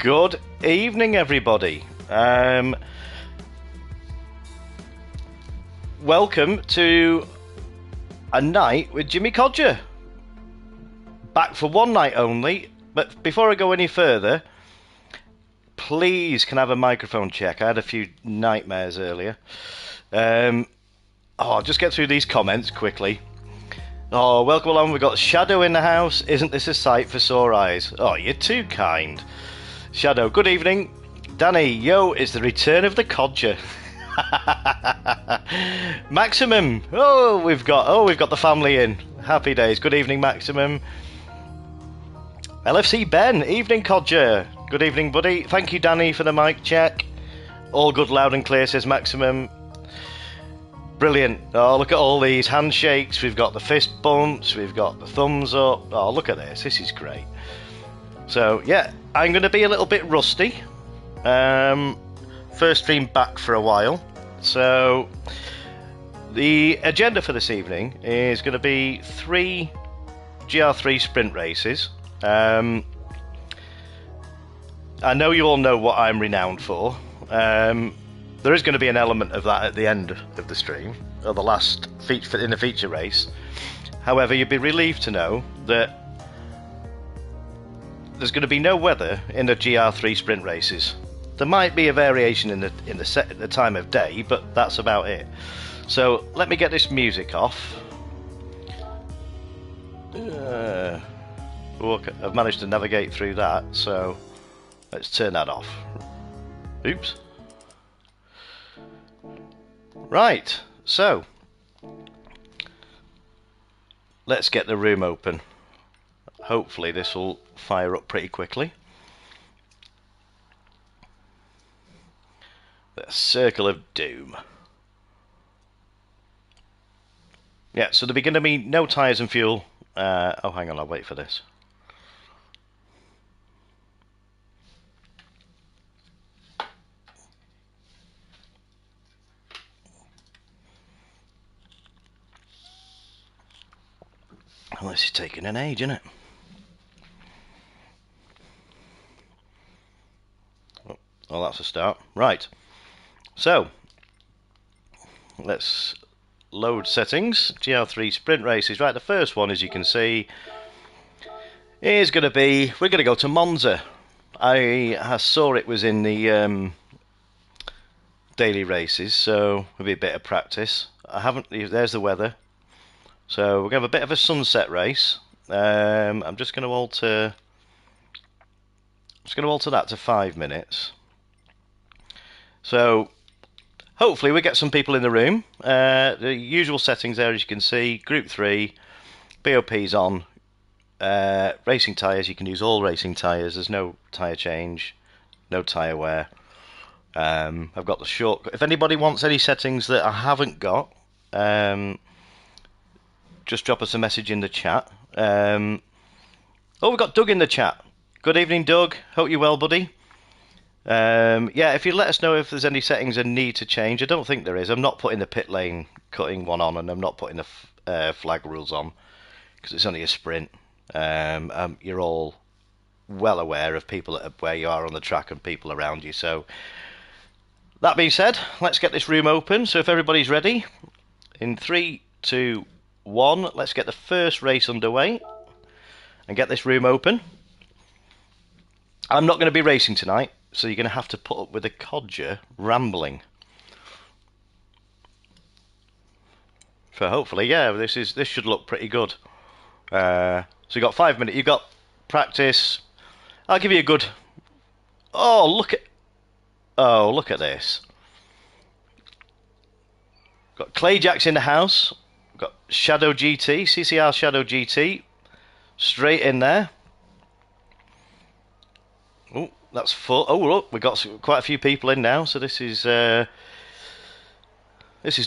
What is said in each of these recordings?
Good evening, everybody. Welcome to a night with Jimmy Codger. Back for one night only, but before I go any further, please can I have a microphone check? I had a few nightmares earlier. I'll just get through these comments quickly. Oh, welcome along. We've got Shadow in the house. Isn't this a sight for sore eyes? Oh, you're too kind. Shadow, good evening. Danny, yo, it's the return of the Codger. Maximum. We've got the family in. Happy days. Good evening, Maximum. LFC Ben, evening Codger. Good evening, buddy. Thank you, Danny, for the mic check. All good, loud and clear, says Maximum. Brilliant. Oh, look at all these handshakes. We've got the fist bumps. We've got the thumbs up. Oh, look at this. This is great. So, yeah, I'm going to be a little bit rusty. First stream back for a while. So, the agenda for this evening is going to be 3 GR3 sprint races. I know you all know what I'm renowned for. There is going to be an element of that at the end of the stream, or the last feature in the feature race. However, you'd be relieved to know that there's going to be no weather in the GR3 sprint races. There might be a variation in the time of day, but that's about it. So let me get this music off. I've managed to navigate through that, so let's turn that off. Oops. Right, so let's get the room open. Hopefully this will fire up pretty quickly. The Circle of Doom. Yeah, so there'll be going to be no tyres and fuel. Oh, hang on, I'll wait for this. Well, this is taking an age, isn't it? Well, that's a start. Right. So, let's load settings. GR3 sprint races. Right, the first one, as you can see, is going to be... We're going to go to Monza. I saw it was in the daily races, so it'll be a bit of practice. I haven't... There's the weather. So, we're going to have a bit of a sunset race. I'm just going to alter... that to 5 minutes. So, hopefully we get some people in the room. The usual settings there, as you can see. Group 3, BOP's on. Racing tyres, you can use all racing tyres. There's no tyre change, no tyre wear. I've got the short... If anybody wants any settings that I haven't got, just drop us a message in the chat. We've got Doug in the chat. Good evening, Doug. Hope you're well, buddy. Yeah, if you let us know if there's any settings that need to change. I don't think there is. I'm not putting the pit lane cutting one on, and I'm not putting the flag rules on, because it's only a sprint. You're all well aware of people where you are on the track and people around you. So, that being said, let's get this room open. So if everybody's ready, in 3, 2, 1, let's get the first race underway and get this room open. I'm not going to be racing tonight, so you're going to have to put up with a Codger rambling. So hopefully, yeah, this should look pretty good. So you got 5 minutes. You got practice. I'll give you a good. Oh look at this. Got Clay Jacks in the house. Got Shadow GT, CCR Shadow GT, straight in there. Oh, that's full. Oh, look, we've got quite a few people in now, so this is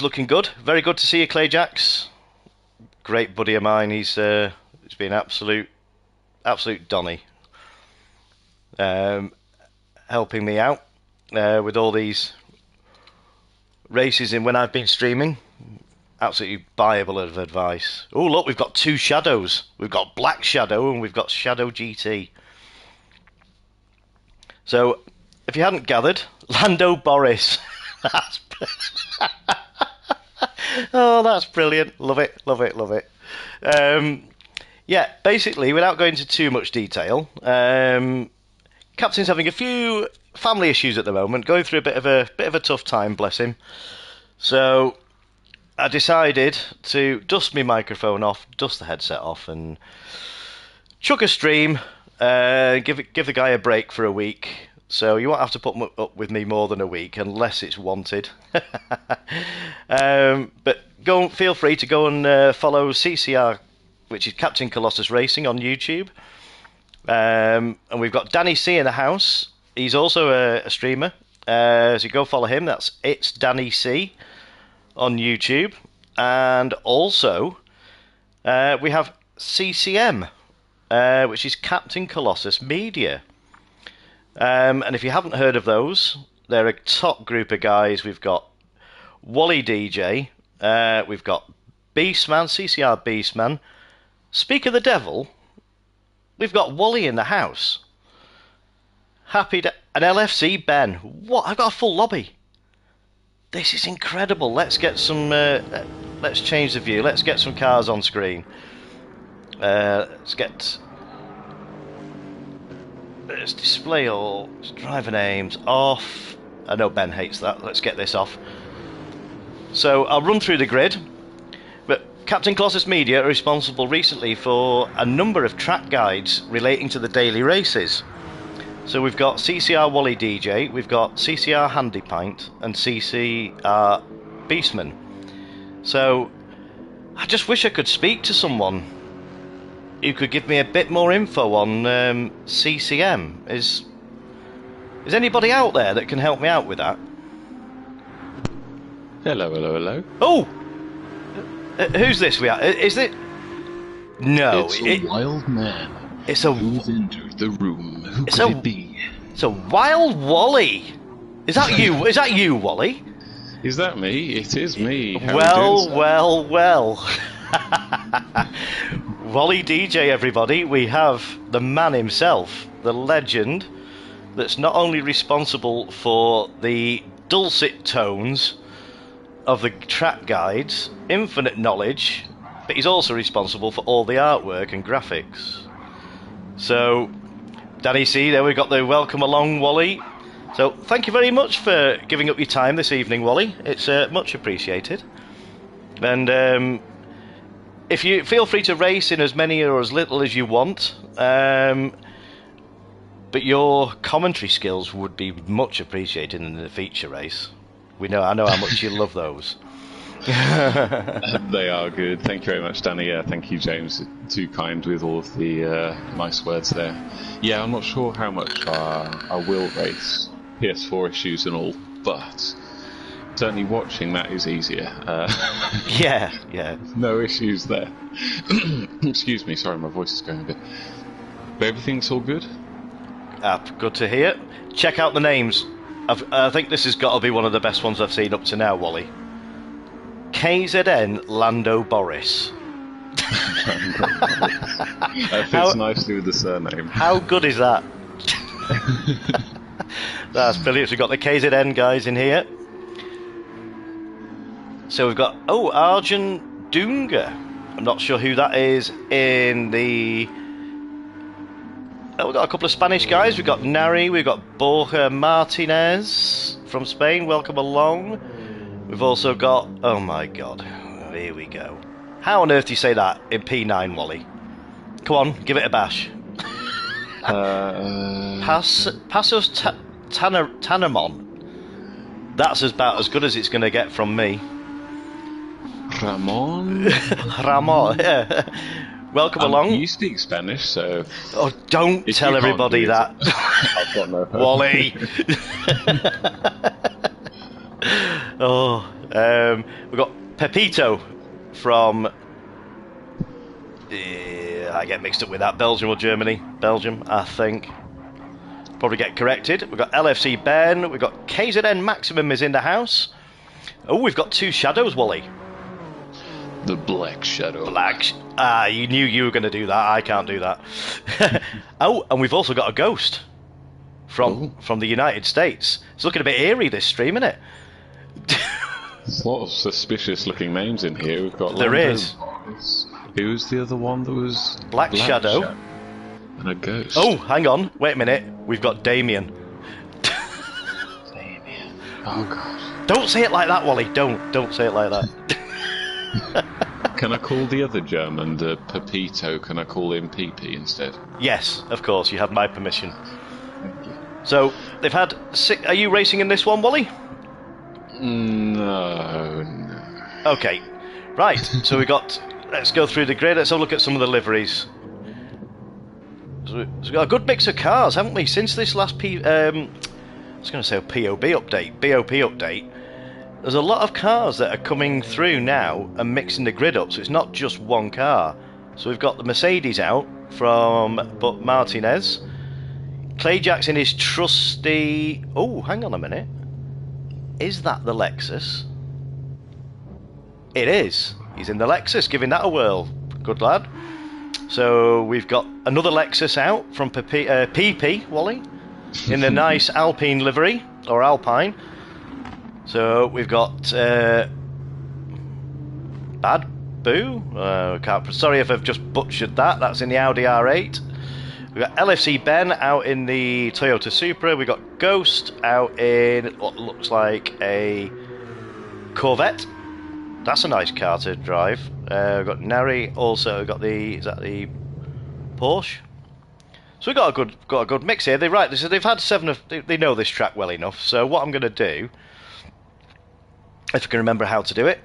looking good. Very good to see you, Clay Jacks. Great buddy of mine. He's been absolute Donny, helping me out with all these races in when I've been streaming. Absolutely buyable of advice. Oh, look, we've got 2 Shadows. We've got Black Shadow and we've got Shadow GT. So, if you hadn't gathered, Lando Boris. That's oh, that's brilliant. Love it, love it, love it. Yeah, basically, without going into too much detail, Captain's having a few family issues at the moment, going through a bit of a tough time, bless him. So I decided to dust my microphone off, dust the headset off, and chuck a stream. Give the guy a break for a week. So you won't have to put up with me more than a week unless it's wanted. But feel free to go and follow CCR, which is Captain Colossus Racing on YouTube. And we've got Danny C in the house. He's also a streamer. So you go follow him. That's It's Danny C on YouTube. And also we have CCM, which is Captain Colossus Media. And if you haven't heard of those, they're a top group of guys. We've got Wally DJ, we've got Beastman, CCR Beastman. Speak of the devil, we've got Wally in the house. An LFC Ben. What? I've got a full lobby. This is incredible. Let's get some. Let's change the view. Let's get some cars on screen. Let's display all driver names off. I know Ben hates that. Let's get this off. So I'll run through the grid. But Captain Colossus Media are responsible recently for a number of track guides relating to the daily races. So we've got CCR Wally DJ, we've got CCR Handy Pint, and CCR Beastman. So I just wish I could speak to someone who could give me a bit more info on CCM. Is anybody out there that can help me out with that? Hello, hello, hello. Oh! Who's this? Is it? No. It's a wild man. It's a... Who's entered the room? Who could it be? It's a wild Wally. Is that you? Is that you, Wally? Is that me? It is me. How well. Wally DJ, everybody. We have the man himself, the legend, that's not only responsible for the dulcet tones of the track guides, infinite knowledge, but he's also responsible for all the artwork and graphics. So, Danny C, there we've got the welcome along, Wally. So, thank you very much for giving up your time this evening, Wally. It's much appreciated. And if you feel free to race in as many or as little as you want, but your commentary skills would be much appreciated in the feature race. I know how much you love those. They are good. Thank you very much, Danny. Thank you, James. Too kind with all of the nice words there. Yeah, I'm not sure how much I will race PS4 issues and all, but certainly watching that is easier. Yeah. No issues there. Excuse me, sorry, my voice is going a bit. But everything's all good? Good to hear. Check out the names. I think this has got to be one of the best ones I've seen up to now, Wally. KZN Lando Boris. That fits nicely with the surname. How good is that? That's brilliant. We've got the KZN guys in here. So we've got Arjun Dunga. I'm not sure who that is in the... we've got a couple of Spanish guys. We've got Nari, we've got Borja Martinez from Spain. Welcome along. We've also got... Oh my god. Here we go. How on earth do you say that in P9, Wally? Come on, give it a bash. Passos Tanamon. That's about as good as it's going to get from me. Ramon? Ramon, yeah. Welcome along. You speak Spanish, so... Oh, don't tell everybody that. I've got no hope. Wally. We've got Pepito from... I get mixed up with that. Belgium or Germany? Belgium, I think. Probably get corrected. We've got LFC Ben. We've got KZN Maximum is in the house. Oh, we've got two shadows, Wally. The Black Shadow. You knew you were going to do that. I can't do that. Oh, and we've also got a ghost from the United States. It's looking a bit eerie, this stream, isn't it? There's a lot of suspicious-looking names in here. We've got There Lambo is. Boys. Who was the other one that was... Black Shadow. And a ghost. Oh, hang on. Wait a minute. We've got Damien. Damien. Oh, God. Don't say it like that, Wally. Don't say it like that. Can I call the other German, the Pepito, can I call him PP instead? Yes, of course. You have my permission. Thank you. So, they've had 6... Are you racing in this one, Wally? No. Okay. Right. So we got... Let's go through the grid. Let's have a look at some of the liveries. So we've got a good mix of cars, haven't we? Since this last I was going to say a BOP update. There's a lot of cars that are coming through now and mixing the grid up, so it's not just one car. So we've got the Mercedes out from Martinez. Clay Jackson is trusty... Oh, hang on a minute. Is that the Lexus? It is. He's in the Lexus, giving that a whirl. Good lad. So we've got another Lexus out from PP, Wally, in the nice Alpine livery, or Alpine. So we've got Bad Boo. Sorry if I've just butchered that. That's in the Audi R8. We've got LFC Ben out in the Toyota Supra. We've got Ghost out in what looks like a Corvette. That's a nice car to drive. We've got Nari. Also got the the Porsche. So we've got a good mix here. They've had 7 of. They know this track well enough. So what I'm going to do, if I can remember how to do it.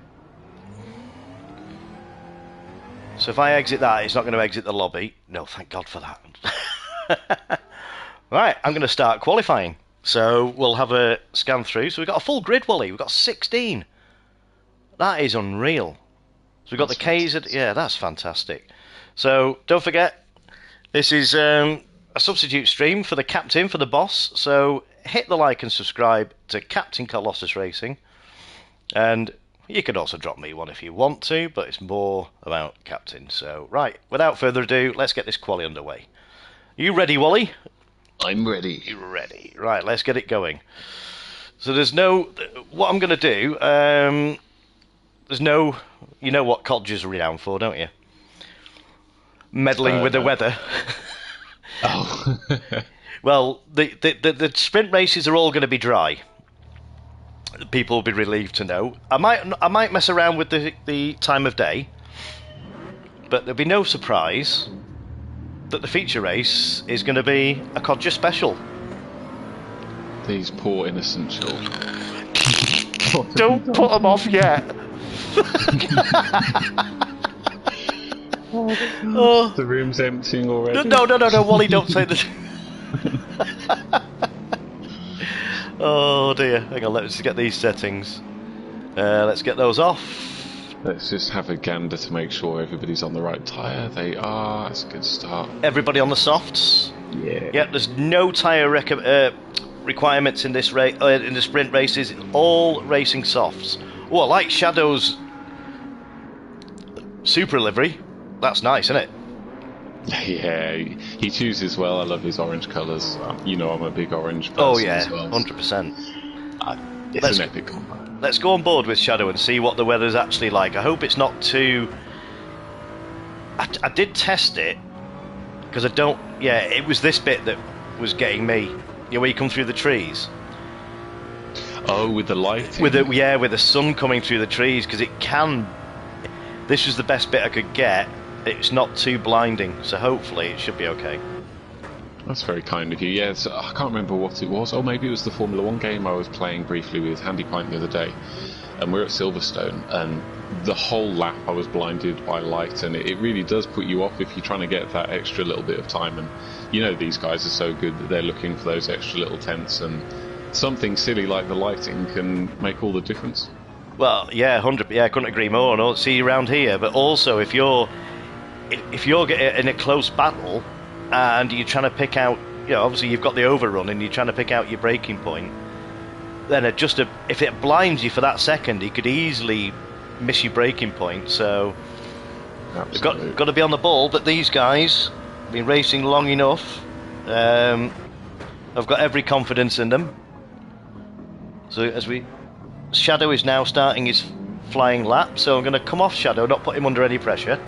So if I exit that, it's not going to exit the lobby. No, thank God for that. Right, I'm going to start qualifying. So we'll have a scan through. So we've got a full grid, Wally. We've got 16. That is unreal. So we've got the K's. Yeah, that's fantastic. So don't forget, this is a substitute stream for the captain, for the boss. So hit the like and subscribe to Captain Colossus Racing. And you could also drop me one if you want to, but it's more about Captain. So, right, without further ado, let's get this quali underway. You ready, Wally? I'm ready. You're ready. Right, let's get it going. So there's no... What I'm going to do... there's no... You know what Codger's renowned for, don't you? Meddling with the weather. Oh. Well, the sprint races are all going to be dry. People will be relieved to know. I might mess around with the time of day, but there'll be no surprise that the feature race is going to be a Codger special. These poor innocent children. Don't put them off yet. Oh, the room's emptying already. No, Wally, don't say that. Oh dear, hang on, let's get these settings. Let's get those off. Let's just have a gander to make sure everybody's on the right tyre. They are, that's a good start. Everybody on the softs? Yeah. Yep, there's no tyre requirements in this in the sprint races, all racing softs. Oh, I like Shadow's Supra livery. That's nice, isn't it? Yeah, he chooses well. I love his orange colours. You know I'm a big orange person. Oh yeah, as well. 100%. It's an epic combo. Let's go on board with Shadow and see what the weather's actually like. I hope it's not too... I did test it, because I don't... Yeah, it was this bit that was getting me. You know, where you come through the trees. Oh, with the lighting? With the sun coming through the trees, because it can... This was the best bit I could get. It's not too blinding, so hopefully it should be okay. That's very kind of you. Yeah, so I can't remember what it was. Oh, maybe it was the Formula 1 game I was playing briefly with Handy Pint the other day. And we're at Silverstone, and the whole lap I was blinded by light, and it really does put you off if you're trying to get that extra little bit of time. And you know these guys are so good that they're looking for those extra little tenths, and something silly like the lighting can make all the difference. Well, yeah, 100. Yeah, I couldn't agree more. I don't see you around here, but also if you're in a close battle and you're trying to pick out, you know, obviously you've got the overrun and you're trying to pick out your braking point, then if it blinds you for that second, you could easily miss your braking point. So you've got to be on the ball. But these guys have been racing long enough. I've got every confidence in them. So Shadow is now starting his flying lap, so I'm going to come off Shadow, not put him under any pressure.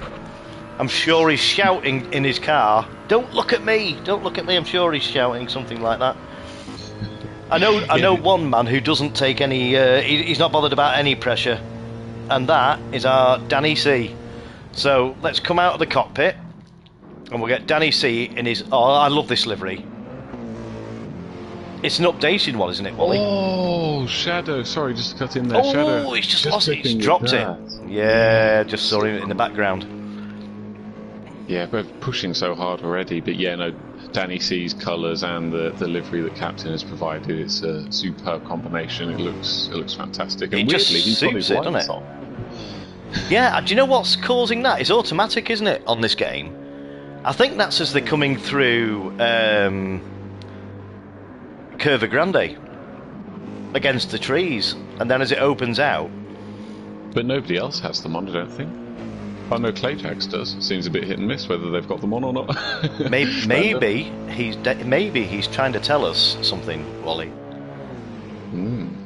I'm sure he's shouting in his car, "Don't look at me! Don't look at me!" I'm sure he's shouting something like that. I know one man who doesn't take any, he's not bothered about any pressure, and that is our Danny C. So let's come out of the cockpit, and we'll get Danny C in his, oh, I love this livery. It's an updated one, isn't it, Wally? Oh, Shadow. Sorry, just to cut in there. Oh, Shadow. he's just lost it. He's dropped it. Yeah, just saw him in the background. Yeah, we're pushing so hard already. But yeah, no, Danny C's colours and the livery that Captain has provided, it's a superb combination. It looks fantastic. And it just weirdly, he's got his suits it, lights doesn't it? on. Yeah, do you know what's causing that? It's automatic, isn't it, on this game? I think that's as they're coming through Curva Grande against the trees, and then as it opens out. But nobody else has them on, I don't think. I know Clayjax does. Seems a bit hit and miss whether they've got them on or not. maybe he's trying to tell us something, Wally.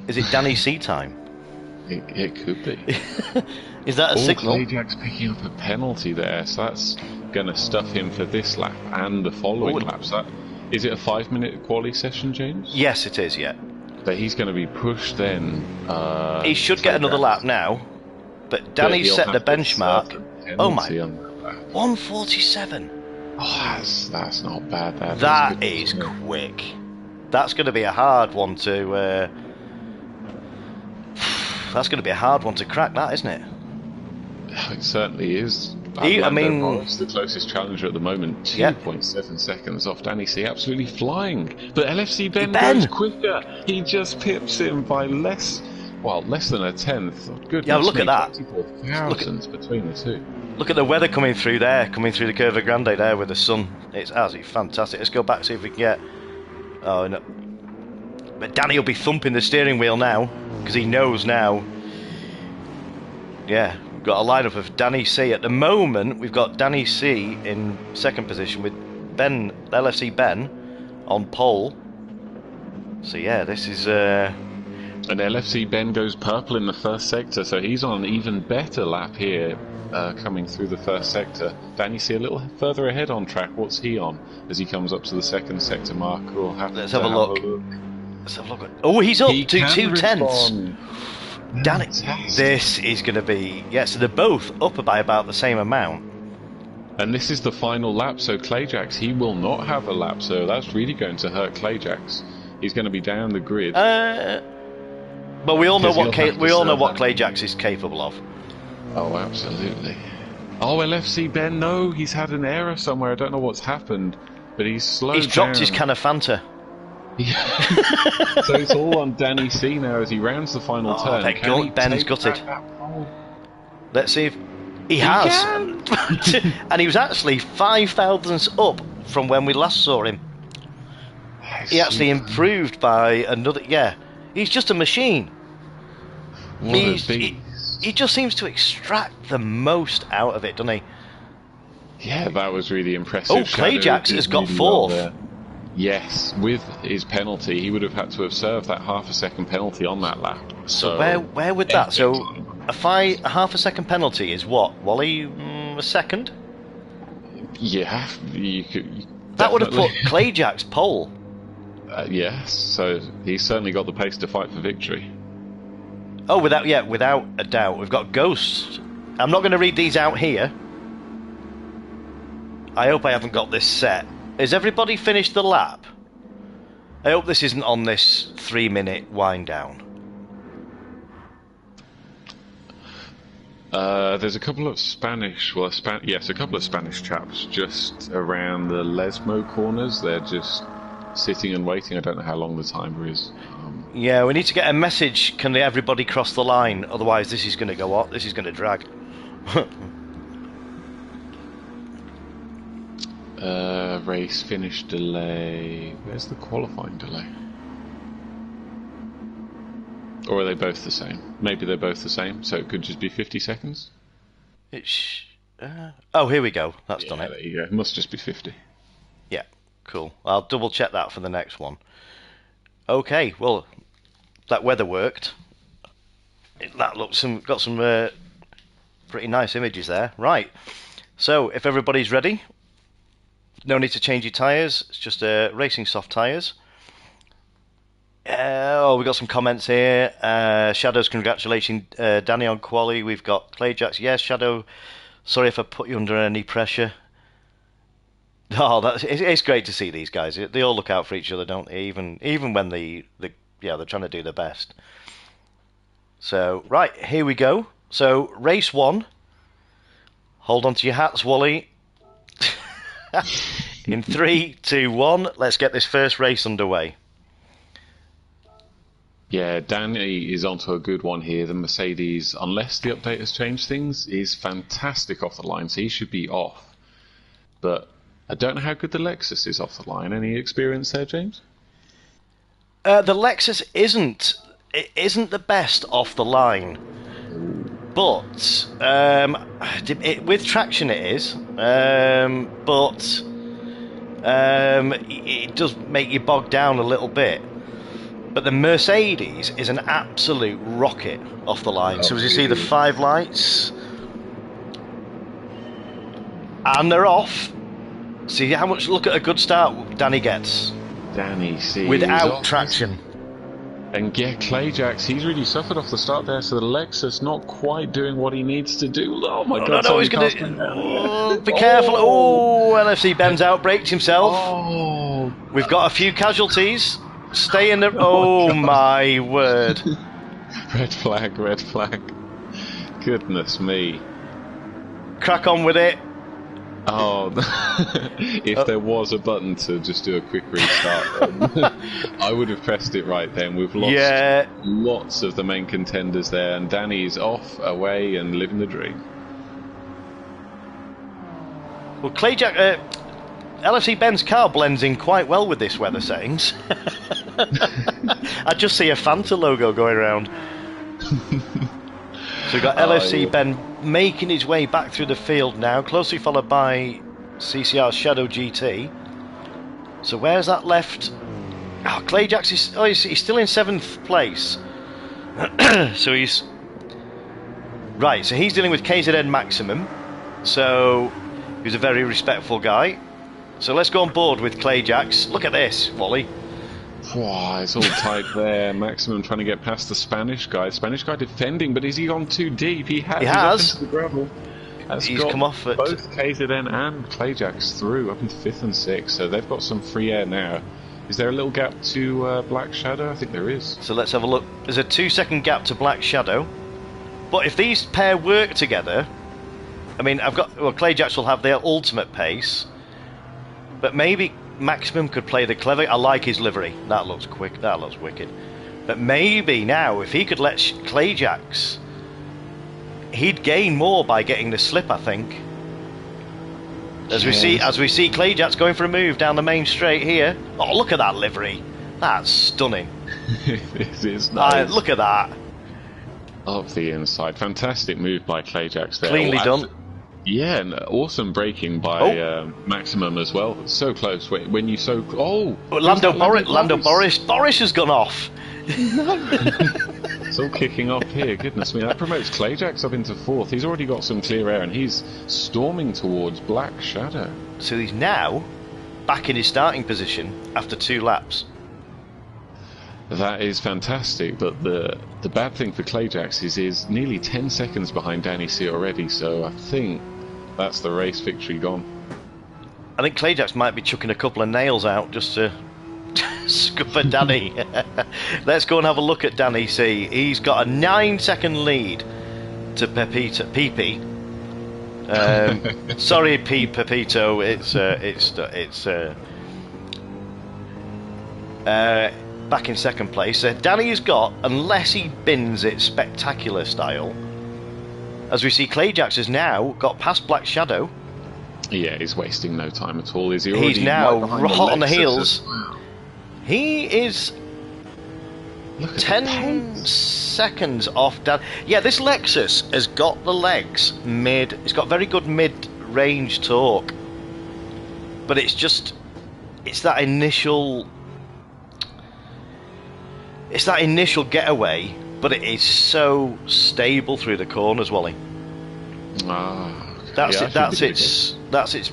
Is it Danny C time? It could be. Is that a signal? Clayjax picking up a penalty there, so that's going to stuff him for this lap and the following laps. Is it a 5-minute quali session, James? Yes, it is. Yeah. But he's going to be pushed then. He should get another lap now, but Danny's set the benchmark. Oh my! 147. Oh, that's not bad. That is quick. That's going to be a hard one to. That's going to be a hard one to crack, that, isn't it? It certainly is. I mean, Morris, the closest challenger at the moment, 2.7 seconds off Danny C, absolutely flying. But LFC Ben goes quicker. He just pips him by less than a tenth. Goodness, yeah, look at that. 24,000 between the two. Look at the weather coming through there, coming through the Curva Grande there with the sun. It's absolutely fantastic. Let's go back, see if we can get. Oh no! But Danny will be thumping the steering wheel now because he knows now. Yeah. Got a lineup of Danny C. At the moment, we've got Danny C in second position with Ben, LFC Ben, on pole. So yeah, this is. And LFC Ben goes purple in the first sector, so he's on an even better lap here, coming through the first sector. Danny C a little further ahead on track. What's he on as he comes up to the second sector mark? Let's have a look. Let's have a look. Oh, he's up to 2/10. Danny, this is going to be... Yeah, so they're both up by about the same amount. And this is the final lap, so Clayjax, he will not have a lap, so that's really going to hurt Clayjax. He's going to be down the grid. But we all know what Clayjax is capable of. Oh, absolutely. Oh, LFC Ben, no, he's had an error somewhere. I don't know what's happened, but he's slowed down. He's dropped his can of Fanta. So it's all on Danny C now as he rounds the final turn. Ben's gutted. Let's see if he has. And he was actually 5 thousandths up from when we last saw him. He actually improved by another. Yeah, he's just a machine. He just seems to extract the most out of it, doesn't he? Yeah, that was really impressive. Oh, Clayjax has got fourth. Yes, with his penalty, he would have had to have served that half a second penalty on that lap. So where would that? So a half a second penalty is what, Wally? A second? Yeah, you could. That would have put Clayjax pole. Yes, so he's certainly got the pace to fight for victory. Oh, without a doubt. We've got Ghost. I'm not going to read these out here. I hope I haven't got this set. Has everybody finished the lap? I hope this isn't on this 3-minute wind down. There's a couple of Spanish, a couple of Spanish chaps just around the Lesmo corners. They're just sitting and waiting. I don't know how long the timer is. Yeah, we need to get a message. Can everybody cross the line? Otherwise, this is going to go up. This is going to drag. Race finish delay. Where's the qualifying delay? Or are they both the same? Maybe they're both the same, so it could just be 50 seconds. Oh, here we go. That's done it. There you go. It must just be 50. Yeah, Cool. I'll double check that for the next one. Okay, well, that weather worked. That looks got some pretty nice images there. Right. So if everybody's ready, no need to change your tyres. It's just racing soft tyres. We got some comments here. Shadow's congratulating Danny on quali. We've got Clayjacks. Yes, Shadow. Sorry if I put you under any pressure. Oh, it's great to see these guys. They all look out for each other, don't they? Even when they're trying to do their best. So right, here we go. So race 1. Hold on to your hats, Wally. In 3, 2, 1. Let's get this first race underway. Yeah, Danny is onto a good one here. The Mercedes, unless the update has changed things, is fantastic off the line, so he should be off. But I don't know how good the Lexus is off the line. Any experience there, James? The Lexus isn't the best off the line, but with traction it is. But it does make you bog down a little bit. But the Mercedes is an absolute rocket off the line. So as you see the 5 lights, and they're off. See how much, look at a good start Danny gets. Danny, see, without traction. And yeah, Clayjacks, he's really suffered off the start there, so the Lexus not quite doing what he needs to do. Oh my god, no, he's going to... be careful. Oh, LFC Ben's outbraked himself. Oh. We've got a few casualties. Stay in the... Oh my word. Red flag, red flag. Goodness me. Crack on with it. Oh, if there was a button to just do a quick restart, then I would have pressed it right then. We've lost lots of the main contenders there, and Danny's off, away, and living the dream. Well, Clayjack, LFC Ben's car blends in quite well with this weather settings. I just see a Fanta logo going around. So we've got LFC Ben making his way back through the field now, closely followed by CCR's Shadow GT. So where's that left? Oh, Clayjacks is he's still in 7th place. So he's right. So he's dealing with KZN Maximum. So he's a very respectful guy. So let's go on board with Clayjacks. Look at this, Wally. Wow, it's all tight there. Maximum trying to get past the Spanish guy. Spanish guy defending, but has he gone too deep? He has. He's up into the gravel. He's come off at both KZN and Clayjacks through up into 5th and 6th, so they've got some free air now. Is there a little gap to Black Shadow? I think there is. So let's have a look. There's a 2-second gap to Black Shadow. But if these pair work together, I mean, Clayjacks will have their ultimate pace, but maybe Maximum could play the clever. I like his livery. That looks quick. That looks wicked. But maybe now, if he could let Clayjacks, he'd gain more by getting the slip, I think. As we see Clayjacks going for a move down the main straight here. Oh, look at that livery. That's stunning. It is nice. Look at that. Up the inside. Fantastic move by Clayjacks there. Cleanly done. Yeah, and awesome braking by Maximum as well. So close. When you so... Oh! Lando Boris has gone off. It's all kicking off here. Goodness me. That promotes Clayjacks up into 4th. He's already got some clear air, and he's storming towards Black Shadow. So he's now back in his starting position after 2 laps. That is fantastic, but the bad thing for Clayjacks is he's nearly 10 seconds behind Danny C already, so I think that's the race victory gone. I think Clayjacks might be chucking a couple of nails out just to scupper Danny. Let's go and have a look at Danny C. He's got a 9-second lead to Pepe. Sorry, Pepito. Back in 2nd place. Danny's got, unless he bins it spectacular style, as we see Clayjacks has now got past Black Shadow. Yeah, he's wasting no time at all. He's now hot on the heels. He is 10 seconds off Dan. Yeah, this Lexus has got the legs it's got very good mid-range torque, but it's just it's that initial getaway, but it is so stable through the corners, Wally. That's its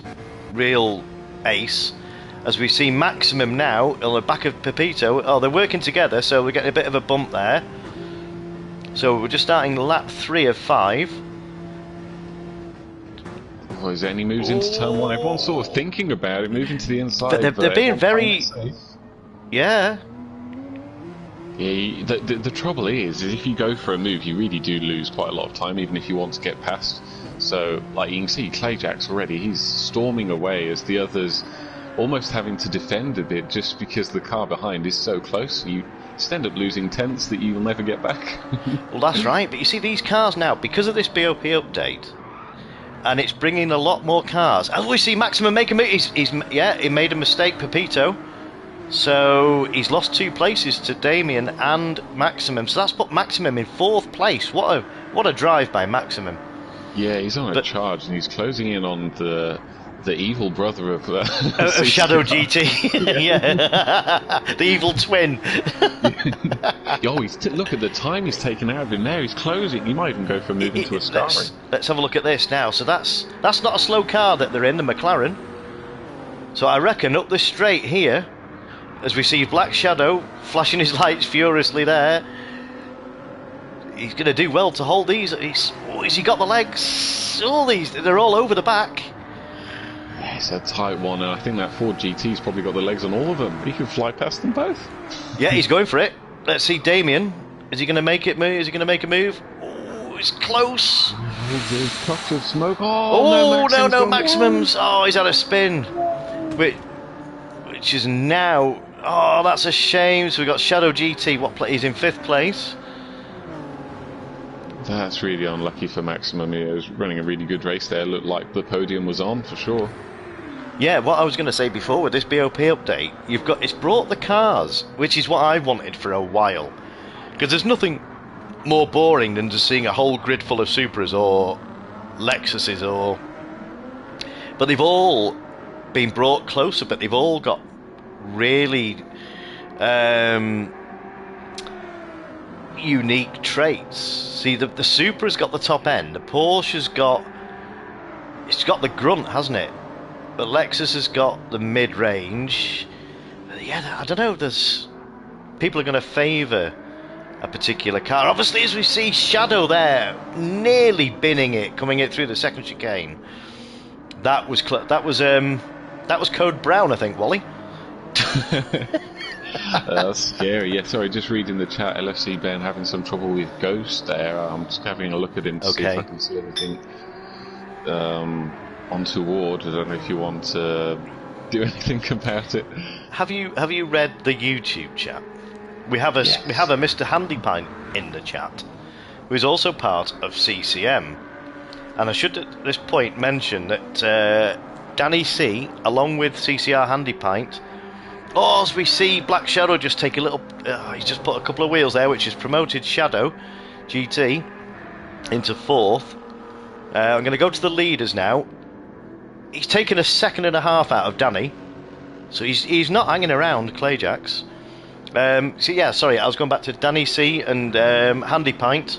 real ace. As we see Maximum now on the back of Pepito. Oh, they're working together, so we're getting a bit of a bump there. So we're just starting lap 3 of 5. Oh, as any moves into turn 1, everyone's sort of thinking about it, moving to the inside. But they're being very... Yeah. Yeah, the trouble is if you go for a move, you really do lose quite a lot of time, even if you want to get past. So, like, you can see Clayjack's already, he's storming away as the others almost having to defend a bit just because the car behind is so close. You just end up losing tenths that you will never get back. Well, that's right, but you see these cars now, because of this BOP update, and it's bringing a lot more cars. And we see Maximum make a move. He made a mistake, Pepito. So he's lost 2 places to Damien and Maximum. So that's put Maximum in 4th place. What a drive by Maximum. Yeah, he's on a charge, and he's closing in on the evil brother of Shadow GT. Yeah. The evil twin. Oh, look at the time he's taken out of him there. He's closing. He might even go for a move into a star. Let's have a look at this now. So that's not a slow car that they're in, the McLaren. So I reckon up the straight here, as we see Black Shadow flashing his lights furiously there, he's going to do well to hold these. Has he got the legs? All these, they're all over the back. Yeah, it's a tight one, and I think that Ford GT's probably got the legs on all of them. He can fly past them both. Yeah, he's going for it. Let's see Damien. Is he going to make it move? Is he going to make a move? Oh, it's close. There's puffs of smoke. No, Maximum's. Oh, he's had a spin. Which is now... Oh, that's a shame. So we've got Shadow GT. He's in 5th place. That's really unlucky for Maximum. He was running a really good race there. Looked like the podium was on for sure. Yeah, what I was going to say before with this BOP update, it's brought the cars, which is what I wanted for a while. Because there's nothing more boring than just seeing a whole grid full of Supras or Lexuses but they've all been brought closer, but they've all got really unique traits. See, the Supra's got the top end, the Porsche's got the grunt, hasn't it? But Lexus has got the mid-range. Yeah, I don't know, people are going to favour a particular car. Obviously, as we see Shadow there, nearly binning it, coming it through the second chicane. That was Code Brown, I think, Wally. That's scary. Yeah, sorry, just reading the chat. LFC Ben having some trouble with Ghost there. I'm just having a look at him to see if I can see anything untoward. I don't know if you want to do anything about it. Have you read the YouTube chat? We have a Mr. Handypine in the chat, who is also part of CCM. And I should at this point mention that Danny C, along with CCR Handypint, as we see Black Shadow just take a little... he's just put a couple of wheels there, which has promoted Shadow GT into 4th. I'm going to go to the leaders now. He's taken a 1.5 seconds out of Danny, so he's not hanging around Clayjacks. So yeah, sorry, I was going back to Danny C and Handypint.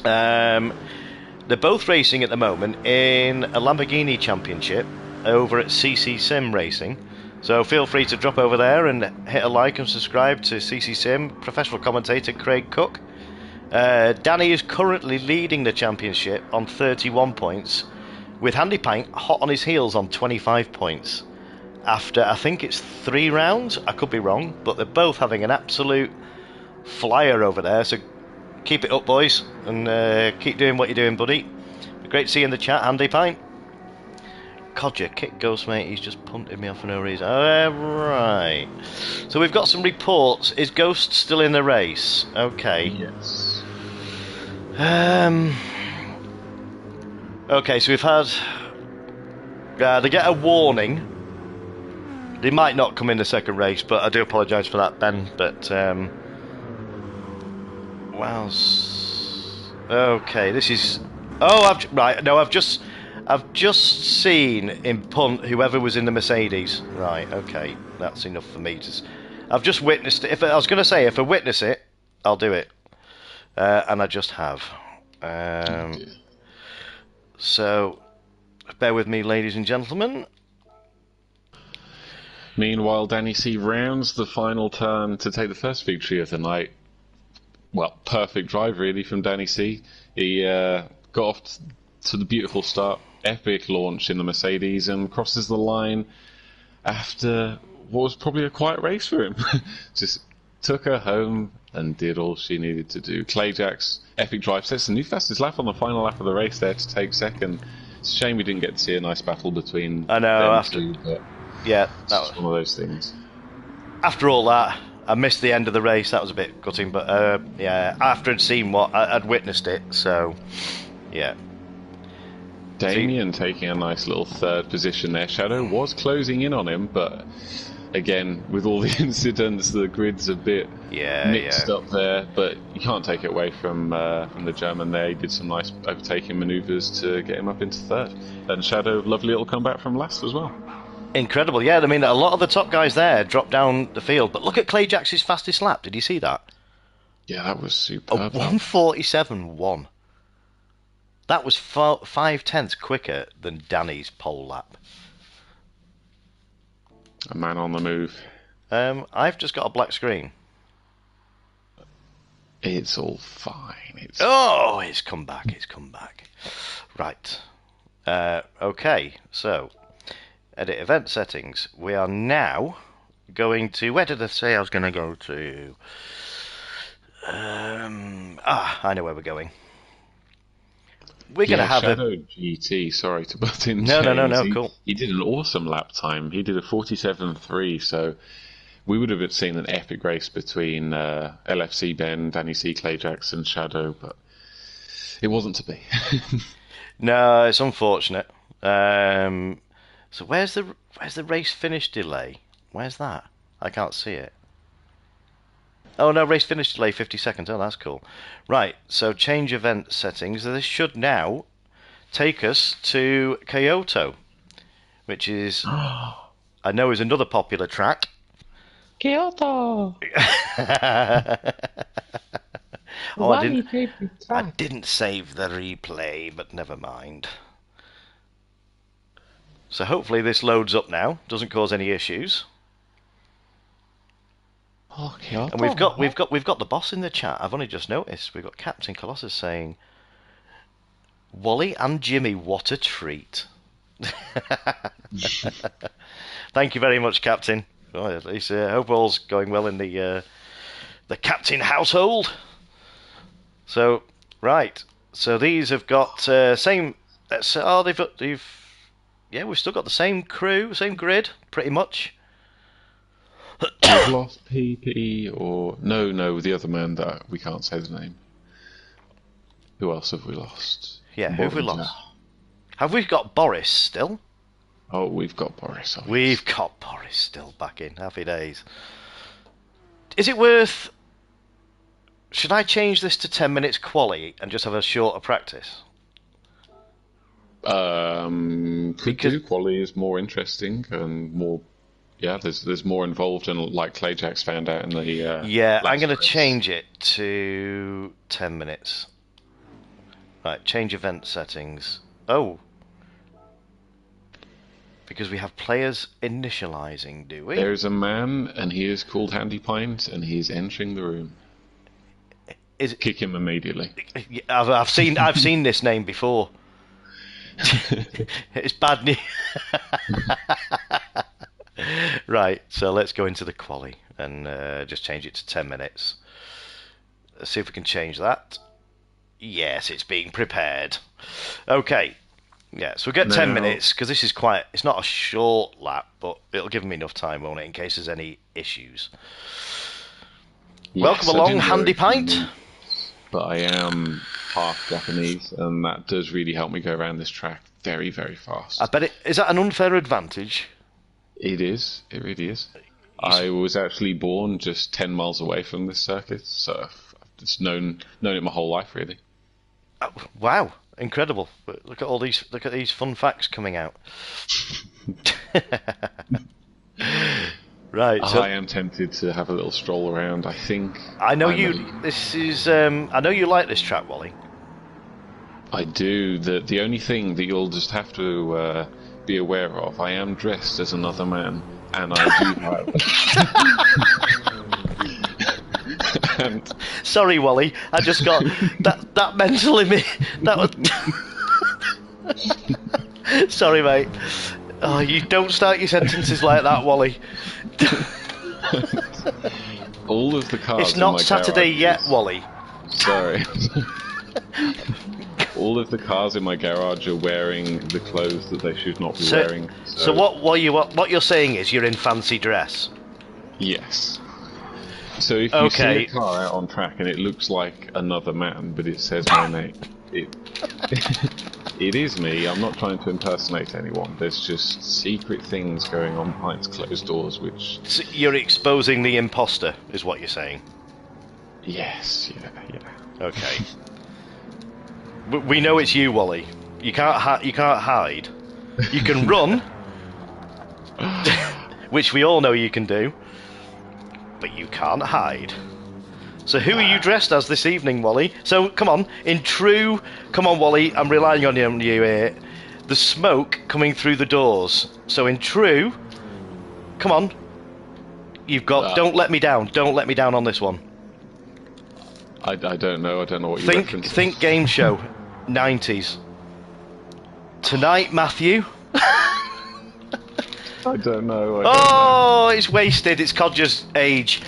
They're both racing at the moment in a Lamborghini Championship over at CC Sim Racing. So feel free to drop over there and hit a like and subscribe to CC Sim. Professional commentator Craig Cook. Danny is currently leading the championship on 31 points, with Handypint hot on his heels on 25 points. After, I think it's 3 rounds, I could be wrong, but they're both having an absolute flyer over there. So keep it up, boys, and keep doing what you're doing, buddy. Great to see you in the chat, Handypint. Codger, kick Ghost, mate. He's just punted me off for no reason. Right. So we've got some reports. Is Ghost still in the race? Okay. Yes. Okay, so we've had... they get a warning. They might not come in the second race, but I do apologise for that, Ben. But, wow. Okay, this is... I've just I've just seen in punt whoever was in the Mercedes. Right, okay, that's enough for me to. I've just witnessed it. If I was going to say, if I witness it, I'll do it, and I just have. Oh, So, bear with me, ladies and gentlemen. Meanwhile, Danny C rounds the final turn to take the first victory of the night. Well, perfect drive really from Danny C. He got off to the beautiful start, epic launch in the Mercedes, and crosses the line after what was probably a quiet race for him. Just took her home and did all she needed to do. Clayjack's epic drive sets the new fastest lap on the final lap of the race there to take second. It's a shame we didn't get to see a nice battle between I know, them after two, but yeah, it's just one of those things. after all that, I missed the end of the race. That was a bit gutting, but yeah, after I'd seen what I'd witnessed it, so yeah. Damien taking a nice little third position there. Shadow was closing in on him, but again, with all the incidents, the grid's a bit mixed up there. But you can't take it away from the German there. He did some nice overtaking manoeuvres to get him up into third. And Shadow, lovely little comeback from last as well. Incredible, yeah. I mean, a lot of the top guys there dropped down the field, but look at Clayjack's fastest lap. Did you see that? Yeah, that was A superb. 1:47.1. That was 5/10 quicker than Danny's pole lap. A man on the move. I've just got a black screen. It's all fine. Oh, it's come back. It's come back. Right. Okay, so edit event settings. We are now going to. Where did I say I was going to go to? I know where we're going. We're going to have Shadow GT, sorry to butt in. No, cool. He did an awesome lap time. He did a 47.3, so we would have seen an epic race between LFC Ben, Danny C, Clay Jackson, Shadow, but it wasn't to be. No, it's unfortunate. So where's the race finish delay? Where's that? I can't see it. Oh no, race finish delay 50 seconds. Oh, that's cool. Right, so change event settings. This should now take us to Kyoto, which is I know is another popular track. Kyoto. Oh, favorite track. I didn't save the replay, but never mind. So hopefully this loads up now, doesn't cause any issues. Oh, Kyoto. And we've got the boss in the chat. I've only just noticed. We've got Captain Colossus saying, "Wally and Jimmy, what a treat!" Thank you very much, Captain. Well, at least I hope all's going well in the Captain household. So right, so these have got same. They've yeah, we've still got the same crew, same grid, pretty much. We've lost PP or no, the other man that we can't say the name. Who else have we lost? Yeah, who have we lost? Have we got Boris still? Oh, we've got Boris. Obviously. We've got Boris still back in. Happy days. Is it worth? Should I change this to 10 minutes quali and just have a shorter practice? Do. Quali is more interesting and more. Yeah, there's more involved, and like Clayjack's found out in the. Yeah, I'm going to change it to 10 minutes. Right, change event settings. Oh. Because we have players initializing, do we? There is a man, and he is called Handy Pint, and he is entering the room. Kick him immediately. I've seen this name before. It's bad news. Right, so let's go into the quali and just change it to 10 minutes. Let's see if we can change that. Yes, it's being prepared. Okay. Yeah, so we'll get 10 minutes, because this is it's not a short lap, but it'll give me enough time, won't it, in case there's any issues. Yes, welcome along, Handy Pint. But I am half Japanese, and that does really help me go around this track very, very fast. I bet is that an unfair advantage? It is. It really is. I was actually born just 10 miles away from this circuit, so I've just known it my whole life, really. Oh, wow. incredible. Look at these fun facts coming out. Right. So I am tempted to have a little stroll around. I think I know I you. may- This is. I know you like this track, Wally. I do. The only thing that you'll just have to be aware of, I am dressed as another man, and I do have. And Sorry, Wally. I just got that mental image. That was. Sorry, mate. Oh, you don't start your sentences like that, Wally. all of the cars. It's in not my Saturday garage yet, is- Wally. Sorry. All of the cars in my garage are wearing the clothes that they should not be wearing. So what you're saying is you're in fancy dress. Yes. So if you Okay. see a car out on track and it looks like another man, but it says my name, it is me. I'm not trying to impersonate anyone. There's just secret things going on behind closed doors, which... So you're exposing the imposter, is what you're saying. Yes, yeah. Okay. We know it's you, Wally. You can't hide. You can run, which we all know you can do, but you can't hide. So who are you dressed as this evening, Wally? So come on, come on, Wally. I'm relying on you here. The smoke coming through the doors. So in true, come on. You've got. Don't let me down. Don't let me down on this one. I don't know. I don't know what you're referencing. Think game show, 90s. Tonight, Matthew. I don't know. Oh, it's wasted. It's Codger's age.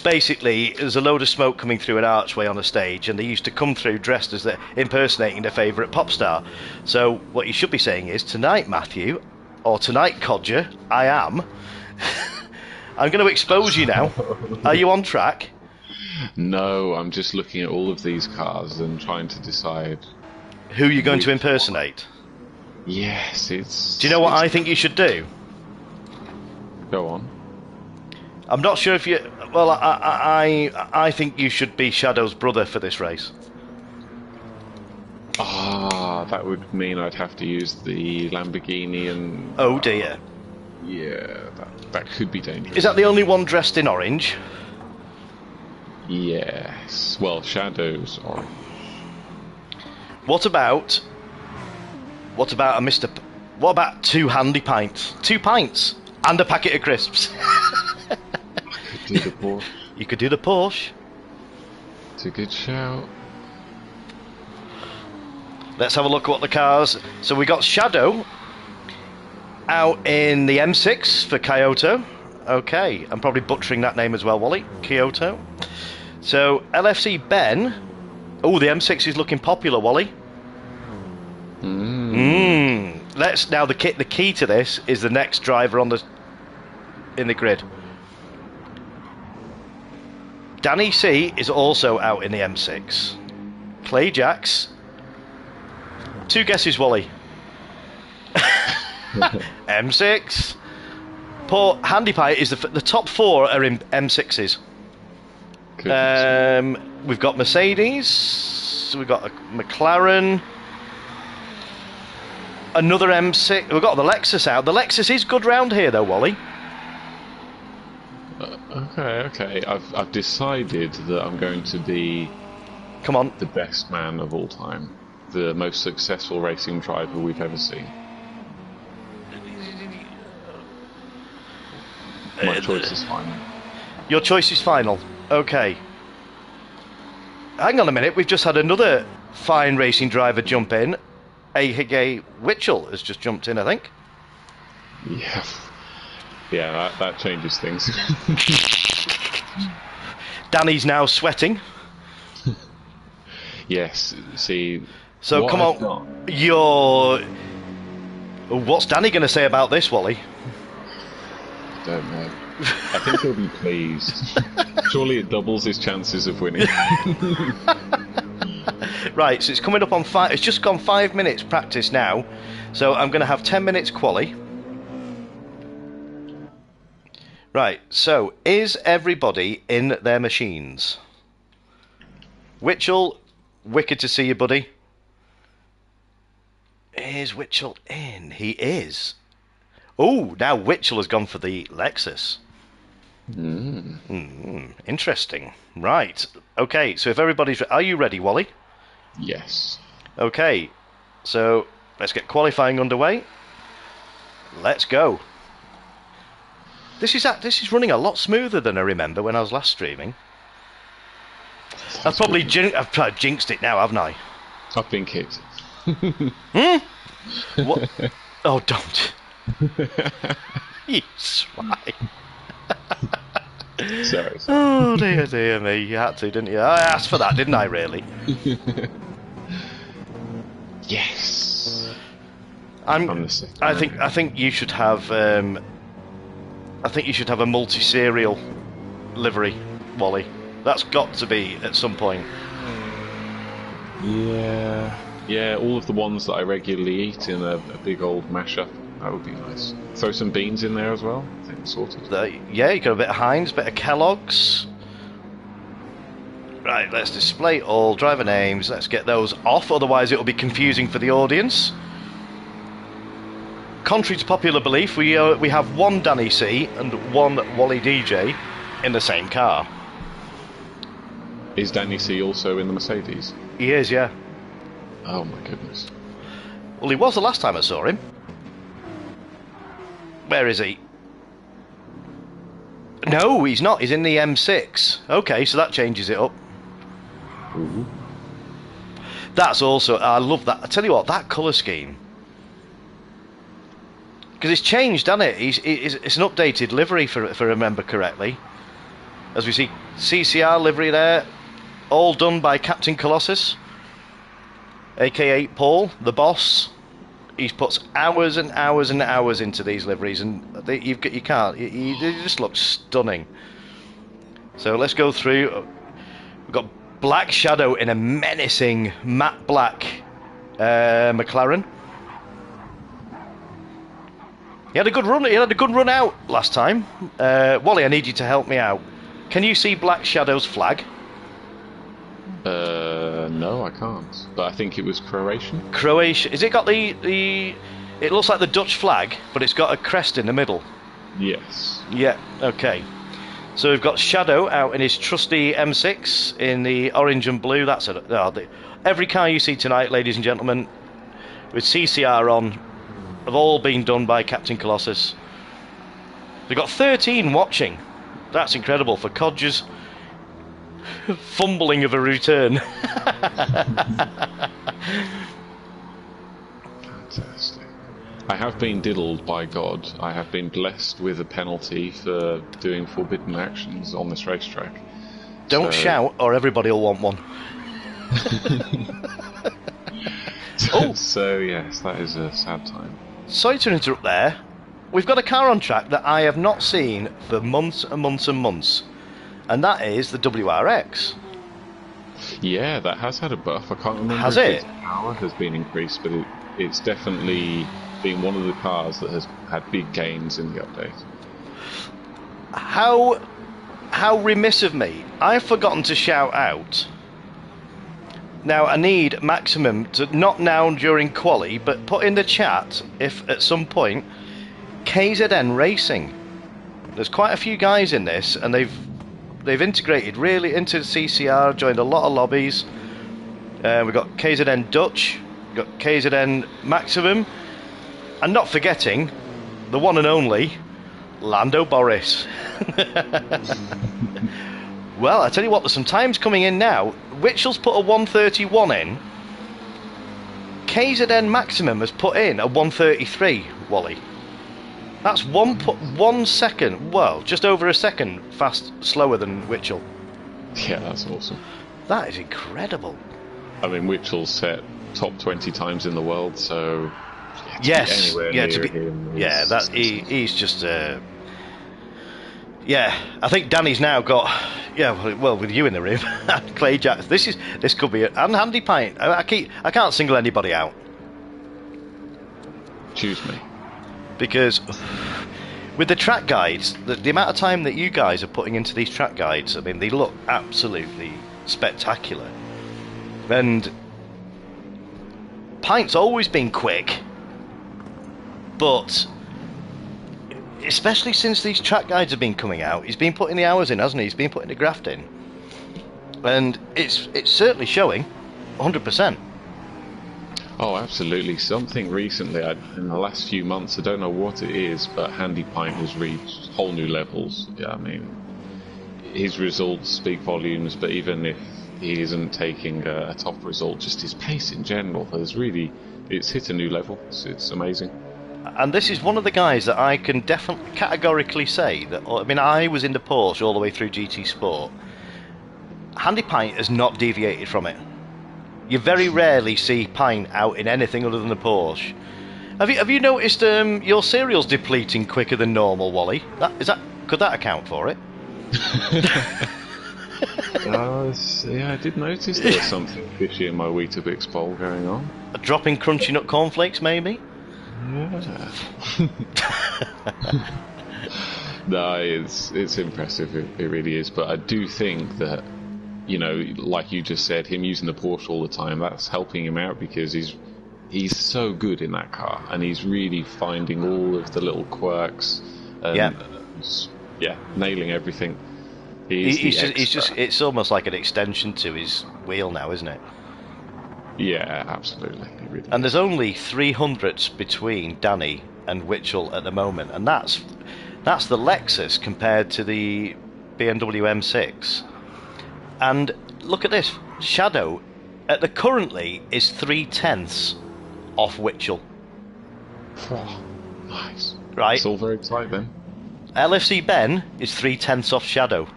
Basically, there's a load of smoke coming through an archway on a stage, and they used to come through dressed as impersonating their favourite pop star. So what you should be saying is, tonight, Matthew, or tonight, Codger, I am. I'm going to expose you now. Are you on track? No, I'm just looking at all of these cars and trying to decide. Who you're going to impersonate? Yes, it's... Do you know what I think you should do? Go on. I'm not sure if you... Well, I think you should be Shadow's brother for this race. Ah, that would mean I'd have to use the Lamborghini and... Oh dear. Yeah, that could be dangerous. Is that the only one dressed in orange? Yes. Well, Shadow's orange. What about a Mr. What about 2 handy pints? 2 pints and a packet of crisps. Do the Porsche. You could do the Porsche. It's a good shout. Let's have a look at what the cars. So we got Shadow out in the M6 for Kyoto. Okay, I'm probably butchering that name as well, Wally. Kyoto. So LFC Ben. Oh, the M6 is looking popular, Wally. Let's now the key to this is the next driver in the grid. Danny C is also out in the M6. Clay Jacks. 2 guesses, Wally. M6. Poor Handy Pie is the top 4 are in M6s. We've got Mercedes. We've got a McLaren. Another M6. We've got the Lexus out. The Lexus is good round here, though, Wally. Okay. I've decided that I'm going to be... Come on. The best man of all time. The most successful racing driver we've ever seen. My choice is final. Your choice is final. Okay. Hang on a minute. We've just had another fine racing driver jump in. Hige Witchell has just jumped in, I think. Yeah, that changes things. Danny's now sweating. Yes, see... So come on, what's Danny going to say about this, Wally? I don't know. I think he'll be pleased. Surely it doubles his chances of winning. Right, so it's coming up on 5. It's just gone 5 minutes practice now. So I'm going to have 10 minutes quali. Right, so is everybody in their machines? Witchell, wicked to see you, buddy. Is Witchell in? He is. Oh, now Witchell has gone for the Lexus. Interesting. Right. Okay, so if everybody's... Are you ready, Wally? Yes. Okay, so let's get qualifying underway. Let's go. This is running a lot smoother than I remember when I was last streaming. I've probably jinxed it now, haven't I? I've been kicked. What? Oh, don't. You swine. Sorry. Oh, dear me. You had to, didn't you? I asked for that, didn't I, really? Yes. I think you should have a multi-serial livery, Wally. That's got to be at some point. Yeah, all of the ones that I regularly eat in a big old mashup. That would be nice. Throw some beans in there as well. I think it's sorted. Yeah, you got a bit of Heinz, a bit of Kellogg's. Right, let's display all driver names. Let's get those off, otherwise it'll be confusing for the audience. Contrary to popular belief, we have one Danny C and one Wally DJ in the same car. Is Danny C also in the Mercedes? He is, yeah. Oh my goodness. Well, he was the last time I saw him. Where is he? No, he's not. He's in the M6. Okay, so that changes it up. Ooh. That's also... I love that. I tell you what, that colour scheme. Because it's changed, hasn't it? It's an updated livery, if I remember correctly. As we see, CCR livery there. All done by Captain Colossus. A.K.A. Paul, the boss. He puts hours and hours and hours into these liveries, and they just look stunning. So let's go through. We've got Black Shadow in a menacing matte black McLaren. He had a good run. He had a good run out last time. Wally, I need you to help me out. Can you see Black Shadow's flag? No, I can't. But I think it was Croatian. Croatia. Is it got the? It looks like the Dutch flag, but it's got a crest in the middle. Yes. Yeah. Okay. So we've got Shadow out in his trusty M6 in the orange and blue. That's it. Every car you see tonight, ladies and gentlemen, with CCR on, have all been done by Captain Colossus. We've got 13 watching. That's incredible for Codger's fumbling of a return. Fantastic. I have been diddled by God. I have been blessed with a penalty for doing forbidden actions on this racetrack. Don't shout, or everybody will want one. So yes, that is a sad time. Sorry to interrupt there. We've got a car on track that I have not seen for months and months and months, and that is the WRX. Yeah, that has had a buff. I can't remember Has if it? its power has been increased, but it's definitely been one of the cars that has had big gains in the update. How remiss of me. I've forgotten to shout out. Now, I need Maximum to, not now during quali, but put in the chat, if at some point, KZN Racing. There's quite a few guys in this, and they've integrated really into the CCR, joined a lot of lobbies. We've got KZN Dutch, we've got KZN Maximum, and not forgetting the one and only Lando Boris. Well, I tell you what, there's some times coming in now. Witchell's put a 131 in. KZN Maximum has put in a 133, Wally. That's 1 second, well, just over a second slower than Witchell. Yeah, that's awesome. That is incredible. I mean, Witchell's set top 20 times in the world, so yes, him he's just. Yeah, I think Danny's now got. Yeah, well, with you in the room, Clay Jacks. This could be and Handy Pint. I can't single anybody out. Choose me. Because with the track guides, the amount of time that you guys are putting into these track guides, I mean, they look absolutely spectacular. And Pint's always been quick, but especially since these track guides have been coming out, he's been putting the hours in, hasn't he? He's been putting the graft in, and it's certainly showing, 100%. Oh, absolutely. Something recently, in the last few months, I don't know what it is, but Handy Pint has reached whole new levels. Yeah, I mean, his results speak volumes, but even if he isn't taking a top result, just his pace in general it's hit a new level. It's amazing. And this is one of the guys that I can definitely categorically say that, I mean, I was in the Porsche all the way through GT Sport. Handy Pint has not deviated from it. You very rarely see Pint out in anything other than the Porsche. Have you noticed your cereal's depleting quicker than normal, Wally? Could that account for it? Yeah, I did notice there was something fishy in my Weetabix bowl going on. A drop in Crunchy Nut cornflakes, maybe? Yeah. No, it's impressive. It really is. But I do think that, you know, like you just said, him using the Porsche all the time, that's helping him out because he's so good in that car, and he's really finding all of the little quirks. And, nailing everything. It's almost like an extension to his wheel now, isn't it? Yeah, absolutely. And there's only 300ths between Danny and Witchell at the moment, and that's the Lexus compared to the BMW M6. And look at this, Shadow currently is 3/10 off Witchell. Oh, nice. Right. It's all very tight then. LFC Ben is 3/10 off Shadow.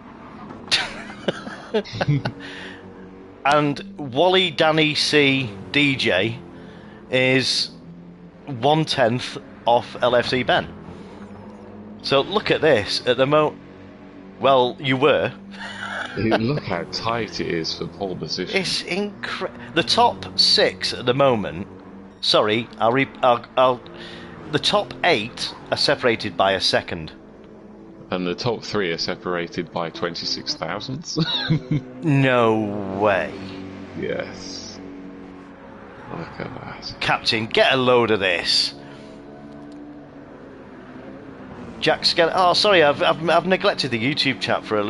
And Wally Danny C DJ is 1/10 off LFC Ben. So look at this at the moment. Well, you were. Look how tight it is for pole position. It's incredible. The top 6 at the moment. Sorry, the top 8 are separated by a second. And the top 3 are separated by 26 thousandths. No way. Yes. Look at that. Captain, get a load of this. Jack Skeleton. Oh, sorry, I've neglected the YouTube chat for a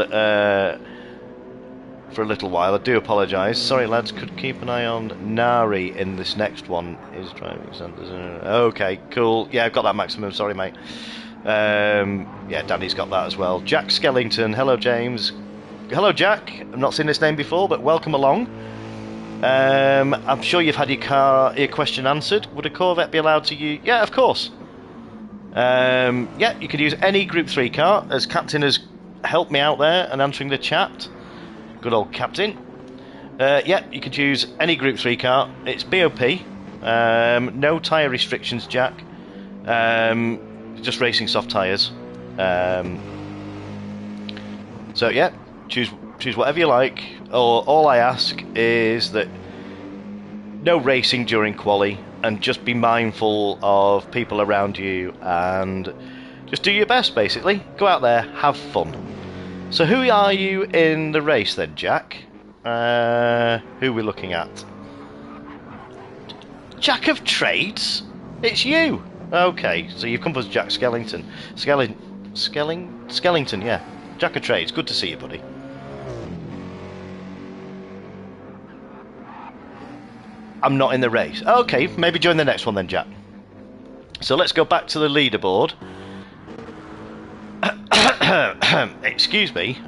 little while. I do apologise. Sorry, lads. Could keep an eye on Nari in this next one. Is driving centres. Okay, cool. Yeah, I've got that maximum. Sorry, mate. Yeah, Danny's got that as well. Jack Skellington. Hello, James. Hello, Jack. I've not seen this name before, but welcome along. I'm sure you've had your question answered. Would a Corvette be allowed to use? Yeah, of course. Yeah, you could use any Group 3 car, as Captain has helped me out there and answering the chat. Good old Captain. Yeah, you could use any Group 3 car. It's BOP. No tyre restrictions, Jack. Just racing soft tyres. So yeah, choose whatever you like. All I ask is that no racing during quali, and just be mindful of people around you, and just do your best. Basically, go out there, have fun. So who are you in the race then, Jack? Who are we looking at? Jack of Trades? It's you! Okay, so you've come as Jack Skellington. Skellington, yeah. Jack of Trades, good to see you, buddy. I'm not in the race. Okay, maybe join the next one then, Jack. So let's go back to the leaderboard. Excuse me.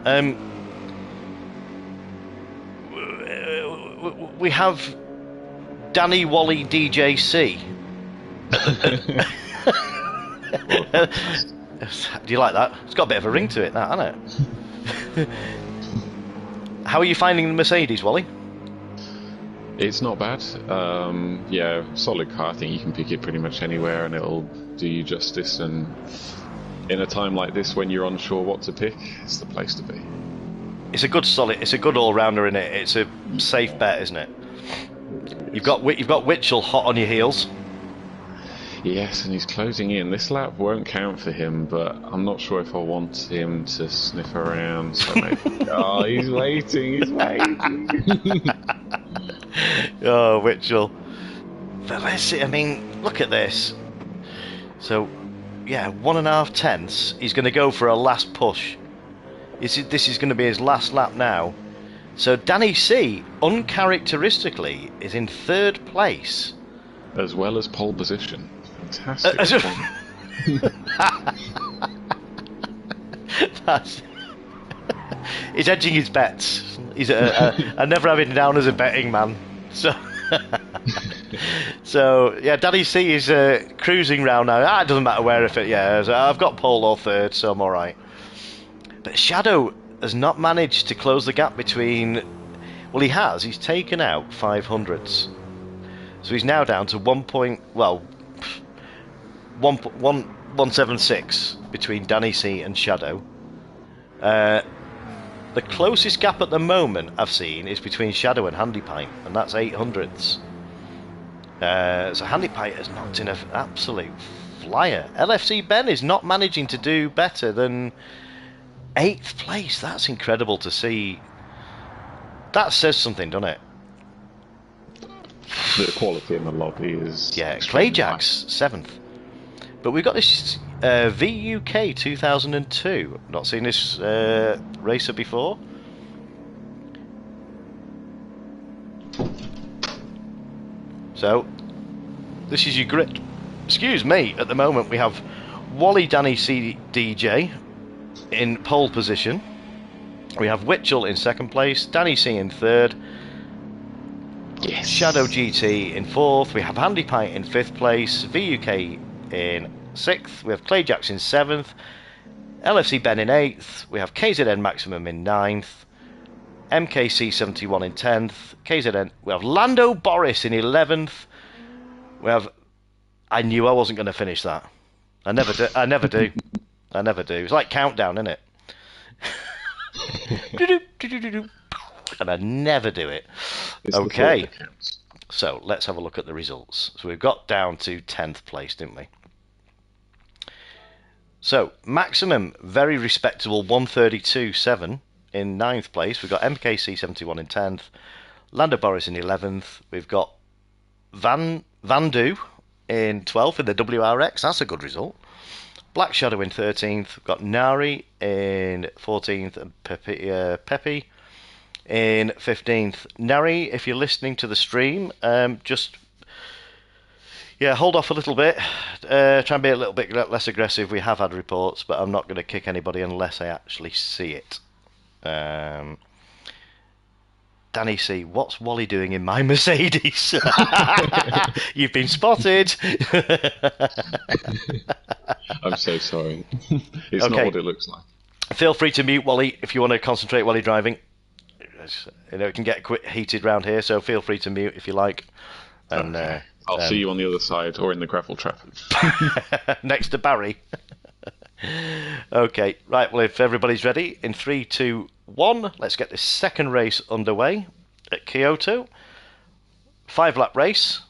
We have Danny Wally DJC. Do you like that? It's got a bit of a ring to it, that, hasn't it? How are you finding the Mercedes, Wally? It's not bad. Yeah, solid car. I think you can pick it pretty much anywhere and it'll do you justice. And in a time like this when you're unsure what to pick, it's the place to be. It's a good all-rounder, isn't it? It's a safe bet, isn't it? You've got Witchell hot on your heels. Yes, and he's closing in. This lap won't count for him, but I'm not sure if I want him to sniff around. So maybe... Oh, he's waiting. Oh, Witchell. But let's see, I mean, look at this. So, yeah, 1.5 tenths. He's going to go for a last push. This is going to be his last lap now. So Danny C, uncharacteristically, is in 3rd place. As well as pole position. Fantastic. He's edging his bets. I never have him down as a betting man. So yeah, Danny C is cruising round now. It doesn't matter where if it. Yeah, so I've got pole or 3rd, so I'm all right. But Shadow has not managed to close the gap between. Well, he has. He's taken out 500ths, so he's now down to 1.176 between Danny C and Shadow. The closest gap at the moment I've seen is between Shadow and Handy Pint, and that's 800ths. So Handy Pint has knocked in an absolute flyer. LFC Ben is not managing to do better than 8th place. That's incredible to see. That says something, doesn't it? The quality in the lobby is... Yeah, Clayjack's 7th. But we've got this VUK 2002. Not seen this racer before. So, this is your grid. Excuse me, at the moment we have Wally Danny C DJ in pole position. We have Witchell in 2nd place, Danny C in 3rd, Yes. Shadow GT in 4th, we have Handy Pint in 5th place, VUK in 6th, we have Clay Jackson in 7th, LFC Ben in 8th, we have KZN Maximum in 9th, MKC 71 in 10th, KZN, we have Lando Boris in 11th, we have... I knew I wasn't going to finish that. I never do. I never do. It's like Countdown, isn't it? And I never do it. Okay, so let's have a look at the results. So we've got down to 10th place, didn't we? So Maximum, very respectable 132.7 in 9th place. We've got MKC 71 in 10th, Lando Boris in 11th. We've got Vandu in 12th in the WRX. That's a good result. Black Shadow in 13th. We've got Nari in 14th and Pepe in 15th. Nari, if you're listening to the stream, just hold off a little bit. Try and be a little bit less aggressive. We have had reports, but I'm not going to kick anybody unless I actually see it. Danny C, what's Wally doing in my Mercedes? You've been spotted. I'm so sorry. It's Okay. not what it looks like. Feel free to mute Wally if you want to concentrate while you're driving. You know, it can get heated round here, so feel free to mute if you like. And Okay. I'll see you on the other side or in the gravel trap. next to Barry. Okay, right, well, if everybody's ready, in 3, 2, 1, let's get this second race underway at Kyoto. 5-lap race.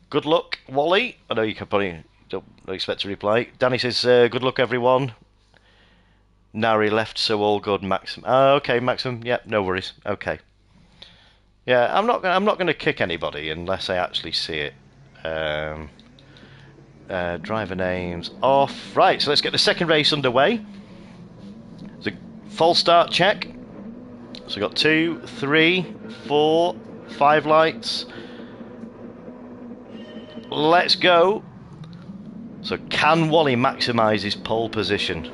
Good luck, Wally. I know you can probably don't expect to reply. Danny says, good luck, everyone. Nari left, so all good, Maxim. Okay, Maxim, yeah, no worries. Okay. Yeah, I'm not going to kick anybody unless I actually see it. Driver names off. Right, so let's get the second race underway. It's a false start check. So we've got 2, 3, 4, 5 lights. Let's go. So can Wally maximise his pole position?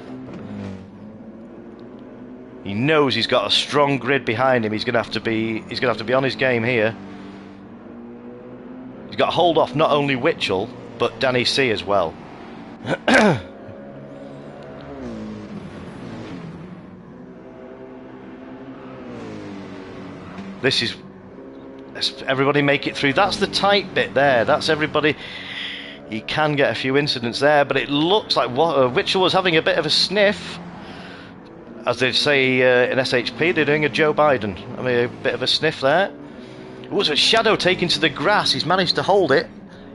He knows he's got a strong grid behind him. He's going to have to be on his game here. He's got to hold off not only Witchell but Danny C as well. This is... Let's everybody make it through. That's the tight bit there. That's everybody. He can get a few incidents there, but it looks like Witchell was having a bit of a sniff. As they say in SHP, they're doing a Joe Biden. I mean, a bit of a sniff there. It was a Shadow taking to the grass. He's managed to hold it.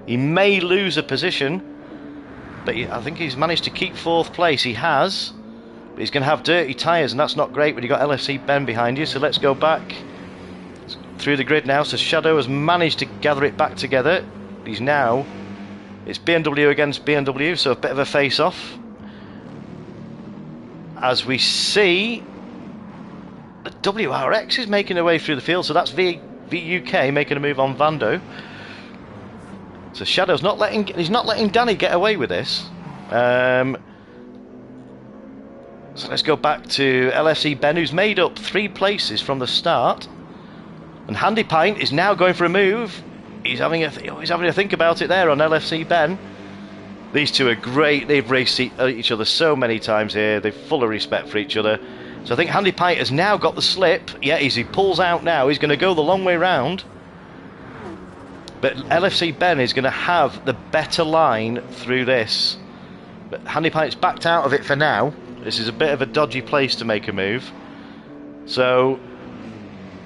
He may lose a position, but I think he's managed to keep 4th place. He has, but he's going to have dirty tyres, and that's not great when you've got LFC Ben behind you. So let's go back. through the grid now, so Shadow has managed to gather it back together. He's now, it's BMW against BMW, so a bit of a face-off. As we see, the WRX is making their way through the field, so that's VUK making a move on Vando. So Shadow's not letting Danny get away with this. So let's go back to LFC Ben, who's made up 3 places from the start. And Handy Pint is now going for a move. He's having a think about it there on LFC Ben. These two are great. They've raced each other so many times here. They're full of respect for each other. So I think Handy Pint has now got the slip. Yeah, as he pulls out now, he's going to go the long way round. But LFC Ben is going to have the better line through this. But Handy Pint's backed out of it for now. This is a bit of a dodgy place to make a move. So,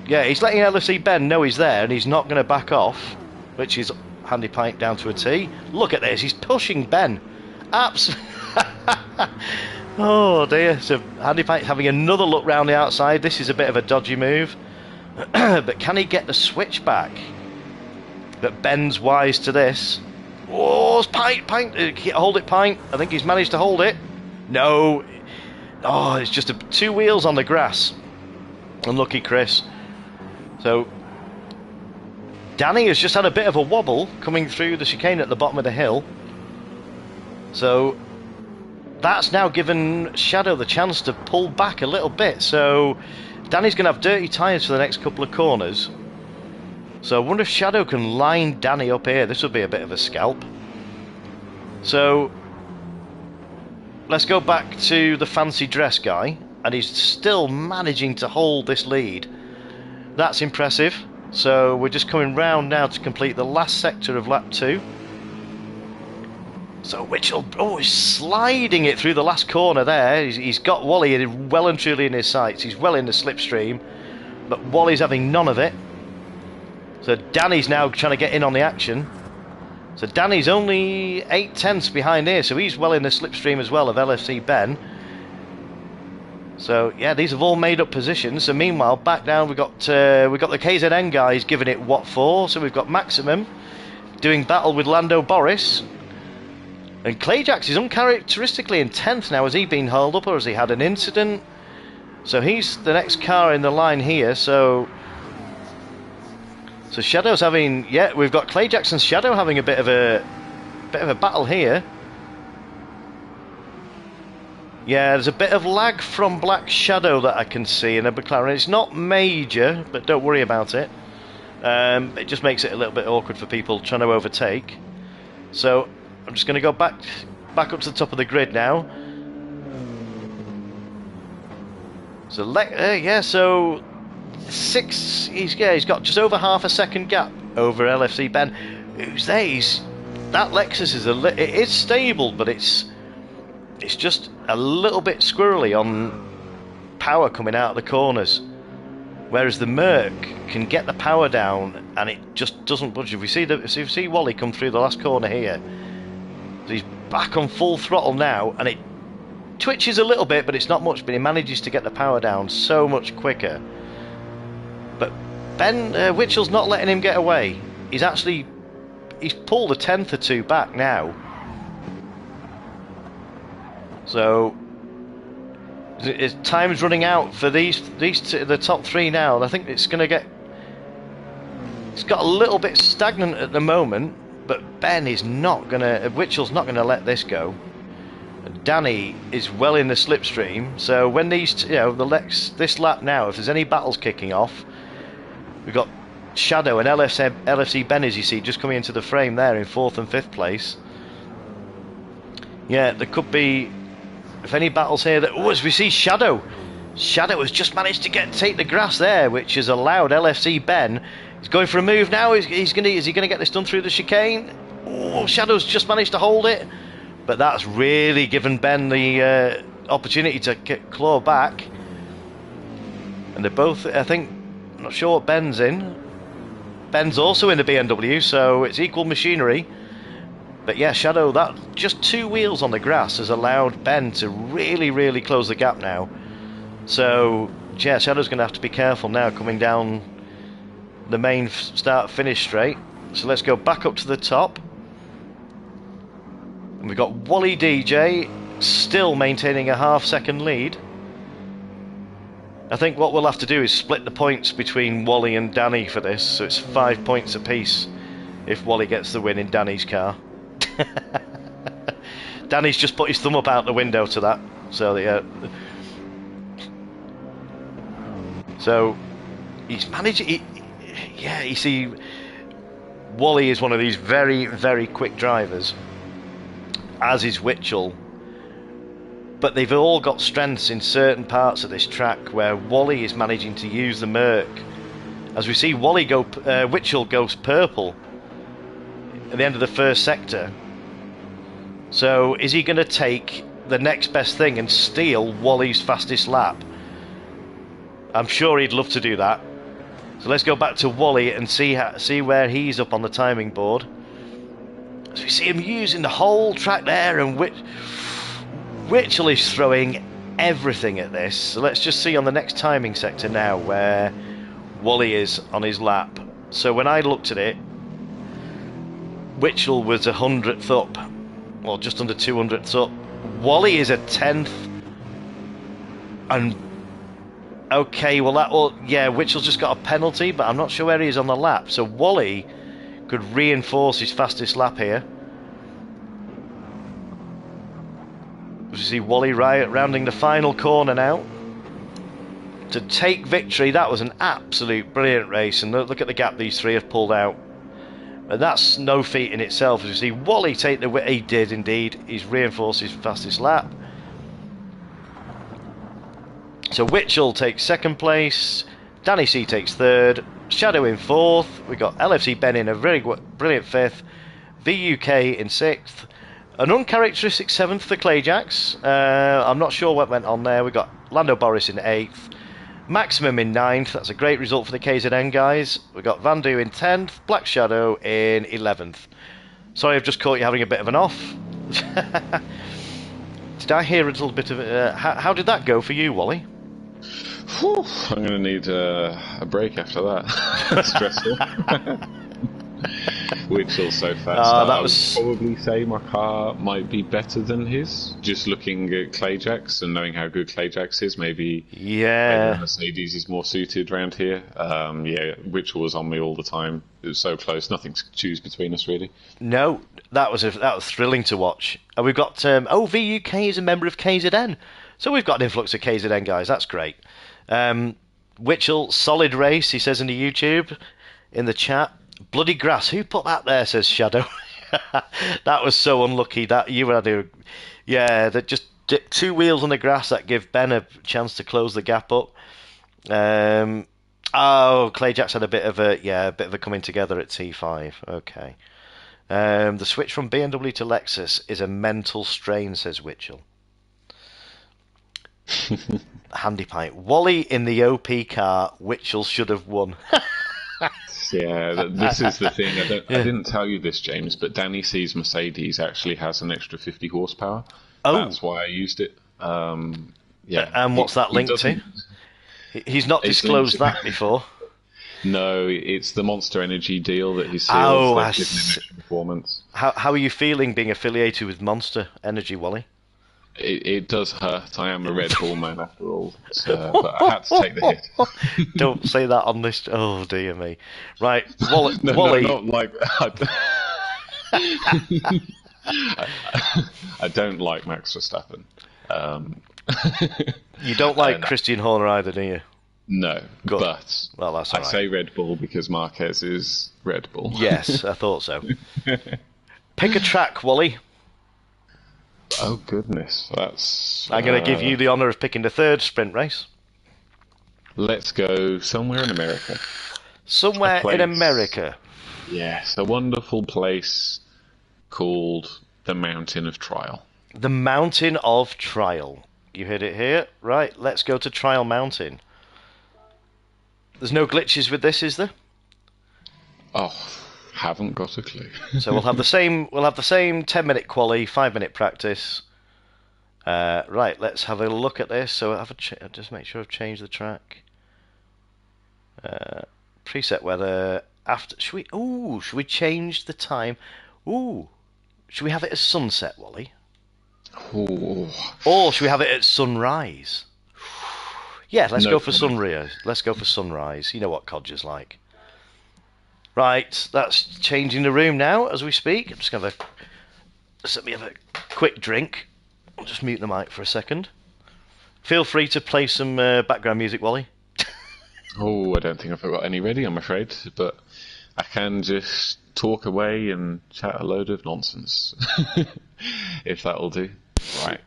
yeah, he's letting LFC Ben know he's there and he's not going to back off, which is Handy Pint down to a T. Look at this, he's pushing Ben. Oh dear. So Handy Pint's having another look round the outside. This is a bit of a dodgy move. But can he get the switch back? But Ben's wise to this. Oh, it's Pint, hold it, Pint. I think he's managed to hold it. No. Oh, it's just 2 wheels on the grass. Unlucky Chris. So Danny has just had a bit of a wobble coming through the chicane at the bottom of the hill. So that's now given Shadow the chance to pull back a little bit. So Danny's going to have dirty tyres for the next couple of corners. So I wonder if Shadow can line Danny up here. This would be a bit of a scalp. So let's go back to the fancy dress guy, and he's still managing to hold this lead. That's impressive. So we're just coming round now to complete the last sector of lap 2. So Witchell, he's sliding it through the last corner there. He's got Wally well and truly in his sights. He's well in the slipstream, but Wally's having none of it. So Danny's now trying to get in on the action. So Danny's only 8/10 behind here, so he's well in the slipstream as well of LFC Ben. So yeah, these have all made up positions. So meanwhile, back down we've got the KZN guys giving it what for. So we've got Maximum doing battle with Lando Boris, and Clayjax is uncharacteristically in 10th now. Has he been held up or has he had an incident? So he's the next car in the line here. So Shadow's having, yeah, we've got Clayjax and Shadow having a bit of a battle here. Yeah, there's a bit of lag from Black Shadow that I can see in a McLaren. It's not major, but don't worry about it. It just makes it a little bit awkward for people trying to overtake. So I'm just going to go back up to the top of the grid now. So so 6. He's got just over half a second gap over LFC Ben. Who's there? That Lexus it is stable, but it's just a little bit squirrely on power coming out of the corners, whereas the Merc can get the power down and it just doesn't budge. If you see Wally come through the last corner here, so he's back on full throttle now, and it twitches a little bit, but it's not much. But he manages to get the power down so much quicker. But Ben Witchell's not letting him get away. He's pulled a 10th or 2 back now. So time's running out for these two, the top 3 now. And I think it's got a little bit stagnant at the moment. But Ben is not gonna. Witchell's not gonna let this go. Danny is well in the slipstream. So when this lap now, if there's any battles kicking off, we've got Shadow and LFC Ben, as you see, just coming into the frame there in 4th and 5th place. Yeah, there could be, if any battles here, as we see Shadow has just managed to take the grass there, which has allowed LFC Ben. He's going for a move now. Is he going to get this done through the chicane? Oh, Shadow's just managed to hold it, but that's really given Ben the opportunity to claw back. And they're both, I think, I'm not sure what Ben's in. Ben's also in the BMW, so it's equal machinery. But yeah, Shadow, that just 2 wheels on the grass has allowed Ben to really, really close the gap now. So yeah, Shadow's going to have to be careful now coming down the main start-finish straight. So let's go back up to the top. And we've got Wally DJ still maintaining a half-second lead. I think what we'll have to do is split the points between Wally and Danny for this, so it's 5 points apiece if Wally gets the win in Danny's car. Danny's just put his thumb up out the window to that. So yeah. So he's managed. You see, Wally is one of these very, very quick drivers, as is Witchell. But they've all got strengths in certain parts of this track where Wally is managing to use the Merc. As we see, Witchell goes purple at the end of the first sector. So is he going to take the next best thing and steal Wally's fastest lap? I'm sure he'd love to do that. So let's go back to Wally and see where he's up on the timing board. So we see him using the whole track there, and Witchell is throwing everything at this. So let's just see on the next timing sector now where Wally is on his lap. So when I looked at it, Witchell was 100th up, or just under 200th up. Wally is a 10th, and okay, Witchell's just got a penalty, but I'm not sure where he is on the lap. So Wally could reinforce his fastest lap here. As you see Wally rounding the final corner now to take victory. That was an absolute brilliant race, and look at the gap these three have pulled out. And that's no feat in itself. As you see Wally take the win, he did indeed. He's reinforced his fastest lap. So Witchell takes second place, Danny C takes third, Shadow in fourth, we got LFC Ben in a very brilliant fifth, VUK in sixth, an uncharacteristic seventh for Clayjacks. I'm not sure what went on there. We got Lando Boris in eighth, Maximum in ninth. That's a great result for the KZN guys. We got Vandu in 10th, Black Shadow in 11th. Sorry, I've just caught you having a bit of an off. Did I hear a little bit of it? How did that go for you, Wally? Whew, I'm going to need a break after that. Stressful. Witchell so fast. I would probably say my car might be better than his. Just looking at Clayjacks and knowing how good Clayjacks is, maybe Mercedes is more suited around here. Witchell was on me all the time. It was so close, nothing to choose between us really. No, that was thrilling to watch. And we've got VUK is a member of KZN, so we've got an influx of KZN guys. That's great. Witchell, solid race, he says in the YouTube, in the chat. Bloody grass, who put that there, says Shadow. That was so unlucky that you had that just two wheels on the grass that give Ben a chance to close the gap up. Clayjacks had a bit of a coming together at T5. Okay. The switch from BMW to Lexus is a mental strain, says Witchell. Handy pipe. Wally in the OP car, Witchell should have won. Yeah, this is the thing. I didn't tell you this, James, but Danny C's Mercedes actually has an extra 50 horsepower. Oh. That's why I used it. And what's that linked to? He's not disclosed that before. No, it's the Monster Energy deal that he sealed. Extra performance. How are you feeling being affiliated with Monster Energy, Wally? It does hurt. I am a Red Bull man after all, but I had to take the hit. Don't say that on this. Oh dear me! Right, Wally. No, not like that. I don't like Max Verstappen. You don't like Christian Horner either, do you? No, good. But well, that's all right. I say Red Bull because Marquez is Red Bull. Yes, I thought so. Pick a track, Wally. Oh goodness, that's... I'm going to give you the honour of picking the third sprint race. Let's go somewhere in America. Somewhere in America? Yes, a wonderful place called the Mountain of Trial. The Mountain of Trial. You heard it here. Right, let's go to Trial Mountain. There's no glitches with this, is there? Oh... haven't got a clue. So we'll have the same 10-minute quali, 5-minute practice. Right, let's have a look at this. So just make sure I've changed the track. preset weather after. Should we change the time? Ooh, should we have it as sunset, Wally? Ooh. Or should we have it at sunrise? Yeah, let's No go for comment. sunrise. Let's go for sunrise. You know what Codger's like. Right, that's changing the room now as we speak. I'm just going to let me have a quick drink. I'll just mute the mic for a second. Feel free to play some background music, Wally. Oh, I don't think I've got any ready, I'm afraid, but I can just talk away and chat a load of nonsense, if that'll do. Right.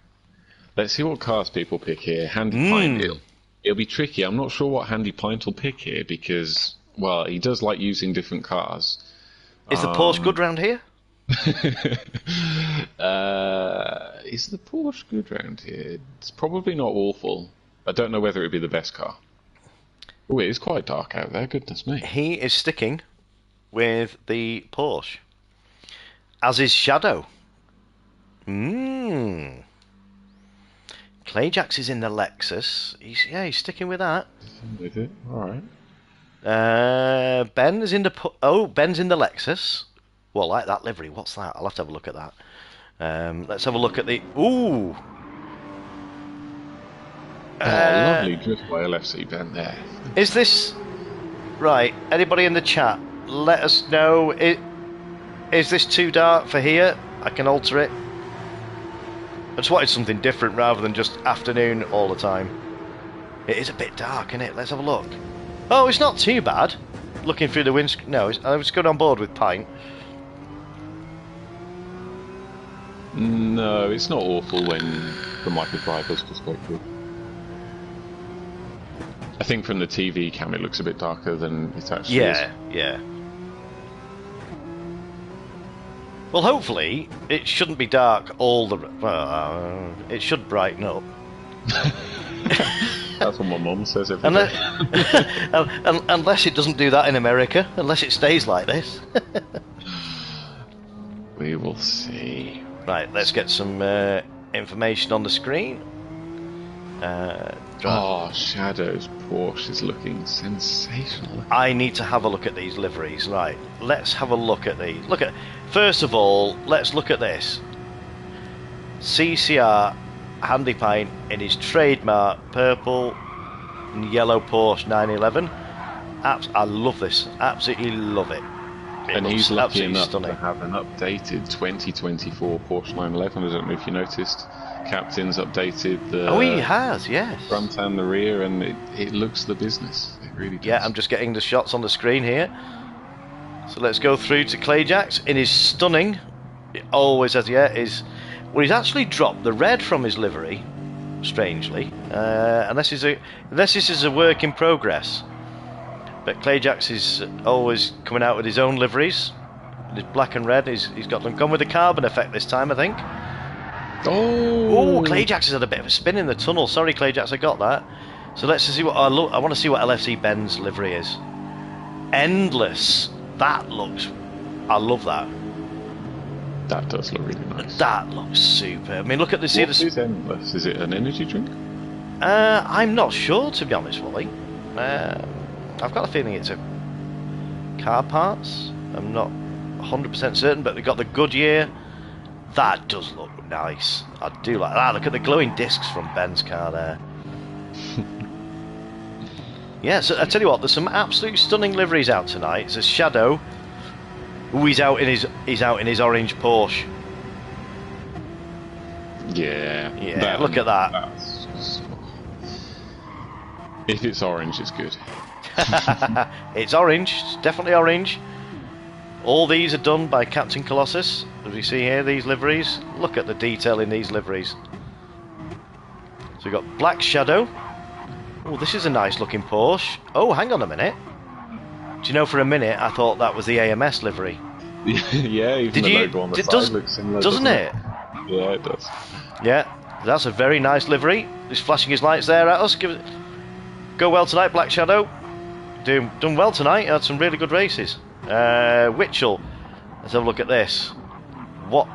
Let's see what cars people pick here. Handy Pint. It'll be tricky. I'm not sure what Handy Pint will pick here because, well, he does like using different cars. Is the Porsche good round here? Is the Porsche good round here? It's probably not awful. I don't know whether it'd be the best car. Oh, it is quite dark out there, goodness me. He is sticking with the Porsche. As is Shadow. Clayjax is in the Lexus. He's sticking with that. With it, alright. Ben is in the... Ben's in the Lexus. Well, I like that livery. What's that? I'll have to have a look at that. Let's have a look at the... Ooh! Lovely drift by LFC Ben there. Is this... Right, anybody in the chat, let us know. Is this too dark for here? I can alter it. I just wanted something different rather than just afternoon all the time. It is a bit dark, isn't it? Let's have a look. Oh, it's not too bad. Looking through the windscreen... No, I was good on board with Pint. No, it's not awful when from like a driver's perspective. I think from the TV cam it looks a bit darker than it actually is. Yeah. Well, hopefully it shouldn't be dark all the... Well, it should brighten up. That's what my mum says every day. Unless it doesn't do that in America. Unless it stays like this. We will see. Right, let's get some information on the screen. Shadow's Porsche is looking sensational. I need to have a look at these liveries. Right, let's have a look at these. First of all, let's look at this. CCR Handy Pint in his trademark purple and yellow Porsche 911. I love this. Absolutely love it. And he's lucky enough stunning. to have an updated 2024 Porsche 911. I don't know if you noticed. Captain's updated the he has, yes. front and the rear, and it looks the business. It really does. Yeah, I'm just getting the shots on the screen here. So let's go through to Clayjax in his stunning. It always has, he's actually dropped the red from his livery, strangely. Unless this is a work in progress. But Clayjax is always coming out with his own liveries. His black and red, he's got them gone with the carbon effect this time, I think. Oh, Clayjax has had a bit of a spin in the tunnel. Sorry, Clayjax, I got that. So let's see what I want to see what LFC Ben's livery is. Endless. That looks... I love that. That does look really nice. That looks super. I mean, look at the... What is Endless? Is it an energy drink? I'm not sure, to be honest, Wally. I've got a feeling it's a car parts. I'm not 100% certain, but they've got the Goodyear. That does look nice. I do like that. Look at the glowing discs from Ben's car there. Yeah, so I tell you what, there's some absolute stunning liveries out tonight. It's a Shadow. Ooh, he's out in his orange Porsche. Yeah. Look at that. If it's orange, it's good. It's orange. It's definitely orange. All these are done by Captain Colossus. As we see here, these liveries. Look at the detail in these liveries. So we've got Black Shadow. Oh, this is a nice looking Porsche. Oh, hang on a minute. Do you know, for a minute I thought that was the AMS livery. Yeah, even the logo on the side looks similar, doesn't it? Yeah, it does. Yeah, that's a very nice livery. He's flashing his lights there at us. Go well tonight, Black Shadow. Done well tonight. Had some really good races. Witchell. Let's have a look at this. What?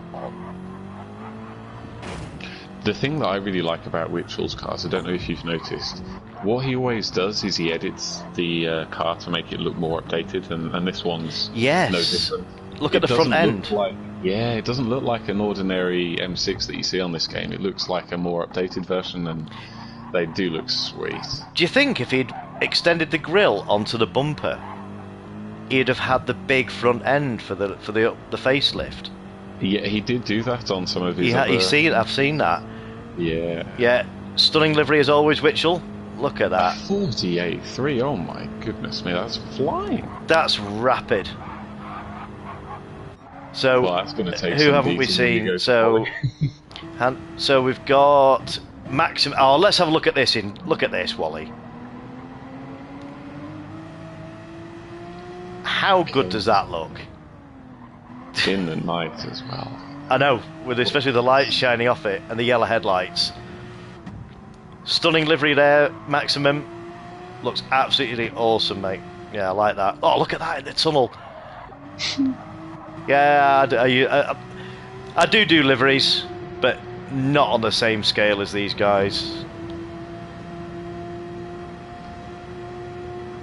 The thing that I really like about Witchell's cars, I don't know if you've noticed, what he always does is he edits the car to make it look more updated, and this one's Yes. no different. Look at the front end. It doesn't look like an ordinary M6 that you see on this game. It looks like a more updated version, and they do look sweet. Do you think if he'd extended the grille onto the bumper, he'd have had the big front end for the facelift? Yeah, he did do that on some of his. I've seen that. Yeah. Yeah, stunning livery as always, Witchell. Look at that. 48.3. Oh my goodness me, that's flying. That's rapid. So, well, that's going to take who some haven't we beating when seen? you go So we've got Maxim. Oh, let's have a look at this. Look at this, Wally. How good does that look? in the night as well. I know, with especially the lights shining off it and the yellow headlights. Stunning livery there, Maximum. Looks absolutely awesome, mate. Yeah, I like that. Oh, look at that in the tunnel. Yeah, I do liveries, but not on the same scale as these guys.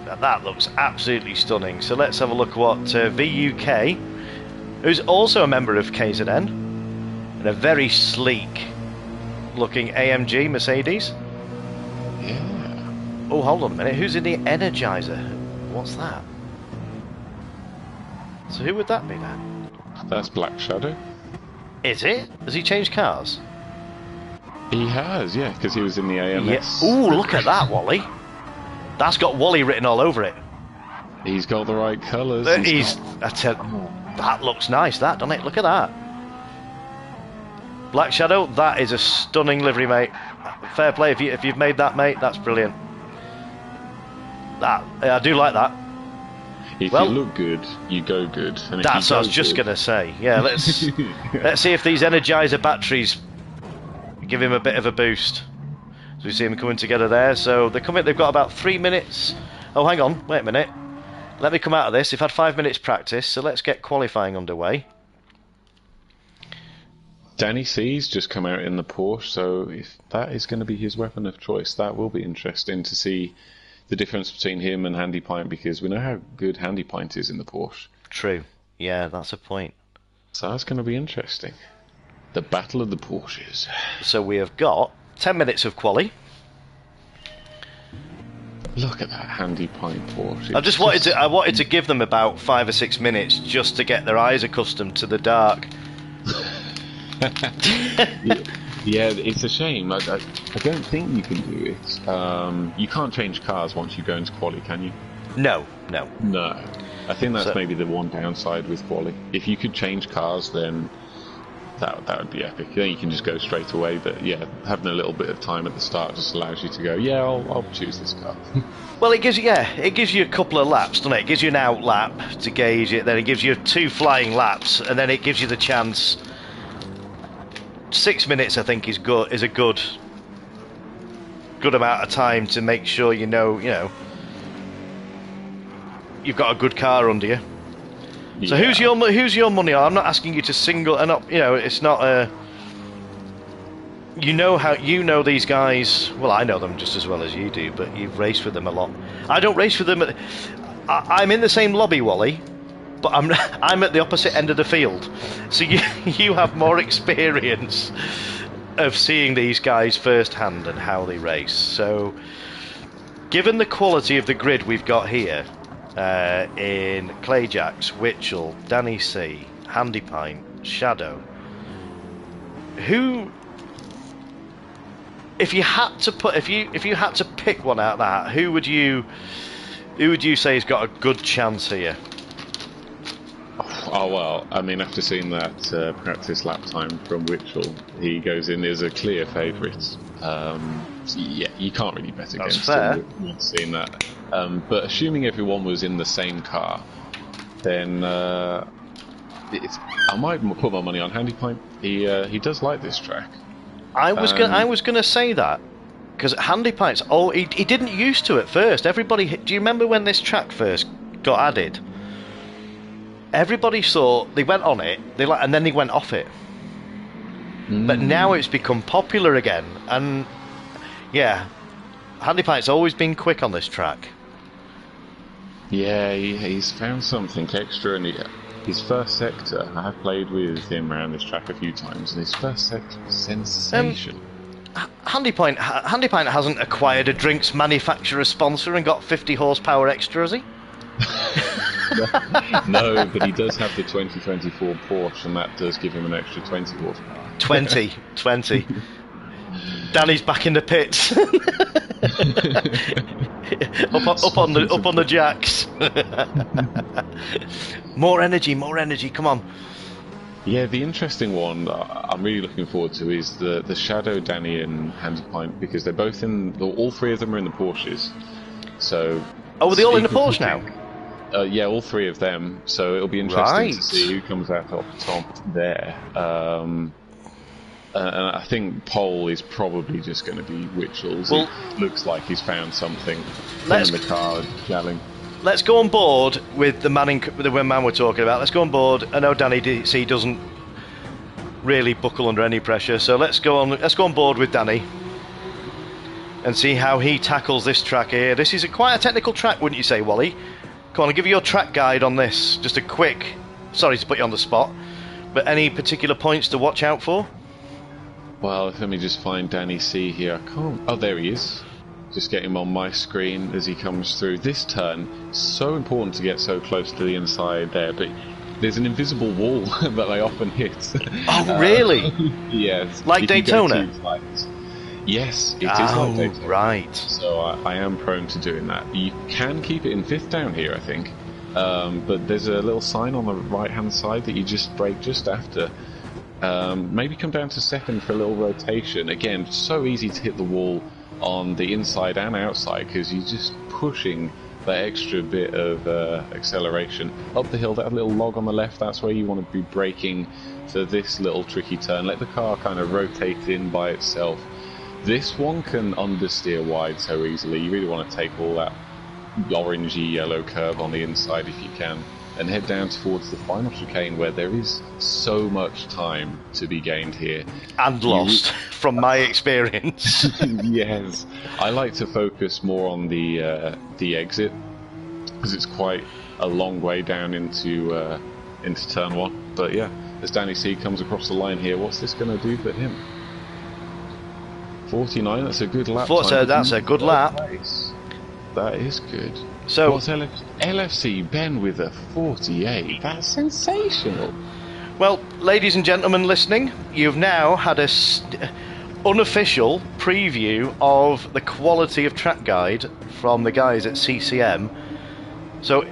That looks absolutely stunning. So let's have a look at what VUK, who's also a member of KZN, and a very sleek looking AMG Mercedes. Yeah. Oh, hold on a minute. Who's in the Energizer? What's that? So who would that be then? That's Black Shadow. Is it? Has he changed cars? He has, yeah, because he was in the AMS. Yeah. Ooh, look at that, Wally. That's got Wally written all over it. He's got the right colours. That looks nice, that, doesn't it? Look at that. Black Shadow, that is a stunning livery, mate. Fair play if you've made that, mate. That's brilliant. I do like that. If you look good, you go good. And That's what I was just going to say. Yeah, let's see if these Energizer batteries give him a bit of a boost. So we see them coming together there. So they've got about 3 minutes. Oh, hang on, wait a minute. Let me come out of this. They've had 5 minutes practice, so let's get qualifying underway. Danny C's just come out in the Porsche, so if that is going to be his weapon of choice, that will be interesting to see the difference between him and Handy Pint, because we know how good Handy Pint is in the Porsche. True. Yeah, that's a point. So that's going to be interesting. The battle of the Porsches. So we have got 10 minutes of quali. Look at that Handy Pint Porsche. I wanted to give them about 5 or 6 minutes just to get their eyes accustomed to the dark. Yeah, it's a shame. I don't think you can do it. You can't change cars once you go into quali, can you? No. No. I think that's maybe the one downside with quali. If you could change cars, then that would be epic. Then you can just go straight away. But yeah, having a little bit of time at the start just allows you to go, yeah, I'll choose this car. Well, it gives you a couple of laps, doesn't it? It gives you an out lap to gauge it. Then it gives you 2 flying laps, and then it gives you the chance. 6 minutes, I think, is a good amount of time to make sure you know you've got a good car under you. Yeah. So who's your money on? I'm not asking you to single, and it's not a. You know these guys. Well, I know them just as well as you do, but you've raced with them a lot. I don't race with them. I'm in the same lobby, Wally, but I'm at the opposite end of the field. So you have more experience of seeing these guys firsthand and how they race. So, given the quality of the grid we've got here, in Clayjacks, Witchell, Danny C, Handy Pint, Shadow, who, if you had to pick one out of that, who would you say has got a good chance here? Oh well, I mean, after seeing that practice lap time from Witchell, he goes in as a clear favourite. Yeah, you can't really bet against him. We've seen that. But assuming everyone was in the same car, then I might put my money on Handy Pint. He does like this track. I was gonna say that, because Handy Pint's he didn't used to at first. Everybody, do you remember when this track first got added? Everybody thought they went on it, and then they went off it. But now it's become popular again, and yeah, Handy Pike's always been quick on this track. Yeah, he's found something extra, and his first sector, I have played with him around this track a few times, and his first sector was sensation. Handy Pike hasn't acquired a drinks manufacturer sponsor and got 50 horsepower extra, has he? No, but he does have the 2024 Porsche, and that does give him an extra 20 horsepower. 20. Danny's back in the pits. up on the jacks. More energy, come on. Yeah, the interesting one that I'm really looking forward to is the Shadow, Danny, and Handy Pint, because they're both all three of them are in the Porsches. So. Oh, are they all in the Porsche now? Yeah, all three of them. So it'll be interesting to see who comes out on top there. And I think Pole is probably just going to be Witchell's. Well, it looks like he's found something in the car, gelling. Let's go on board with the man we're talking about. Let's go on board. I know Danny C doesn't really buckle under any pressure, so let's go on board with Danny and see how he tackles this track here. This is quite a technical track, wouldn't you say, Wally? Come on, I'll give you your track guide on this. Just a quick. Sorry to put you on the spot, but any particular points to watch out for? Well, let me just find Danny C here. I can't. Oh, there he is. Just get him on my screen as he comes through. This turn, so important to get so close to the inside there, but there's an invisible wall that I often hit. Oh, really? Yes. Like Daytona? Yes, it is like Daytona. Right. So I am prone to doing that. You can keep it in fifth down here, I think. But there's a little sign on the right-hand side that you just brake just after. Maybe come down to second for a little rotation. Again, so easy to hit the wall on the inside and outside because you're just pushing that extra bit of acceleration up the hill. That little log on the left, that's where you want to be braking for this little tricky turn. Let the car kind of rotate in by itself. This one can understeer wide so easily. You really want to take all that orangey yellow curve on the inside if you can, and head down towards the final chicane where there is so much time to be gained here. And lost, from my experience. Yes. I like to focus more on the exit, because it's quite a long way down into turn one. But yeah, as Danny C comes across the line here, what's this going to do for him? 49, that's a good lap time. That's a good lap. Place. That is good. So what's LFC Ben with a 48? That's sensational. Well, ladies and gentlemen listening, you've now had a unofficial preview of the quality of track guide from the guys at CCM. So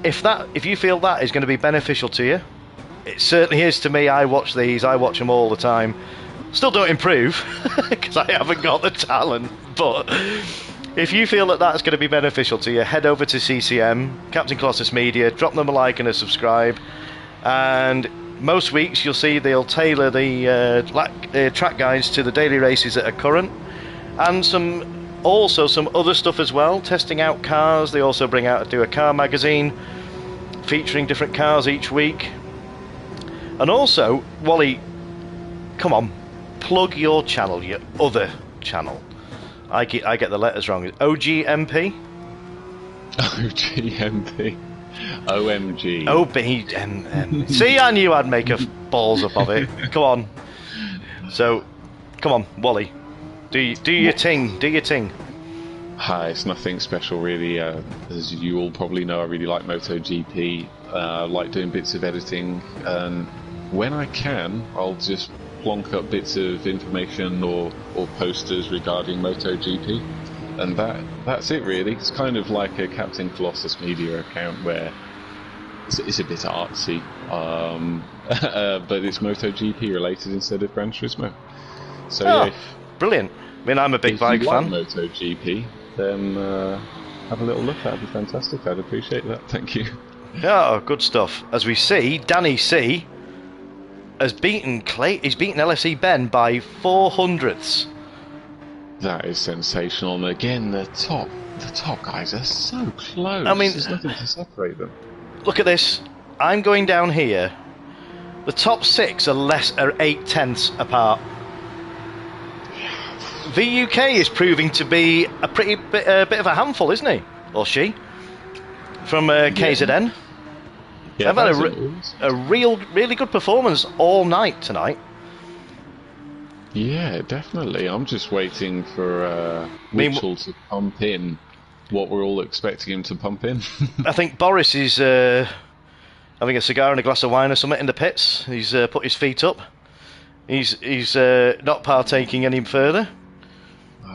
if you feel that is going to be beneficial to you, it certainly is to me. I watch them all the time. Still don't improve because I haven't got the talent, but if you feel that that's going to be beneficial to you, head over to CCM, Captain Colossus Media, drop them a like and a subscribe, and most weeks you'll see they'll tailor the track guides to the daily races that are current, and some other stuff as well, testing out cars. They also do a car magazine featuring different cars each week. And also, Wally, come on, plug your channel, your other channel. I get the letters wrong. OGMP? OGMP. OMG. OBMM. See, I knew I'd make a balls up of it. Come on. So, come on, Wally. Do your ting. Do your ting. Hi, it's nothing special really. As you all probably know, I really like MotoGP. I like doing bits of editing, and when I can, I'll just plonk up bits of information or posters regarding MotoGP, and that's it really. It's kind of like a Captain Colossus Media account where it's a bit artsy, but it's MotoGP related instead of Gran Turismo. So yeah, brilliant. I mean, I'm a big bike fan. If you like MotoGP, then have a little look. That'd be fantastic. I'd appreciate that. Thank you. Yeah, good stuff. As we see, Danny C has beaten LFC Ben by 400ths. That is sensational. And again, the top guys are so close. I mean, there's nothing to separate them. Look at this. I'm going down here. The top six are 8 tenths apart. VUK is proving to be a pretty bit of a handful, isn't he? Or she? From KZN. Yeah, They've had that's a really good performance all night tonight. Yeah, definitely. I'm just waiting for Mitchell to pump in what we're all expecting him to pump in. I think Boris is having a cigar and a glass of wine or something in the pits. He's put his feet up. He's not partaking any further.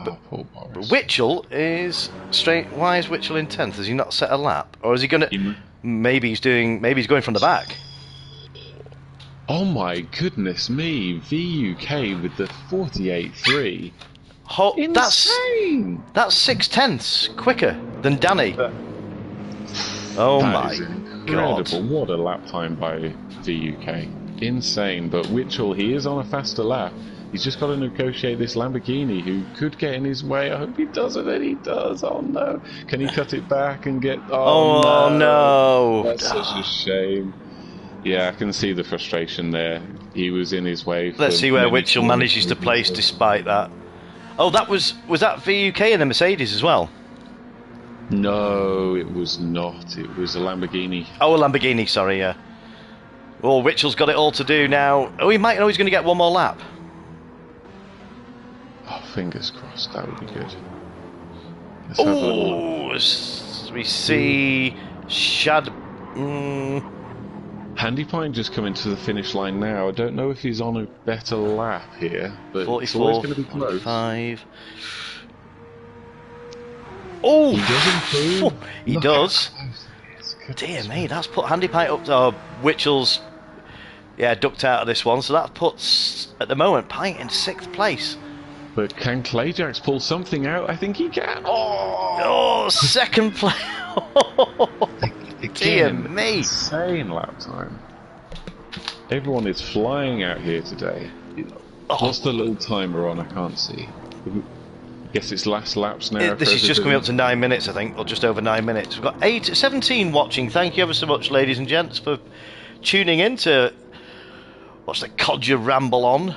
Oh, poor Boris. Witchell is straight. Why is Witchell in 10th? Has he not set a lap, or is he going to? Maybe he's going from the back. Oh my goodness me! VUK with the 48.3. Insane! That's 6/10 quicker than Danny. Oh That my is incredible! God! What a lap time by VUK. Insane. But Witchell, he is on a faster lap. He's just got to negotiate this Lamborghini, who could get in his way. I hope he doesn't, and he does. Oh no! Can he cut it back and get? Oh no! That's such a shame. Yeah, I can see the frustration there. He was in his way. Let's see where Witchell manages to place despite that. Oh, was that VUK in the Mercedes as well? No, it was not. It was a Lamborghini. Oh, a Lamborghini. Sorry, yeah. Well, Witchell's got it all to do now. Oh, he might know he's going to get one more lap. Oh, fingers crossed. That would be good. Let's have a little look. We see Shad. Handy Pine just coming to the finish line now. I don't know if he's on a better lap here, but 44, it's always going to be close. 45. Oh, He does improve. He Look does. how close it is. Dear me, that's put Handy Pine up. Oh, Witchell's ducked out of this one, so that puts at the moment Pine in 6th place. But can Clayjax pull something out? I think he can. Oh, 2nd place. Dear me. Insane lap time. Everyone is flying out here today. What's the little timer on? I can't see. I guess it's last laps now. This is just coming up to 9 minutes, I think, or just over 9 minutes. We've got 17 watching. Thank you ever so much, ladies and gents, for tuning in to watch the Codger ramble on.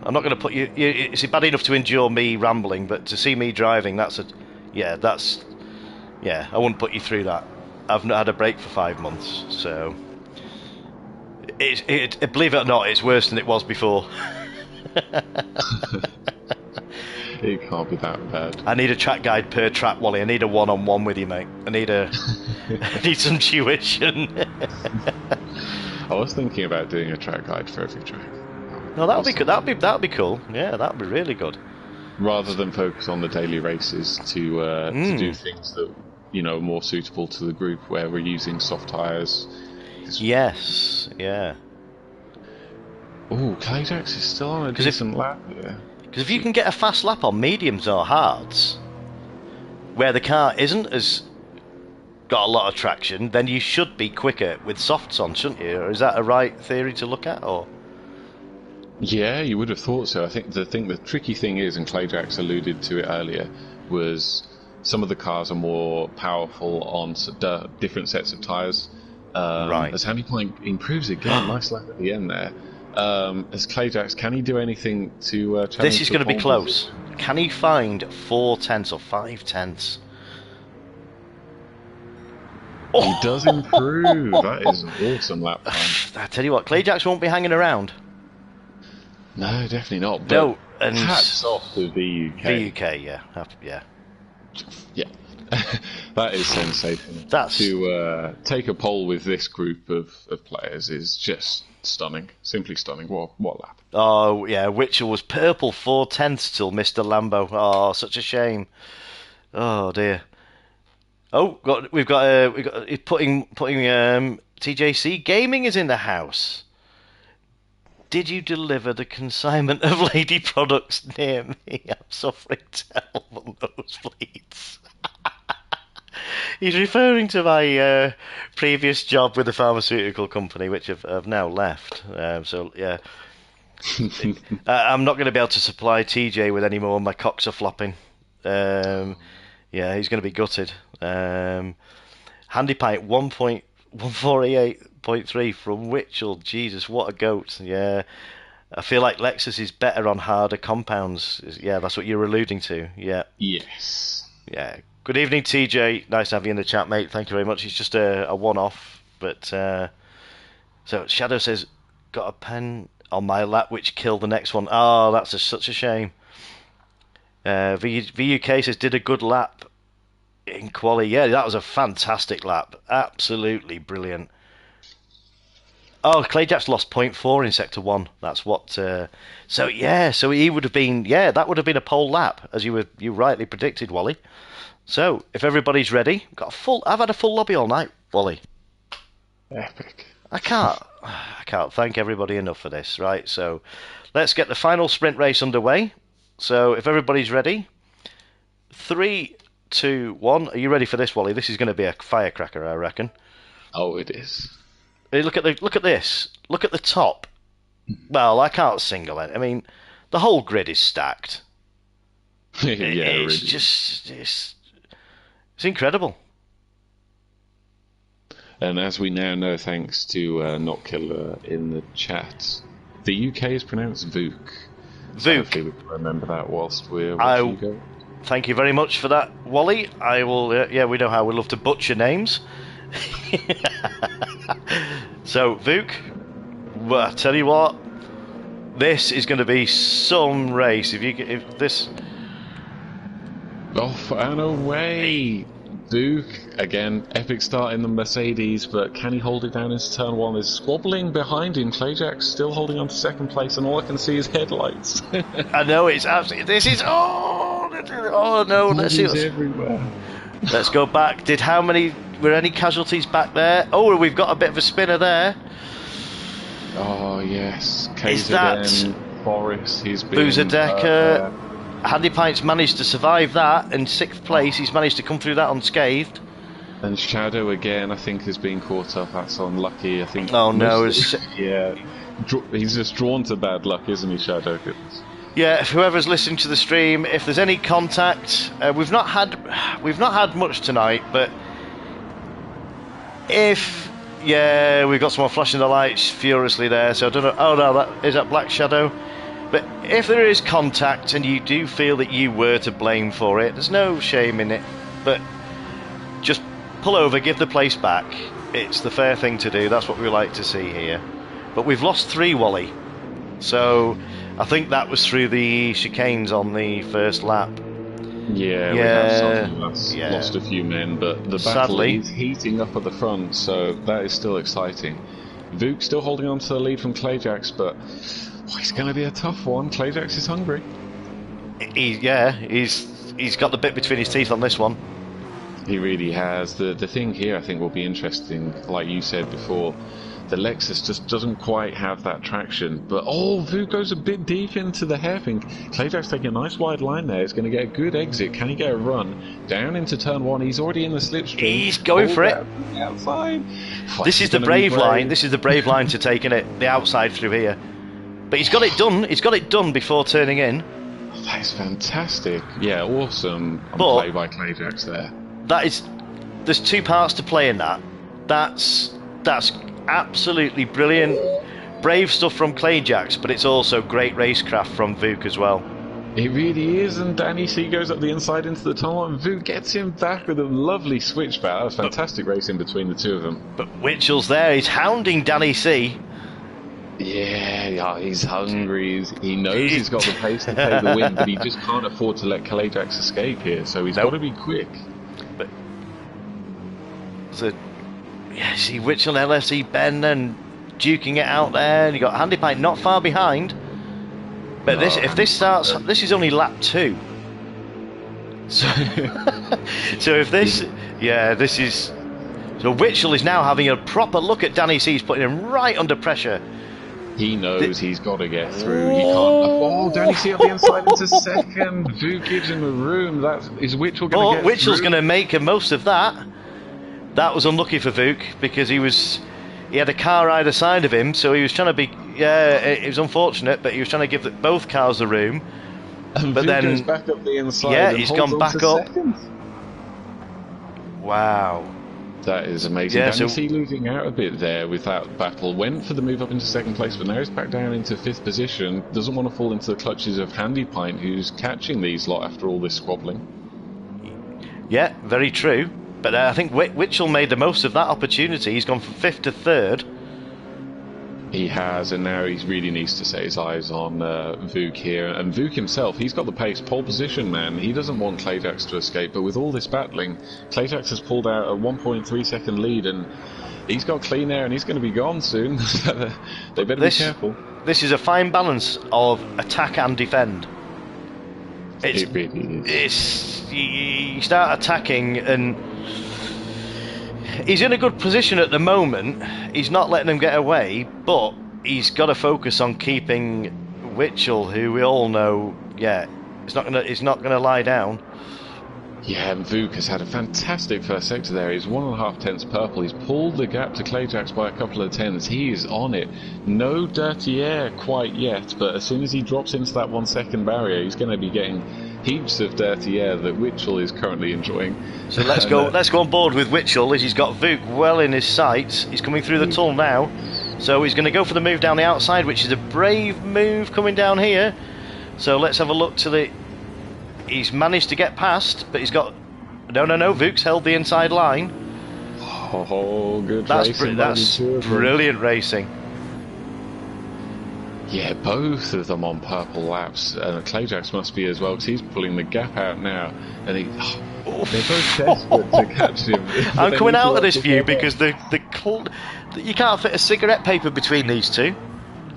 I'm not going to put you. It's bad enough to endure me rambling, but to see me driving, I wouldn't put you through that. I've not had a break for 5 months, so believe it or not, it's worse than it was before. It can't be that bad. I need a track guide per track, Wally. I need a one-on-one with you, mate. I need some tuition. I was thinking about doing a track guide for every track. No, that'd be good. That'd be cool. Yeah, that'd be really good. Rather than focus on the daily races, to do things that are more suitable to the group, where we're using soft tyres. Yes. Yeah. Oh, Clayjax is still on a decent lap here. Because if you can get a fast lap on mediums or hards, where the car isn't as got a lot of traction, then you should be quicker with softs on, shouldn't you? Or is that a right theory to look at? Or yeah, you would have thought so. I think the tricky thing is, and Clayjax alluded to it earlier, was some of the cars are more powerful on different sets of tyres. Right. As Handy Point improves again, nice lap at the end there. As Clayjax, can he do anything to challenge? This is going to be close. Can he find 4/10 or 5/10? He does improve. That is an awesome lap time. I tell you what, Clayjax won't be hanging around. No, definitely not. But no, and hats off to VUK. VUK, yeah. Yeah. That is sensational. That's to take a poll with this group of players is just stunning. Simply stunning. What lap? Oh yeah, Witchell was purple 4/10 till Mr. Lambo. Oh, such a shame. Oh dear. Oh, we've got putting TJC Gaming is in the house. Did you deliver the consignment of lady products near me? I'm suffering terrible nosebleeds. He's referring to my previous job with the pharmaceutical company, which I've now left. So yeah, I'm not going to be able to supply TJ with any more. My cocks are flopping. Yeah, he's going to be gutted. Handy Pipe 1.148.3 from Witchell. Jesus, what a goat! Yeah, I feel like Lexus is better on harder compounds. Yeah, that's what you're alluding to. Yeah. Yes. Yeah. Good evening, TJ. Nice to have you in the chat, mate. Thank you very much. It's just a one-off, but so Shadow says, got a pen on my lap which killed the next one. Oh, that's such a shame. VUK says, did a good lap in quali. Yeah, that was a fantastic lap. Absolutely brilliant. Oh, Clayjack's lost 0.4 in Sector 1. That's what... so, yeah, so he would have been... Yeah, that would have been a pole lap, as you rightly predicted, Wally. So, if everybody's ready, I've had a full lobby all night, Wally. Epic. I can't thank everybody enough for this, right? So, let's get the final sprint race underway. So, if everybody's ready, 3, 2, 1. Are you ready for this, Wally? This is going to be a firecracker, I reckon. Oh, it is. Hey, look at this. Look at the top. Well, I can't single it. I mean, the whole grid is stacked. Yeah, It's really. just it's incredible. And as we now know, thanks to Not Killer in the chat, the UK is pronounced Vuk. So Vuk. hopefully we can remember that whilst we're watching you go. Thank you very much for that, Wally. I will. Yeah, we know how we love to butcher names. So, Vuk, well, I tell you what, this is going to be some race. If this... Off and away! Vuk, again, epic start in the Mercedes, but can he hold it down into turn 1? There's squabbling behind him. Clayjack's still holding on to second place, and all I can see is headlights. I know, it's absolutely... This is... Oh no, let's see. Everywhere. Let's go back. Were any casualties back there? Oh, we've got a bit of a spinner there. Oh, yes. Is that Boris, he's been... Boozer Decker? Handy Pints managed to survive that in 6th place. He's managed to come through that unscathed. And Shadow again, I think, has been caught up. That's unlucky. I think. Oh no! Yeah, he's just drawn to bad luck, isn't he, Shadow? Yeah. If whoever's listening to the stream, if there's any contact, we've not had much tonight, but if we've got someone flashing the lights furiously there. So I don't know. Oh no, is that Black Shadow? But if there is contact and you do feel that you were to blame for it, there's no shame in it. But just pull over, give the place back. It's the fair thing to do. That's what we like to see here. But we've lost 3, Wally. So I think that was through the chicanes on the first lap. Yeah, we have lost a few men, but the battle is heating up at the front, so that is still exciting. Vuk still holding on to the lead from Clayjax, but it's going to be a tough one. Clayjax is hungry. He's got the bit between his teeth on this one. He really has. The thing here I think will be interesting, like you said before, the Lexus just doesn't quite have that traction, but Vuk goes a bit deep into the hairpin. Clayjack's taking a nice wide line there. It's going to get a good exit. Can he get a run down into turn 1? He's already in the slipstream. He's going for it. Outside. This is the brave line. This is the brave line to taking it the outside through here. But he's got it done. He's got it done before turning in. That is fantastic. Yeah, awesome play by Clayjax there. There's 2 parts to play in that. That's absolutely brilliant. Brave stuff from Clayjax, but it's also great racecraft from Vuk as well. It really is, and Danny C goes up the inside into the tunnel, and Vuk gets him back with a lovely switchback. That was fantastic racing between the two of them. But Witchell's there. He's hounding Danny C. Yeah, he's hungry. He knows he's got the pace to take the win, but he just can't afford to let Clayjax escape here, so he's got to be quick. But see Witchell and LSE Ben and duking it out there, and you got Handy Pint not far behind. But if this starts, this is only lap 2. So if this, this is. So Witchell is now having a proper look at Danny C. He's putting him right under pressure. He knows he's got to get through. He can't. Danny C up the inside into second. Vuk gives him the room. Is Witchell going to get Witchell's through? going to make the most of that. That was unlucky for Vuk because he had a car either side of him, so he was trying to be. Yeah, it was unfortunate, but he was trying to give both cars the room. And but Vuk then goes back up the inside. Yeah, and he's holds gone on back to up. second. Wow. That is amazing. Yeah, Danny so- C losing out a bit there with that battle. Went for the move up into second place, but now he's back down into 5th position. Doesn't want to fall into the clutches of Handy Pint, who's catching these lot after all this squabbling. Yeah, very true. But I think Witchell made the most of that opportunity. He's gone from 5th to 3rd. He has, and now he really needs to set his eyes on Vuk here. And Vuk himself, he's got the pace, pole position, man. He doesn't want Clayjax to escape, but with all this battling, Clayjax has pulled out a 1.3 second lead, and he's got clean air, and he's going to be gone soon. They better be careful. This is a fine balance of attack and defend. It really is. You start attacking, and he's in a good position at the moment. He's not letting them get away, but he's got to focus on keeping Witchell, who we all know, he's not gonna lie down. Yeah, and Vuk has had a fantastic first sector there. He's 1.5 tenths purple. He's pulled the gap to Clayjax by a couple of tenths. He is on it. No dirty air quite yet, but as soon as he drops into that 1 second barrier, he's going to be getting heaps of dirty air that Witchell is currently enjoying. So let's go on board with Witchell as he's got Vuk well in his sights. He's coming through the tunnel now, so he's going to go for the move down the outside, which is a brave move coming down here. So let's have a look to the... He's managed to get past, but he's got... No, Vuk's held the inside line. Oh, good racing. That's brilliant racing. Yeah, both of them on purple laps. Clayjax must be as well, because he's pulling the gap out now. And they're both desperate to catch him. I'm coming out of this view because you can't fit a cigarette paper between these two.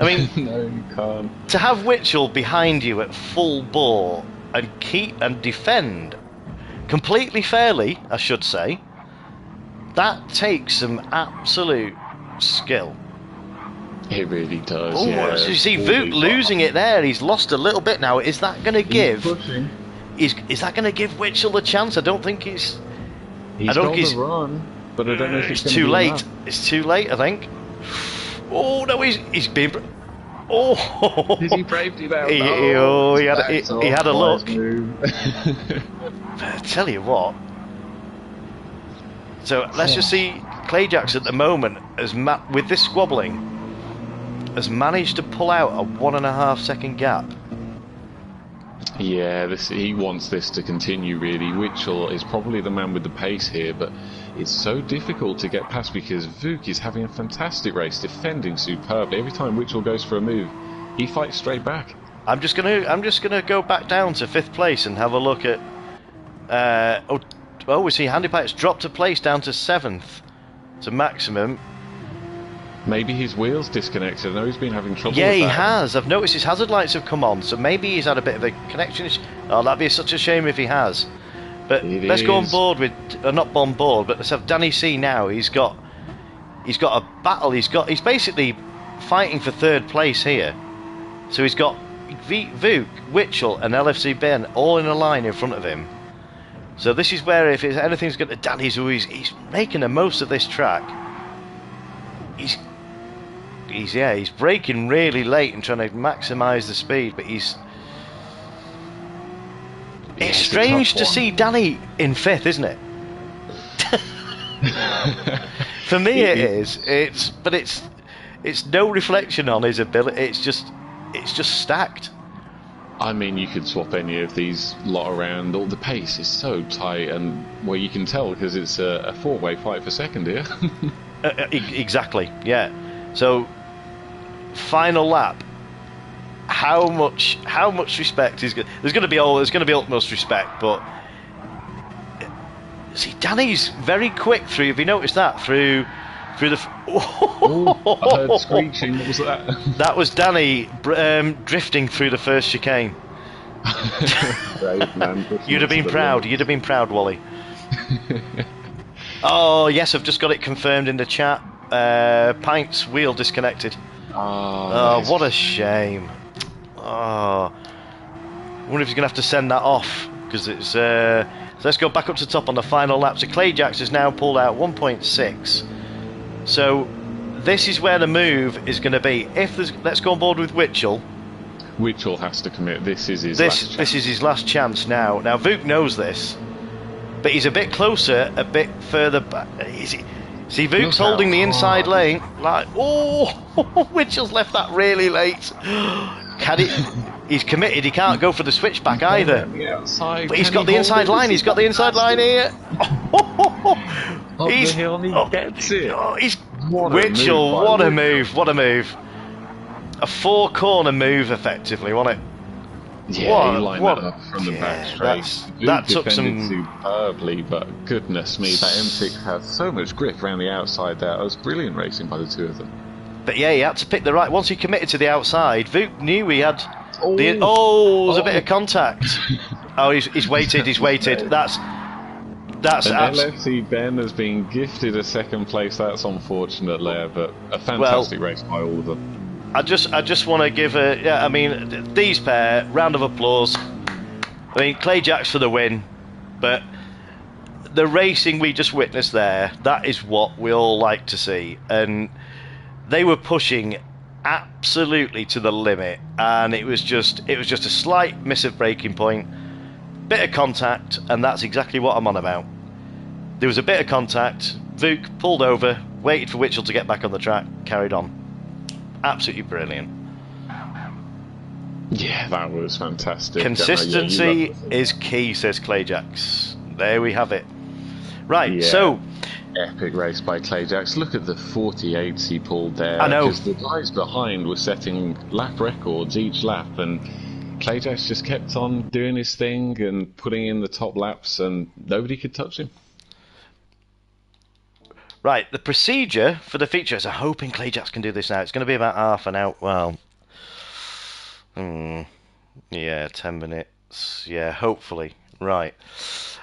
I mean, no, you can't. To have Witchell behind you at full bore and keep and defend completely fairly, I should say, that takes some absolute skill. It really does. Oh, yeah. so you see Vuk losing it there. He's lost a little bit now. Is that going to give? Is that going to give Witchell a chance? I don't think he's. He's got the run, but I don't know if it's too late. Enough. It's too late, I think. Oh no, he's been. Oh, is he braved him out? He had a look. I tell you what. So let's just see. Clayjax at the moment with this squabbling has managed to pull out a 1.5 second gap. Yeah, he wants this to continue really. Witchell is probably the man with the pace here, but it's so difficult to get past because Vuk is having a fantastic race, defending superbly. Every time Witchell goes for a move, he fights straight back. I'm just gonna go back down to 5th place and have a look at. We see Handy Pike's dropped a place down to 7th to maximum. Maybe his wheel's disconnected. I know he's been having trouble with that. He has. I've noticed his hazard lights have come on, so maybe he's had a bit of a connection issue. Oh, that'd be such a shame if he has. But let's go on board with... not on board, but let's have Danny C now. He's got a battle. He's basically fighting for 3rd place here. So he's got Vuk, Witchell and LFC Ben all in a line in front of him. So this is where if anything's going to... Danny's always... He's making the most of this track. He's braking really late and trying to maximise the speed, but it's strange to see Danny in 5th, isn't it? For me it is. It's no reflection on his ability. It's just stacked. I mean, you could swap any of these lot around. All the pace is so tight, and well, you can tell because it's a 4-way fight for second here. Exactly. Yeah. So, final lap. How much respect is good? There's going to be utmost respect, but see, Danny's very quick through. Have you noticed that through the? Oh, I heard screeching. What was that? That was Danny drifting through the first chicane. Brave man. You'd have been proud. You'd have been proud, Wally. Oh yes, I've just got it confirmed in the chat. Pint's wheel disconnected. Oh, what a shame. Oh, I wonder if he's going to have to send that off because it's. So let's go back up to top on the final lap. So Clayjax has now pulled out 1.6. So this is where the move is going to be. Let's go on board with Witchell. Witchell has to commit. This is his last chance. This is his last chance now. Now Vuk knows this. but he's a bit closer, a bit further back. See, Vuk's Look holding how the inside hard. lane. Like, oh, Mitchell's left that really late. Can he? He's committed. He can't go for the switchback either. On the outside. But he's Can got he the hold inside it? line. This He's is got the inside line fantastic. here. Up He's the hill and he gets it. He's What a Mitchell. move by What a Mitchell. move! What a move! A 4-corner move, effectively, wasn't it? Yeah, he lined what- that up from the yeah, back straight. that Duke took defended some- superbly, but goodness me, that M6 had so much grip around the outside there. It was brilliant racing by the two of them. But yeah, he had to pick the right. Once he committed to the outside, Vuk knew he had. There's a bit of contact. Oh, he's waited. He's waited. That's And abs- LFC Ben has been gifted a second place. That's unfortunate there, but a fantastic race by all of them. I just want to give these pair round of applause. I mean, Clay Jacks for the win, but the racing we just witnessed there, that is what we all like to see, and they were pushing absolutely to the limit, and it was just a slight miss of braking point, bit of contact, and that's exactly what I'm on about. There was a bit of contact, Vuk pulled over, waited for Witchell to get back on the track, carried on. Absolutely brilliant. Yeah, that was fantastic. Consistency is key, says Clay Jacks. There we have it. Right, Yeah. so Epic race by Clay Jacks. Look at the 48s he pulled there. I know. Because the guys behind were setting lap records each lap, and Clay Jacks just kept on doing his thing and putting in the top laps, and nobody could touch him. right, the procedure for the features. I'm hoping Clay Jacks can do this now. It's going to be about half an hour. Well, yeah, 10 minutes. Yeah, hopefully. Right.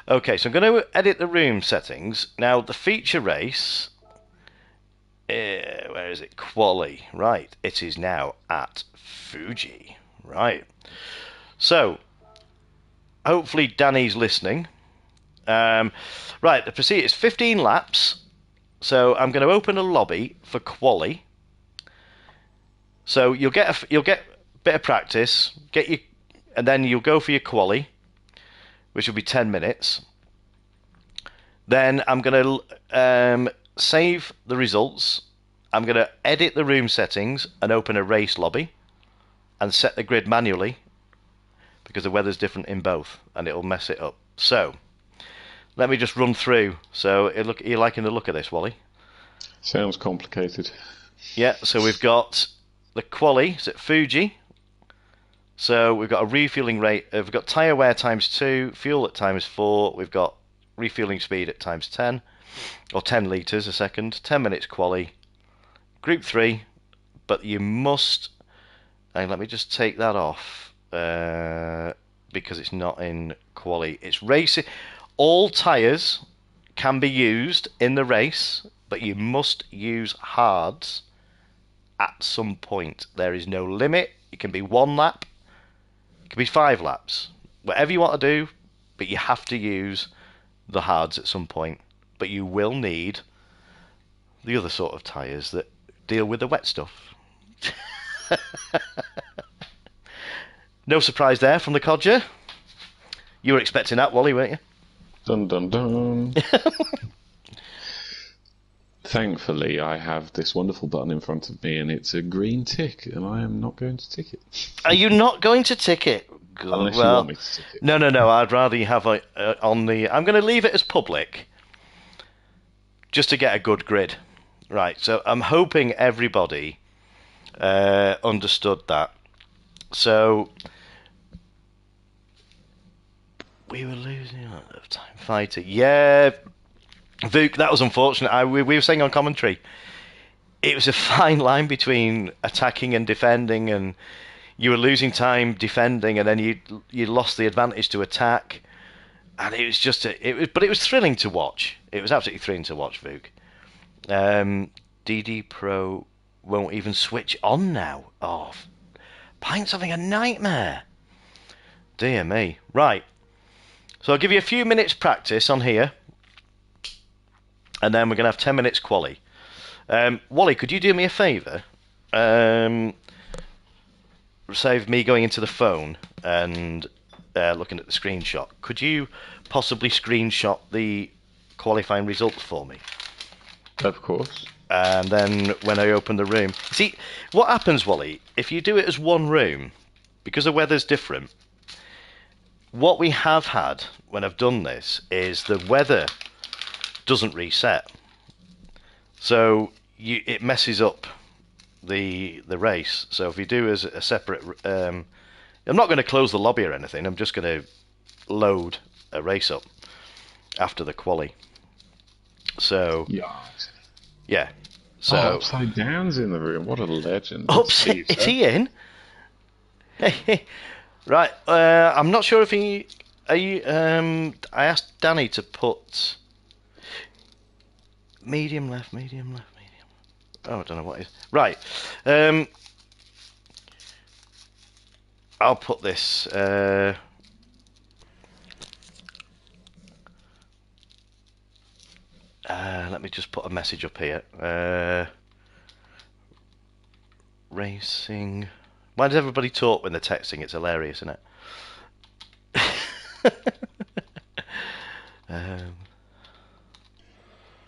Okay, so I'm going to edit the room settings. Now, the feature race, where is it? Quali. Right, it is now at Fuji. Right. So, hopefully Danny's listening. Right, the procedure is 15 laps. So I'm going to open a lobby for Quali. So you'll get a bit of practice, and then you'll go for your Quali, which will be 10 minutes. Then I'm going to save the results. I'm going to edit the room settings and open a race lobby and set the grid manually because the weather's different in both and it'll mess it up. So let me just run through. So you're liking the look of this, Wally? Sounds complicated. Yeah, so we've got the Quali, it's at Fuji. So we've got a refueling rate, we've got tyre wear times 2, fuel at times 4, we've got refueling speed at times 10, or 10 litres a second, 10 minutes Quali, Group 3, but you must, and let me just take that off, because it's not in Quali. It's racing. All tyres can be used in the race, but you must use hards at some point. There is no limit. It can be 1 lap, it can be 5 laps, whatever you want to do, but you have to use the hards at some point. But you will need the other sort of tyres that deal with the wet stuff. No surprise there from the Codger. You were expecting that, Wally, weren't you? Dun dun dun. Thankfully, I have this wonderful button in front of me, and it's a green tick, and I am not going to tick it. Are you not going to tick it? Good. Unless you want me to tick it. No. I'd rather you have on the. I'm going to leave it as public, just to get a good grid. Right. So I'm hoping everybody understood that. So we were losing a lot of time fighting. Yeah, Vuk, that was unfortunate. We were saying on commentary, it was a fine line between attacking and defending, and you were losing time defending, and then you lost the advantage to attack, and it was just but it was thrilling to watch. It was absolutely thrilling to watch, Vuk. DD Pro won't even switch on now. Oh, Pine's having a nightmare. Dear me. Right. So I'll give you a few minutes practice on here, and then we're going to have 10 minutes quali. Wally, could you do me a favour? Save me going into the phone and looking at the screenshot. Could you possibly screenshot the qualifying results for me? Of course. And then when I open the room... See, what happens, Wally, if you do it as one room, because the weather's different, what we have had when I've done this is the weather doesn't reset. So it messes up the race. So if you do as a separate... I'm not going to close the lobby or anything. I'm just going to load a race up after the quali. So... Yeah. So Upside Down's in the room. What a legend. Is he in? Right. I'm not sure if he... I asked Danny to put... Medium left. Oh, I don't know what it is. Right. I'll put this... let me just put a message up here. Racing. Why does everybody talk when they're texting? It's hilarious, isn't it?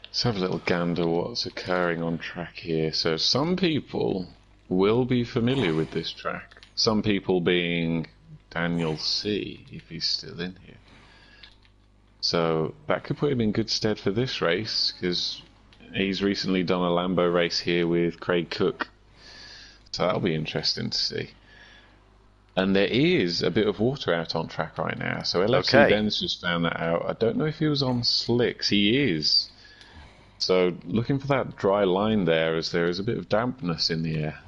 Let's have a little gander what's occurring on track here. So some people will be familiar with this track. Some people being Daniel C, if he's still in here. So that could put him in good stead for this race, because he's recently done a Lambo race here with Craig Cook. So that'll be interesting to see. And there is a bit of water out on track right now. So LFC Ben's just found that out. I don't know if he was on slicks. He is. So looking for that dry line there, as there is a bit of dampness in the air.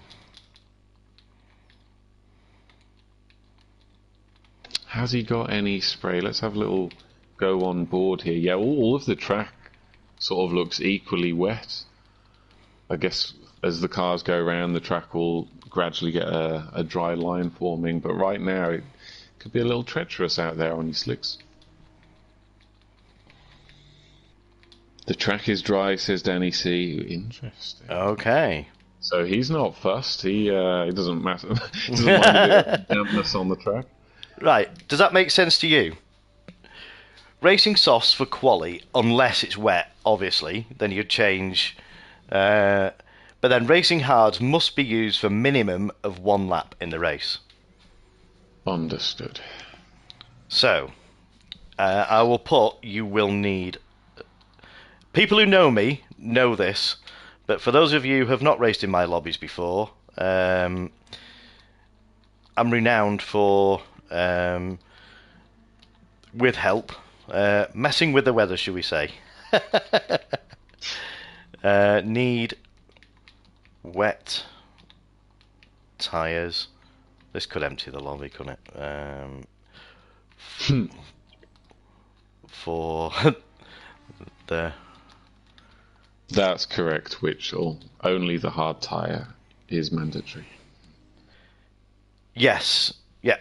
Has he got any spray? Let's have a little go on board here. Yeah, all of the track sort of looks equally wet. I guess as the cars go around, the track will gradually get a dry line forming, but right now it could be a little treacherous out there on your slicks. The track is dry, says Danny C. Interesting. Okay. So he's not fussed. He doesn't matter. Doesn't mind a bit of dampness on the track. Right. Does that make sense to you? Racing softs for quali, unless it's wet, obviously, then you'd change. But then racing hards must be used for minimum of 1 lap in the race. Understood. So, I will put, you will need... People who know me know this, but for those of you who have not raced in my lobbies before, I'm renowned for, with help, messing with the weather, shall we say. Need wet tyres. This could empty the lobby, couldn't it? For the... That's correct, Witchell. Only the hard tyre is mandatory. Yes, yeah.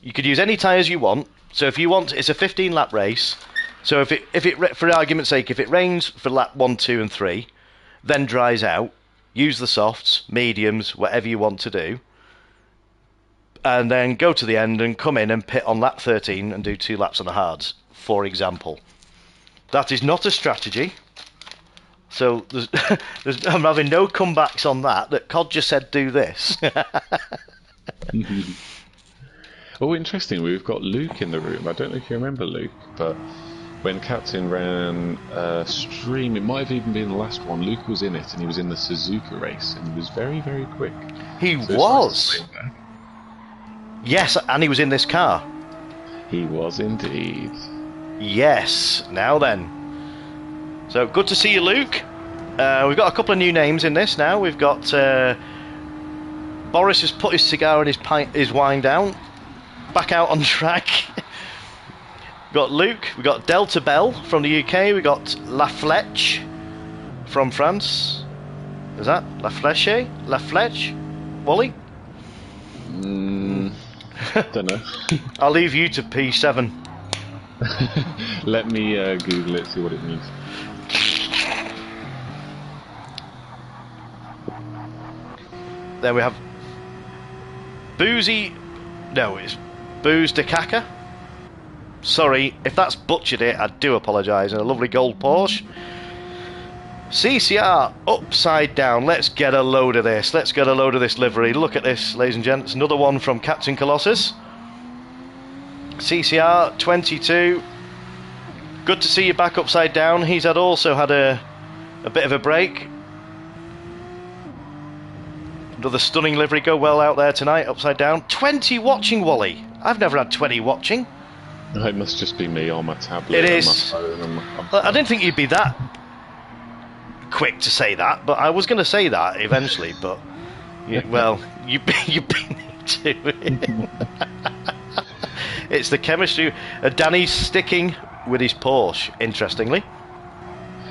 You could use any tyres you want. So if you want, it's a 15-lap race. So if it, for argument's sake, if it rains for lap 1, 2, and 3, then dries out, use the softs, mediums, whatever you want to do, and then go to the end and come in and pit on lap 13 and do 2 laps on the hards, for example. That is not a strategy. So I'm having no comebacks on that Codger said do this. Oh, interesting. We've got Luke in the room. I don't know if you remember Luke, but when Captain ran Stream, it might have even been the last one, Luke was in it, and he was in the Suzuka race, and he was very, very quick. He was? Yes, and he was in this car. He was indeed. Yes. Now then. So, good to see you, Luke. We've got a couple of new names in this now. We've got... Boris has put his cigar and his wine down. Back out on track. We've got Luke. We've got Delta Bell from the UK. We've got La Fletch from France. Is that La Fleche? La Fletch? Wally? Don't know. I'll leave you to P7. Let me Google it, see what it means. Then we have Boozy. No, it's Booze de Caca. Sorry, if that's butchered it, I do apologise. And a lovely gold Porsche. CCR upside down. Let's get a load of this. Let's get a load of this livery. Look at this, ladies and gents. Another one from Captain Colossus. CCR 22. Good to see you back upside down. He's also had a bit of a break. Another stunning livery. Go well out there tonight, upside down. 20 watching, Wally. I've never had 20 watching. It must just be me on my tablet. It and is. my phone and my... I didn't think you'd be that quick to say that, but I was going to say that eventually. But well, you beat me to it. It's the chemistry. Danny's sticking with his Porsche. Interestingly.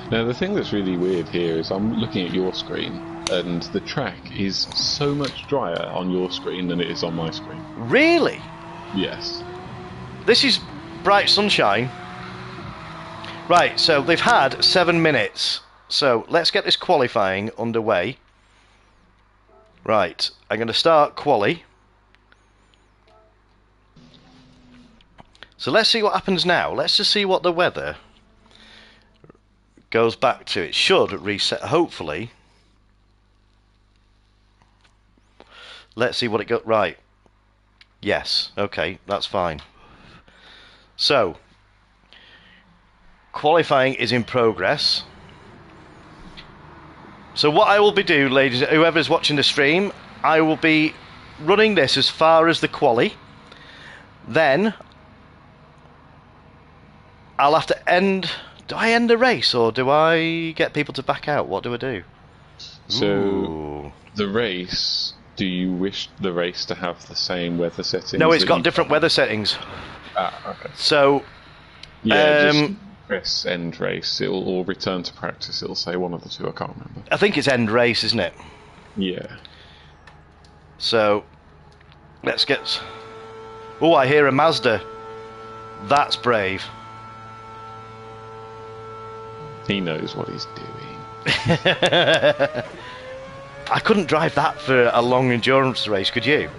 Now the thing that's really weird here is I'm looking at your screen, and the track is so much drier on your screen than it is on my screen. Really? Yes. This is bright sunshine. Right, so they've had 7 minutes. So let's get this qualifying underway. Right, I'm going to start quali. So let's see what happens now. Let's just see what the weather goes back to. It should reset, hopefully. Let's see what it got. Right. Yes, okay, that's fine. So, qualifying is in progress. So what I will be doing, ladies, whoever's watching the stream, I will be running this as far as the quali. Then I'll have to end... Do I end the race, or do I get people to back out? What do I do? So, Ooh. the race... Do you wish the race to have the same weather settings? No, it's got different weather settings. Ah, okay. So... Yeah, just press end race. Or return to practice. It'll say one of the two. I can't remember. I think it's end race, isn't it? Yeah. So, let's get... Oh, I hear a Mazda. That's brave. He knows what he's doing. I couldn't drive that for a long endurance race, could you?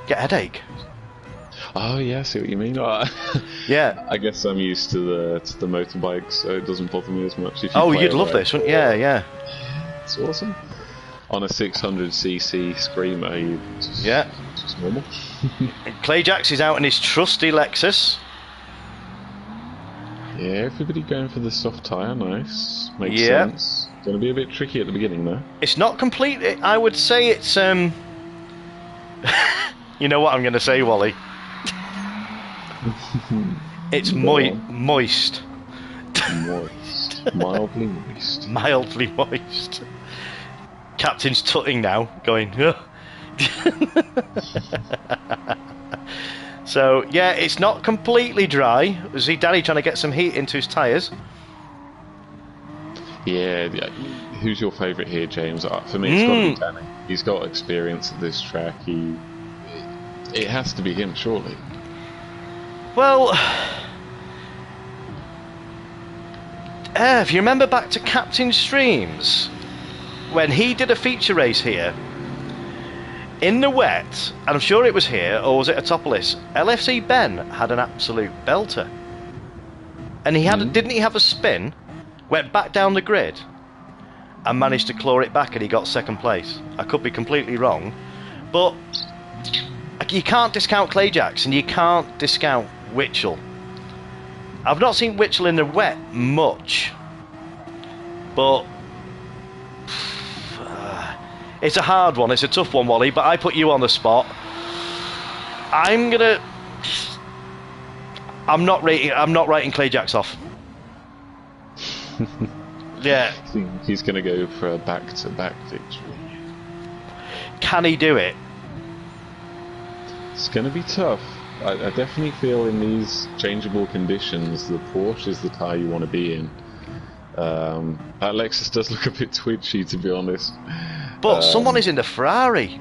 Get a headache. Oh yeah, I see what you mean. Yeah. I guess I'm used to the motorbikes, so it doesn't bother me as much. If you Oh, play you'd a love race. this, wouldn't you? Yeah, yeah. It's awesome. On a 600cc Screamer, it's Yeah. just normal. Clayjax is out in his trusty Lexus. Yeah, everybody going for the soft tyre, nice. Makes Yeah. sense. Going to be a bit tricky at the beginning, though. It's not complete. I would say it's... You know what I'm going to say, Wally? It's moist. Moist. Mildly moist. Mildly moist. Captain's tutting now, going... "Ugh." So, yeah, it's not completely dry. See Danny trying to get some heat into his tyres. Yeah, who's your favourite here, James? For me, it's got to be Danny. He's got experience at this track. It has to be him, surely. Well, if you remember back to Captain Streams, when he did a feature race here, in the wet, and I'm sure it was here, or was it Atopolis, LFC Ben had an absolute belter. And he had, didn't he have a spin, went back down the grid, and managed to claw it back, and he got second place. I could be completely wrong, but you can't discount Clayjax, and you can't discount Witchell. I've not seen Witchell in the wet much, but it's a hard one. It's a tough one, Wally. But I put you on the spot. I'm not writing Clayjax off. Yeah. He's going to go for a back-to-back victory. Can he do it? It's going to be tough. I definitely feel in these changeable conditions, the Porsche is the tyre you want to be in. That Lexus does look a bit twitchy, to be honest. But someone is in the Ferrari.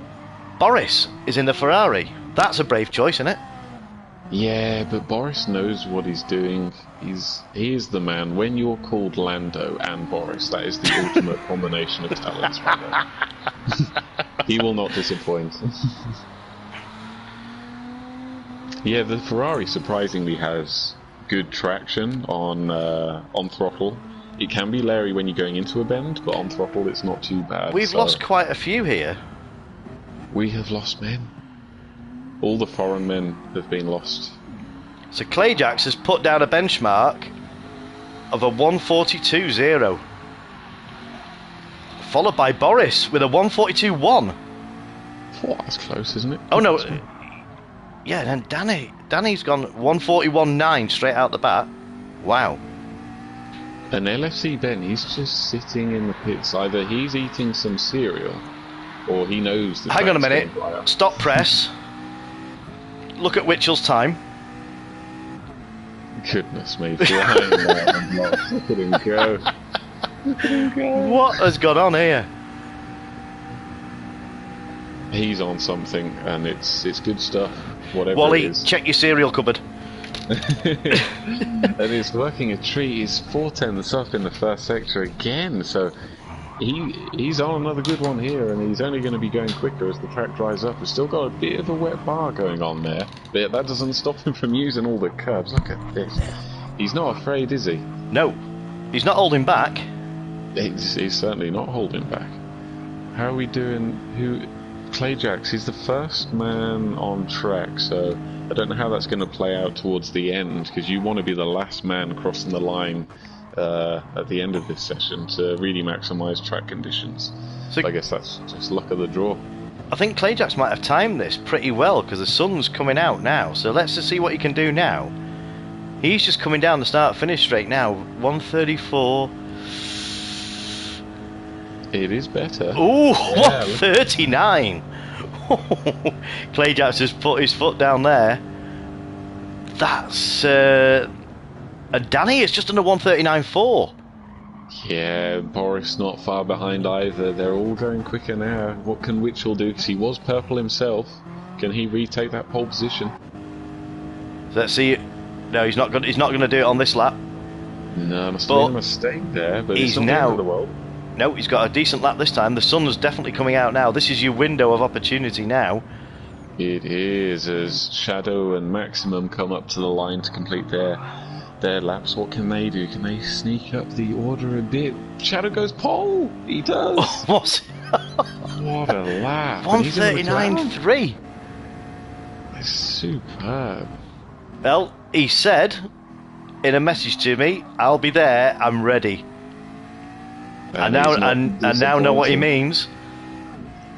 Boris is in the Ferrari. That's a brave choice, isn't it? Yeah, but Boris knows what he's doing. He is the man. When you're called Lando and Boris, that is the ultimate combination of talents right there. He will not disappoint. Yeah, the Ferrari surprisingly has good traction on throttle. It can be leery when you're going into a bend, but on throttle it's not too bad. We've lost quite a few here. We have lost men. All the foreign men have been lost. So Clayjax has put down a benchmark of a 142.0. Followed by Boris with a 142.1. Oh, that's close, isn't it? Oh no. Yeah, then Danny's gone 141.9 straight out the bat. Wow. And LFC Ben, he's just sitting in the pits. Either he's eating some cereal, or he knows the Hang on a track's minute. going by. Stop press. Look at Witchell's time. Goodness me, flying there and look at him go. Look at him go. What has gone on here? He's on something, and it's good stuff. Whatever Wally, it is. check your cereal cupboard. And it's working a treat. He's 4/10 up in the first sector again, so he's on another good one here, and he's only going to be going quicker as the track dries up. He's still got a bit of a wet bar going on there, but that doesn't stop him from using all the curbs. Look at this. He's not afraid, is he? No, he's not holding back. He's certainly not holding back. How are we doing? Clayjax, he's the first man on track, so I don't know how that's going to play out towards the end, because you want to be the last man crossing the line at the end of this session to really maximise track conditions. So I guess that's just luck of the draw. I think Clayjax might have timed this pretty well, because the sun's coming out now, so let's just see what he can do now. He's just coming down the start-finish straight now, 134. It is better. Ooh, yeah, 139. Clayjax has put his foot down there. That's and Danny is just under 139.4. Yeah, Boris not far behind either. They're all going quicker now. What can Witchell do? Because he was purple himself. Can he retake that pole position? Let's see. No, he's not going to do it on this lap. No, must have been a mistake there. But he's not the end of the world. No, he's got a decent lap this time. The sun's definitely coming out now. This is your window of opportunity now. It is, as Shadow and Maximum come up to the line to complete their laps. What can they do? Can they sneak up the order a bit? Shadow goes pole! He does! What a lap! 139.3. It's superb. Well, he said in a message to me, "I'll be there, I'm ready." And now know what he means.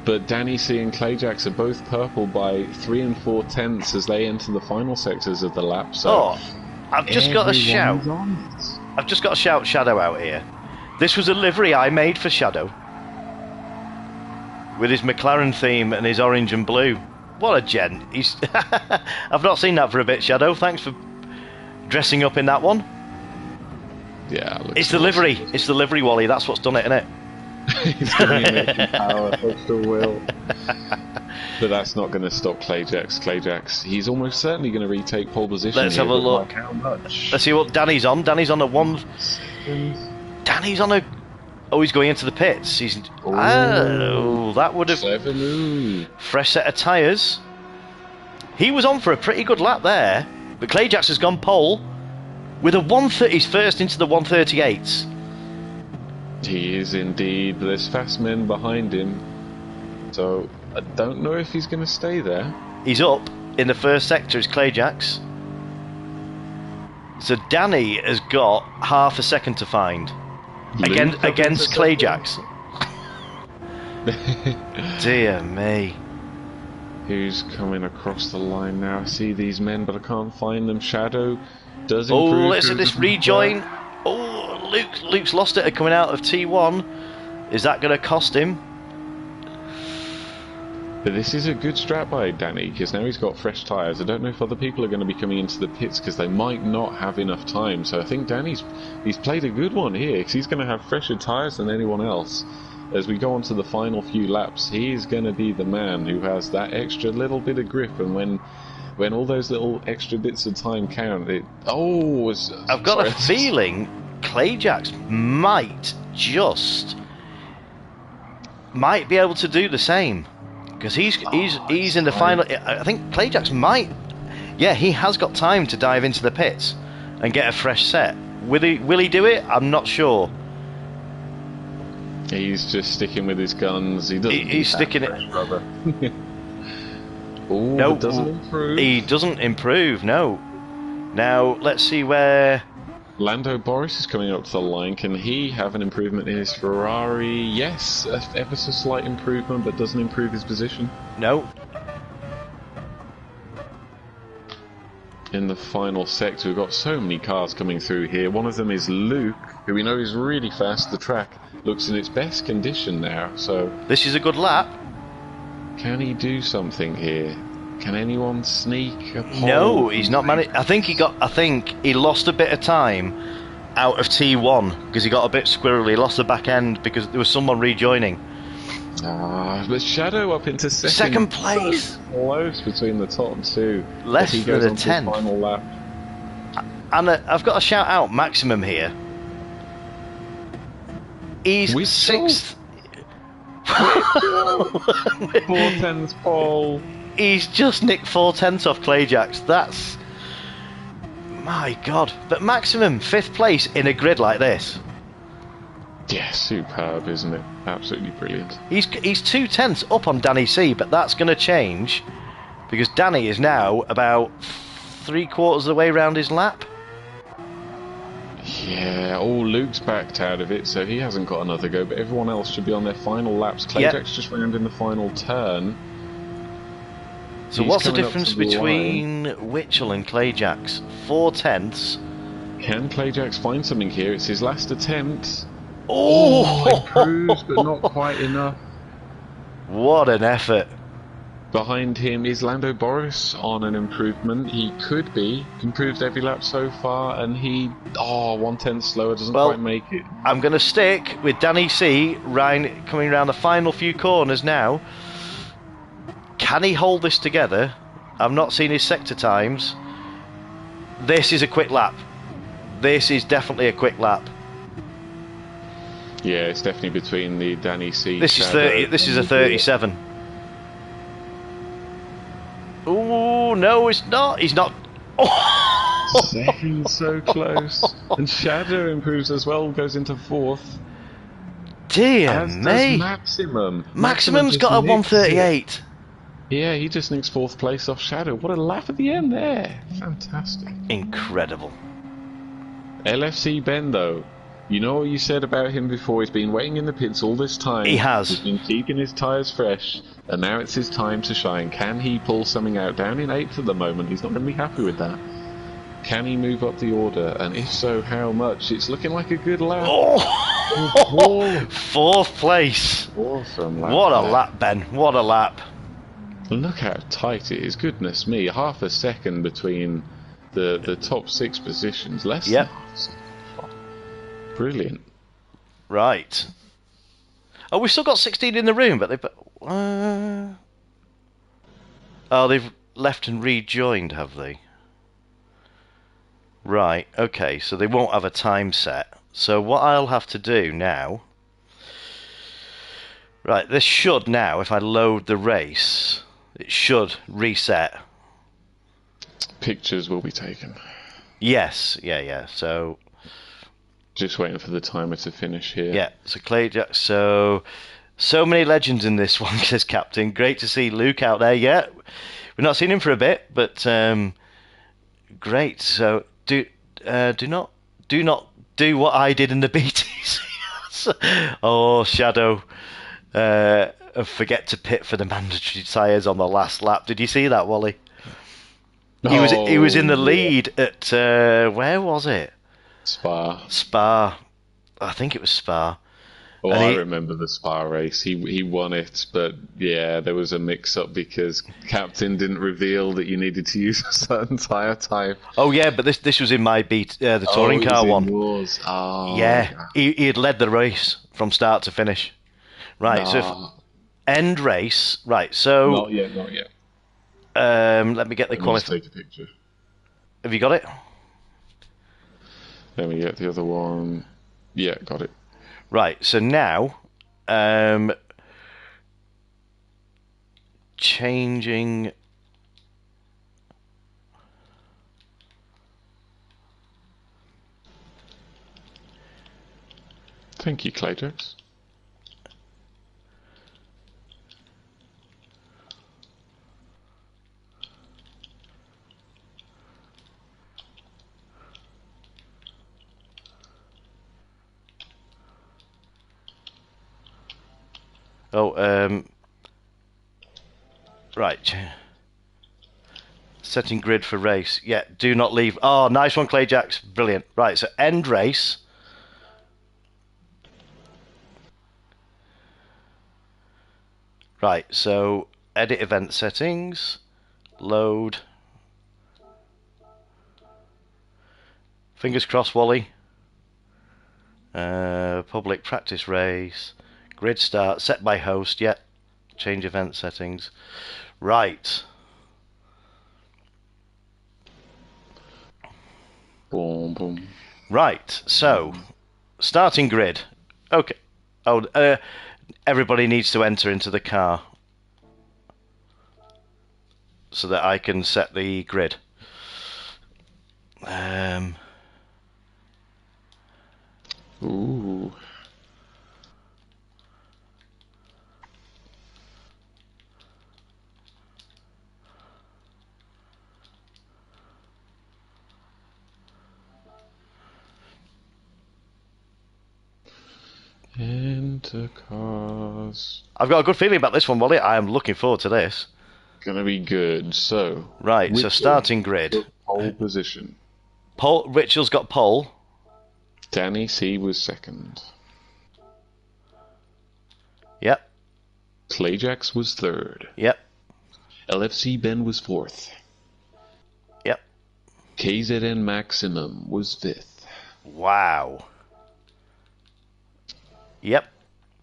But Danny C and Clayjax are both purple by 3 and 4/10 as they enter the final sectors of the lap. So I've just got to shout. I've just got to shout Shadow out here. This was a livery I made for Shadow, with his McLaren theme and his orange and blue. What a gent! He's I've not seen that for a bit, Shadow. Thanks for dressing up in that one. Yeah, it's the livery. It's the livery, Wally. That's what's done it, isn't it? It's the making power of the will. But that's not going to stop Clayjax. Clayjax, he's almost certainly going to retake pole position. Let's have a look. How much? Let's see what Danny's on. Danny's on a 1 second. Danny's on a. Oh, he's going into the pits. He's. Oh, that would have. Clever move. Fresh set of tyres. He was on for a pretty good lap there, but Clayjax has gone pole with a 130. He's first into the 138s. He is indeed. There's fast men behind him, so I don't know if he's going to stay there. He's up in the first sector as Clayjax. So Danny has got half a second to find against Clayjax. Dear me. Who's coming across the line now? I see these men, but I can't find them. Shadow does improve. Oh, let's see this rejoin. Oh, Luke's lost it coming out of T1. Is that going to cost him? But this is a good strat by Danny, because now he's got fresh tyres. I don't know if other people are going to be coming into the pits, because they might not have enough time. So I think Danny's played a good one here, because he's going to have fresher tyres than anyone else. As we go on to the final few laps, he's going to be the man who has that extra little bit of grip, and when all those little extra bits of time count, I've got a feeling Clayjax might be able to do the same, because he's in the final. I think Clayjax might. Yeah, he has got time to dive into the pits and get a fresh set. Will he do it? I'm not sure. He's just sticking with his guns. He doesn't. He's sticking fresh it. rubber. Oh, No, it doesn't improve. He doesn't improve. No. Now let's see where. Lando Boris is coming up to the line. Can he have an improvement in his Ferrari? Yes, ever so slight improvement, but doesn't improve his position. No. In the final sector, we've got so many cars coming through here. One of them is Luke, who we know is really fast. The track looks in its best condition now, so... This is a good lap. Can he do something here? Can anyone sneak a pole? No, he's not managed. I think he lost a bit of time out of T1 because he got a bit squirrely. He lost the back end because there was someone rejoining. But Shadow up into Second place. So close between the top two. Less he than goes a on to tenth. his final lap. And I've got to shout out Maximum here. He's With sixth. 4/10 pole. He's just nicked 4/10 off Clayjacks. That's... My God. But Maximum, 5th place in a grid like this. Yeah, superb, isn't it? Absolutely brilliant. He's 2/10 up on Danny C, but that's going to change because Danny is now about 3/4 of the way round his lap. Yeah, Luke's backed out of it, so he hasn't got another go, but everyone else should be on their final laps. Clayjack's just round in the final turn. So what's the difference between Witchell and Clayjacks? 4/10. Can Clayjacks find something here? It's his last attempt. Oh! Improves, but not quite enough. What an effort. Behind him is Lando Boris on an improvement. He could be. Improved every lap so far, and he... 1/10 slower, doesn't quite make it. I'm going to stick with Danny C. coming around the final few corners now. Can he hold this together? I've not seen his sector times. This is a quick lap. This is definitely a quick lap. Yeah, it's definitely between the Danny C. This is 30. This is a 37. Oh no, it's not. He's not. Oh! Second, so close. And Shadow improves as well, goes into 4th. Dear As me. does Maximum. Maximum's got a 138. Yeah, he just nicks 4th place off Shadow. What a lap at the end there. Fantastic. Incredible. LFC Ben, though. You know what you said about him before? He's been waiting in the pits all this time. He has. He's been keeping his tyres fresh, and now it's his time to shine. Can he pull something out? Down in 8th at the moment. He's not going to be happy with that. Can he move up the order? And if so, how much? It's looking like a good lap. Oh! 4th place. Awesome lap. What a lap, Ben. What a lap. Look how tight it is. Goodness me. Half a second between the top 6 positions. Less than half a second. Brilliant. Right. Oh, we've still got 16 in the room, but they've... they've left and rejoined, have they? Right, okay, so they won't have a time set. So what I'll have to do now... Right, this should now, if I load the race, it should reset. Pictures will be taken. Yes, yeah, so... Just waiting for the timer to finish here. Yeah, so Clayjack, so many legends in this one, says Captain. Great to see Luke out there. Yeah, we've not seen him for a bit, but great. So do not do what I did in the BTC. Oh, Shadow, forget to pit for the mandatory tyres on the last lap. Did you see that, Wally? He was in the lead at where was it? Spa. I think it was Spa. Oh, I remember the Spa race. He won it, but yeah, there was a mix-up because Captain didn't reveal that you needed to use a certain tyre type. Oh yeah, but this was in my the touring car one. Yours. Oh, yeah. He had led the race from start to finish. Right, so end race. Right, so not yet. Let me get the qualification. Take a picture. Have you got it? Let me get the other one. Yeah, got it. Right, so now, changing. Thank you, Claydex. Oh, right. Setting grid for race. Yeah, do not leave. Oh, nice one, Clayjacks. Brilliant. Right, so end race. Right, so edit event settings. Load. Fingers crossed, Wally. Public practice race. Grid start. Set by host. Yeah. Change event settings. Right. Boom, boom. Right, so starting grid. Okay. Oh, everybody needs to enter into the car so that I can set the grid. Ooh. Enter cars. I've got a good feeling about this one, Wally. I am looking forward to this. Gonna be good. So. Right, so starting grid. Pole position. Richard's got pole. Danny C was second. Yep. Clayjax was third. Yep. LFC Ben was fourth. Yep. KZN Maximum was fifth. Wow. Yep.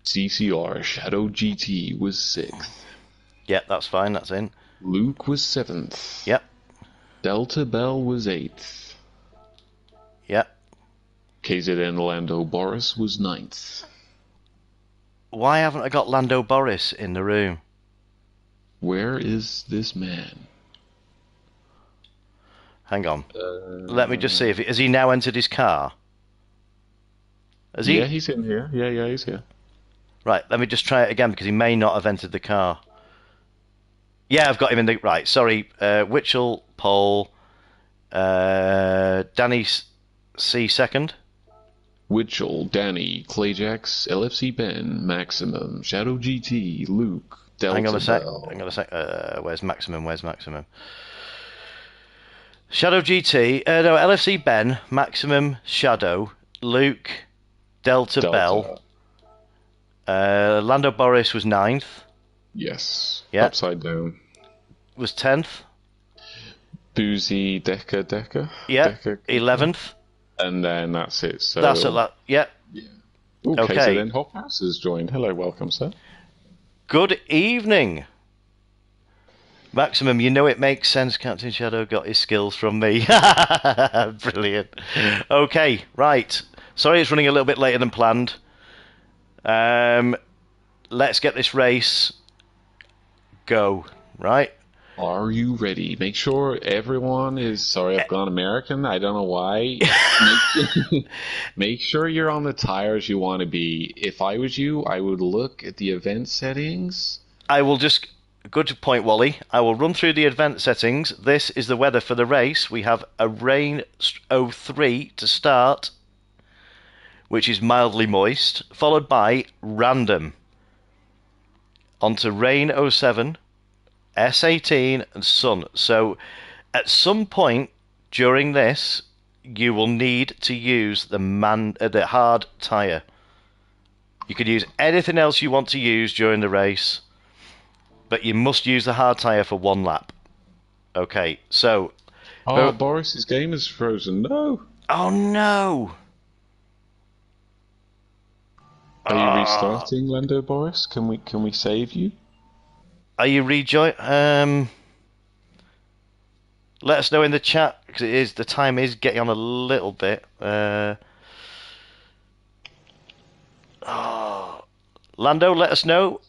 CCR Shadow GT was sixth. Yep, that's fine. That's in. Luke was seventh. Yep. Delta Bell was eighth. Yep. KZN Lando Boris was ninth. Why haven't I got Lando Boris in the room? Where is this man? Hang on. Let me just see if has he now entered his car? Has he? Yeah, he's in here. Yeah, he's here. Right, let me just try it again because he may not have entered the car. Yeah, I've got him in the... Right, sorry. Witchell, Pole, Danny C second. Witchell, Danny, Clayjax, LFC Ben, Maximum, Shadow GT, Luke, Delta Hang on a sec. Bell. Hang on a sec. Where's Maximum? Shadow GT. No, LFC Ben, Maximum, Shadow, Luke, Delta Bell. Lando Boris was 9th. Yes. Yeah. Upside down. Was 10th. Boozy Decker. Yeah. Decker. 11th. And then that's it. So That's a lot. Yeah. Okay, so then Hop House has joined. Hello, welcome, sir. Good evening. Maximum, you know it makes sense. Captain Shadow got his skills from me. Brilliant. Okay, right. Sorry it's running a little bit later than planned. Let's get this race go, right? Are you ready? Make sure everyone is... Sorry, I've gone American. I don't know why. Make sure you're on the tires you want to be. If I was you, I would look at the event settings. I will just... Good point, Wally. I will run through the event settings. This is the weather for the race. We have a rain 03 to start, which is mildly moist, followed by random. Onto rain 07, S18, and sun. So at some point during this, you will need to use the hard tyre. You could use anything else you want to use during the race, but you must use the hard tyre for one lap. Okay, so... Oh, Boris's game is frozen. No! Oh, no! Are you restarting, Lando Boris? Can we save you? Are you rejoin? Let us know in the chat because the time is getting on a little bit. Lando, let us know.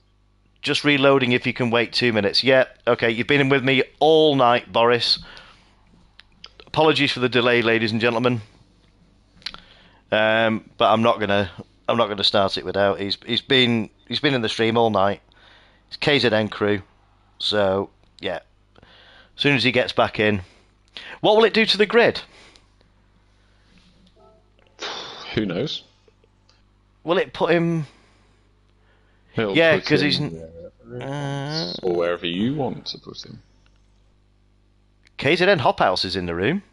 Just reloading if you can wait 2 minutes. Yeah, okay. You've been in with me all night, Boris. Apologies for the delay, ladies and gentlemen. But I'm not gonna I'm not going to start it without. He's been in the stream all night. It's KZN crew. So yeah, as soon as he gets back in, what will it do to the grid? Who knows? Will it put him? It'll Yeah, put because him he's or wherever you want to put him. KZN Hop House is in the room.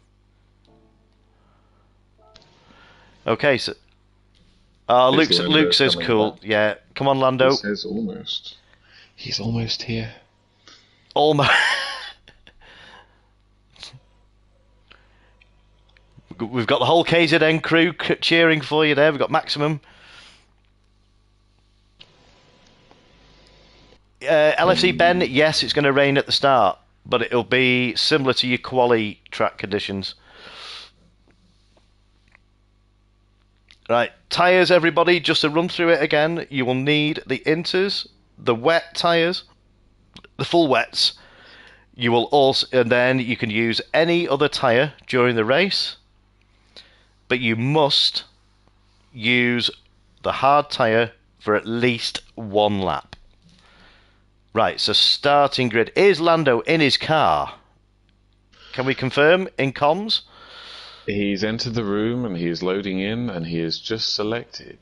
Okay, so Luke says cool. Back. Yeah, come on, Lando. He says almost. He's almost here. Almost. We've got the whole KZN crew cheering for you there. We've got Maximum. LFC Ben, yes, it's going to rain at the start, but it'll be similar to your quali track conditions. Right, tyres, everybody, just to run through it again, you will need the inters, the wet tyres, the full wets. You will also, and then you can use any other tyre during the race, but you must use the hard tyre for at least one lap. Right, so starting grid. Is Lando in his car? Can we confirm in comms? He's entered the room and he is loading in and he has just selected.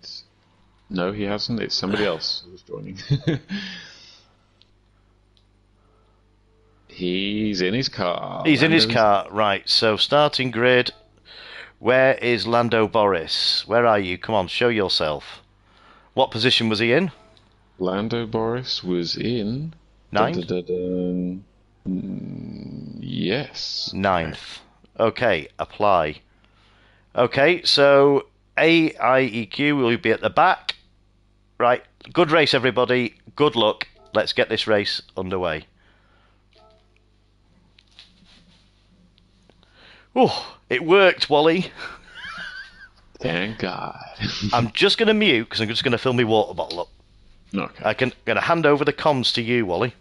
No, he hasn't. It's somebody else who's joining. He's in his car. He's in his car. Right, so starting grid. Where is Lando Boris? Where are you? Come on, show yourself. What position was he in? Lando Boris was in... Ninth? Yes. Ninth. Okay, apply. Okay, so AIEQ will be at the back. Right, good race, everybody. Good luck. Let's get this race underway. Oh, it worked, Wally. Thank God. I'm just going to mute because I'm just going to fill my water bottle up. Okay. I'm going to hand over the comms to you, Wally.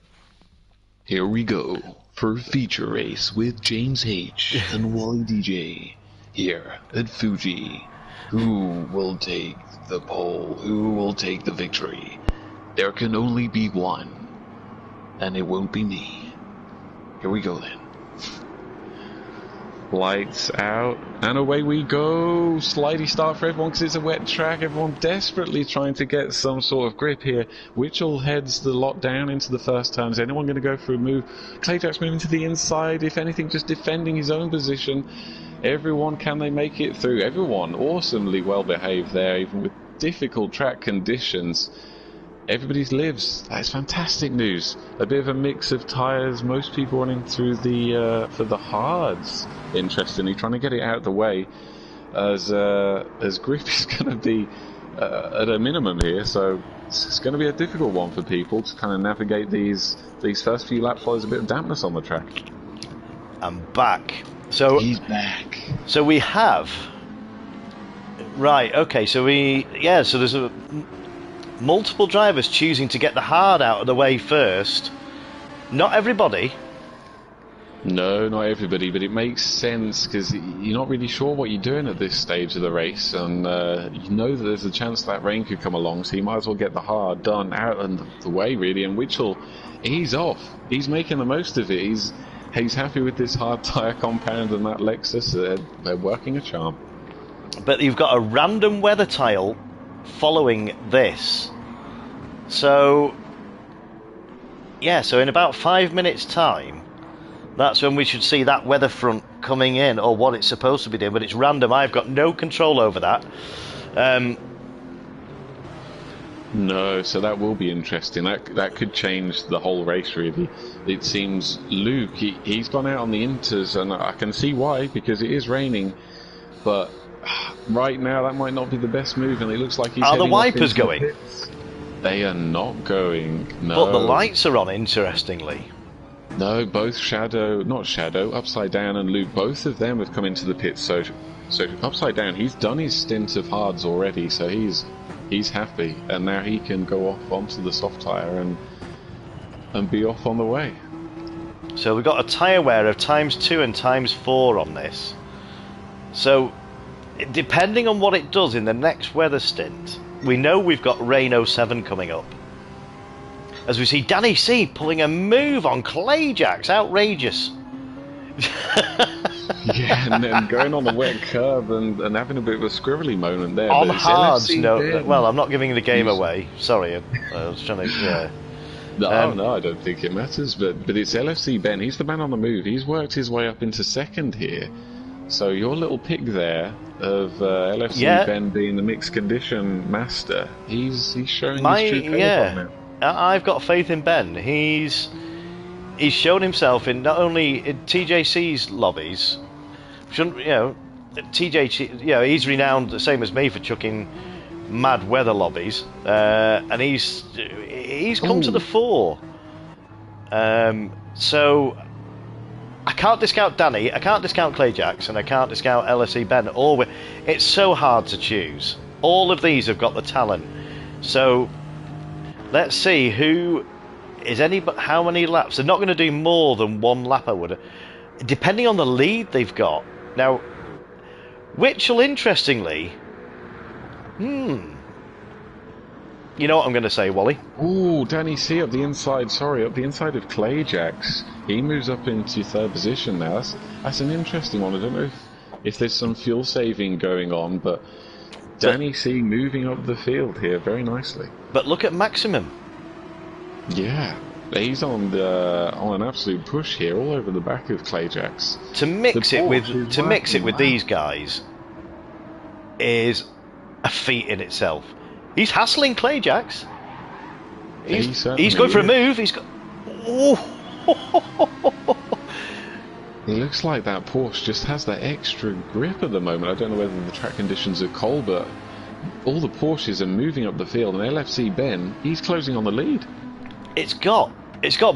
Here we go for a feature race with James H. and Wally DJ here at Fuji. Who will take the pole? Who will take the victory? There can only be one, and it won't be me. Here we go then. Lights out, and away we go. Slidey start for everyone because it's a wet track. Everyone desperately trying to get some sort of grip here. Witchell heads the lot down into the first turn. Is anyone going to go for a move? Clayjack's moving to the inside. If anything, just defending his own position. Everyone, can they make it through? Everyone awesomely well behaved there, even with difficult track conditions. Everybody's lives. That's fantastic news. A bit of a mix of tyres. Most people running through the for the hards. Interestingly, trying to get it out of the way, as grip is going to be at a minimum here. So it's going to be a difficult one for people to kind of navigate these first few laps while there's a bit of dampness on the track. I'm back. So He's back. So we have. Right. Okay. So So there's multiple drivers choosing to get the hard out of the way first. Not everybody. No, not everybody, but it makes sense because you're not really sure what you're doing at this stage of the race, and you know that there's a chance that rain could come along, so you might as well get the hard done out of the way, really. And Witchell, he's off. He's making the most of it. He's happy with this hard tyre compound and that Lexus. They're working a charm. But you've got a random weather tile following this. So, yeah, so in about 5 minutes' time, that's when we should see that weather front coming in, or what it's supposed to be doing, but it's random. I've got no control over that. No, so that will be interesting. That could change the whole race, really. It seems Luke, he's gone out on the inters, and I can see why, because it is raining, but right now that might not be the best move, and it looks like he's Are the heading off wipers into the going? pits. They are not going, no. But the lights are on, interestingly. No, both Upside Down and Luke, both of them have come into the pits. So Upside Down, he's done his stint of hards already, so he's happy, and now he can go off onto the soft tyre and be off on the way. So we've got a tyre wear of ×2 and ×4 on this. So, depending on what it does in the next weather stint, we know we've got Rain 07 coming up. As we see Danny C pulling a move on Clayjax, outrageous. Yeah, and then going on the wet curb and having a bit of a scribbly moment there. On but it's hards, LFC no. Ben. Well, I'm not giving the game away. Sorry, I was trying to. Yeah. No, I don't think it matters. But it's LFC Ben. He's the man on the move. He's worked his way up into second here. So your little pick there of LFC Ben being the mixed condition master, he's showing his true colours now. I've got faith in Ben. He's shown himself in not only in TJC's lobbies. TJ, he's renowned the same as me for chucking mad weather lobbies, and he's come to the fore. So I can't discount Danny, I can't discount Clayjax, and I can't discount LSE Ben. It's so hard to choose. All of these have got the talent. So let's see how many laps. They're not going to do more than one lap, I would, depending on the lead they've got. Now, which will interestingly, you know what I'm going to say, Wally? Ooh, Danny C up the inside of Clayjax. He moves up into third position now. That's an interesting one. I don't know if there's some fuel saving going on, but Danny C moving up the field here very nicely. But look at Maximum. Yeah, he's on an absolute push here, all over the back of Clayjax. To mix it with these guys is a feat in itself. He's hassling Clayjax. He's going for a move. He's got. It looks like that Porsche just has that extra grip at the moment. I don't know whether the track conditions are cold, but all the Porsches are moving up the field, and LFC Ben, he's closing on the lead. It's got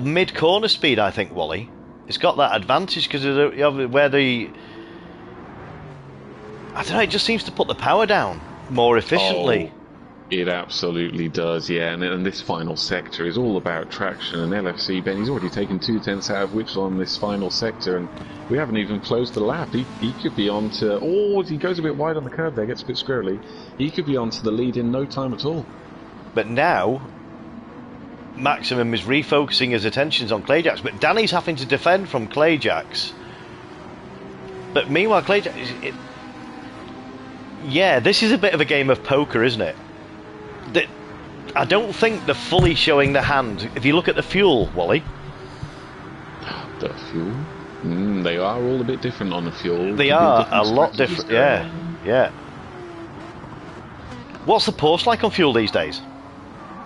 mid-corner speed, I think, Wally. It's got that advantage because of where the. I don't know. It just seems to put the power down more efficiently. It absolutely does, yeah. And this final sector is all about traction. And LFC Ben, he's already taken 2/10 out of which on this final sector, and we haven't even closed the lap. He could be on to. Oh, he goes a bit wide on the curve there, gets a bit squirrely. He could be on to the lead in no time at all. But now, Maximum is refocusing his attentions on Clayjax, but Danny's having to defend from Clayjax. But meanwhile, Clayjax. Yeah, this is a bit of a game of poker, isn't it? I don't think they're fully showing the hand. If you look at the fuel, Wally. The fuel? They are all a bit different on the fuel. They are a lot different, yeah. What's the Porsche like on fuel these days?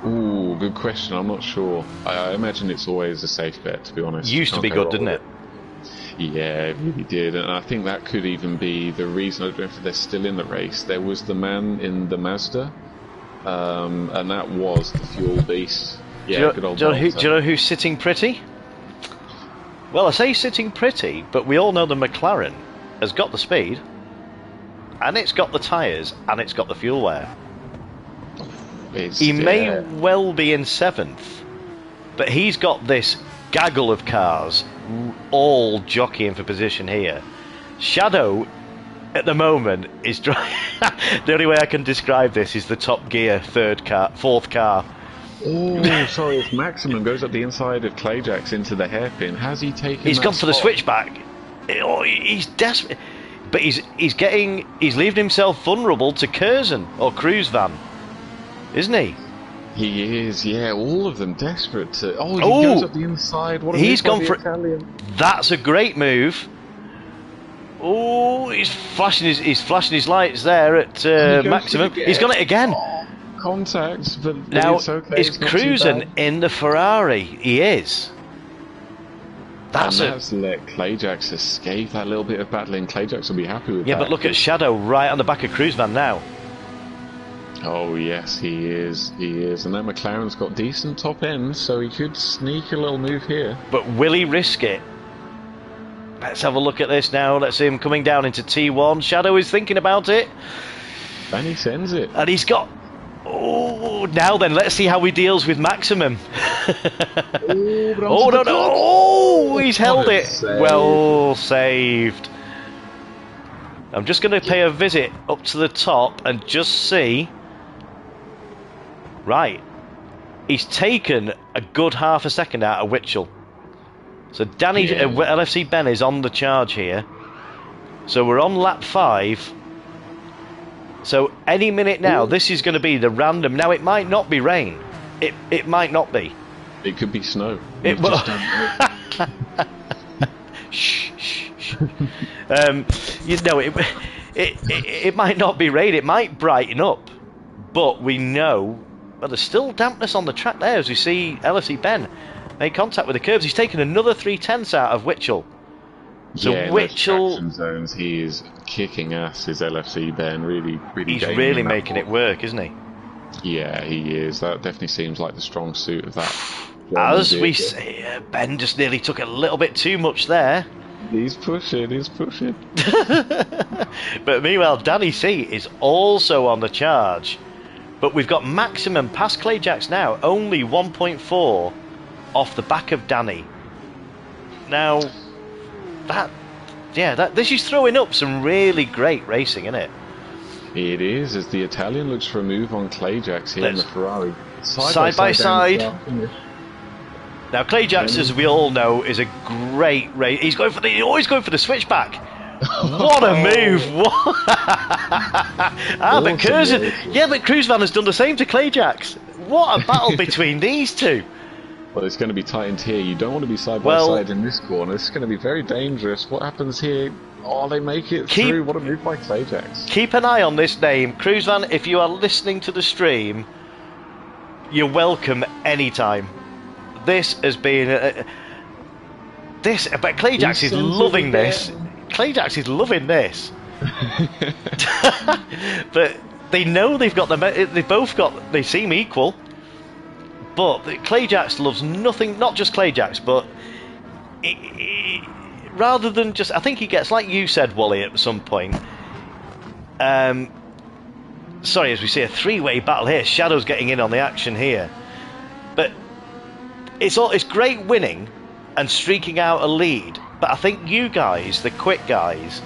Ooh, good question. I'm not sure. I imagine it's always a safe bet, to be honest. Used to be good, didn't it? Yeah, it really did, and I think that could even be the reason. I don't know if they're still in the race. There was the man in the Mazda, and that was the fuel beast. Yeah, good old. Do you know who's sitting pretty? Well, I say sitting pretty, but we all know the McLaren has got the speed, and it's got the tyres, and it's got the fuel wear. He may well be in 7th, but he's got this gaggle of cars all jockeying for position here. Shadow at the moment is driving. The only way I can describe this is the Top Gear fourth car. Oh, sorry, if Maximum goes up the inside of Clayjax into the hairpin, has he taken He's that gone for the spot? switchback. He's desperate, but he's leaving himself vulnerable to Curzon or Cruise Van, isn't he? He is, yeah. All of them desperate to. Oh, he goes up the inside. What a he's move by gone the for. Italian. That's a great move. Oh, he's flashing his lights there at Maximum. He's got it again. Oh, contact, but now it's okay. he's cruising in the Ferrari. He is. That's let Clayjax escape that little bit of battling. Clayjax will be happy with that. Yeah, but look at Shadow right on the back of Cruise Van now. Oh yes, he is. And that McLaren's got decent top end, so he could sneak a little move here. But will he risk it? Let's have a look at this now. Let's see him coming down into T1. Shadow is thinking about it. And he sends it. And he's got... Oh, now then, let's see how he deals with Maximum. Oh, no. Oh, he's held it. Well saved. I'm just going to pay a visit up to the top and just see Right. He's taken a good half a second out of Witchell. So Danny, Yeah. LFC Ben is on the charge here. So we're on lap 5. So any minute now, this is going to be the random. Now it might not be rain. It might not be. It could be snow. It You just don't know. Shh, shh, shh. You know, it might not be rain. It might brighten up, but we know. Well, there's still dampness on the track there, as we see LFC Ben make contact with the curbs. He's taken another 3/10 out of Witchell. So yeah, in those Witchell, traction zones, he is kicking ass. His LFC Ben really, really. he's gaining really that making it ball. work, isn't he? Yeah, he is. That definitely seems like the strong suit of that. As we vehicle. say, Ben just nearly took a little bit too much there. He's pushing. He's pushing. But meanwhile, Danny C is also on the charge. But we've got maximum past Clayjacks now, only 1.4 off the back of Danny. Now, this is throwing up some really great racing, isn't it? It is, as the Italian looks for a move on Clayjacks here in the Let's- Ferrari. Side by down side. the start finish. Now, Clayjacks, as we all know, is a great race. He's always going for the switchback. What a move! But Awesome. Cruise Van has done the same to Clayjacks. What a battle between these two! Well, it's going to be tightened here. You don't want to be side Well- by side in this corner. It's going to be very dangerous. What happens here? Oh, they make it Keep- through. What a move by Clayjacks. Keep an eye on this name, Cruise Van. If you are listening to the stream, you're welcome anytime. This has been but Clayjacks is He sends loving it this. again. Clayjacks is loving this. But they know they've got they seem equal. But Clayjacks loves nothing, not just Clayjacks, but rather than just, I think he gets, like you said, Wally, at some point. Sorry, as we see a three-way battle here, Shadow's getting in on the action here. But it's great winning and streaking out a lead. But I think you guys, the quick guys,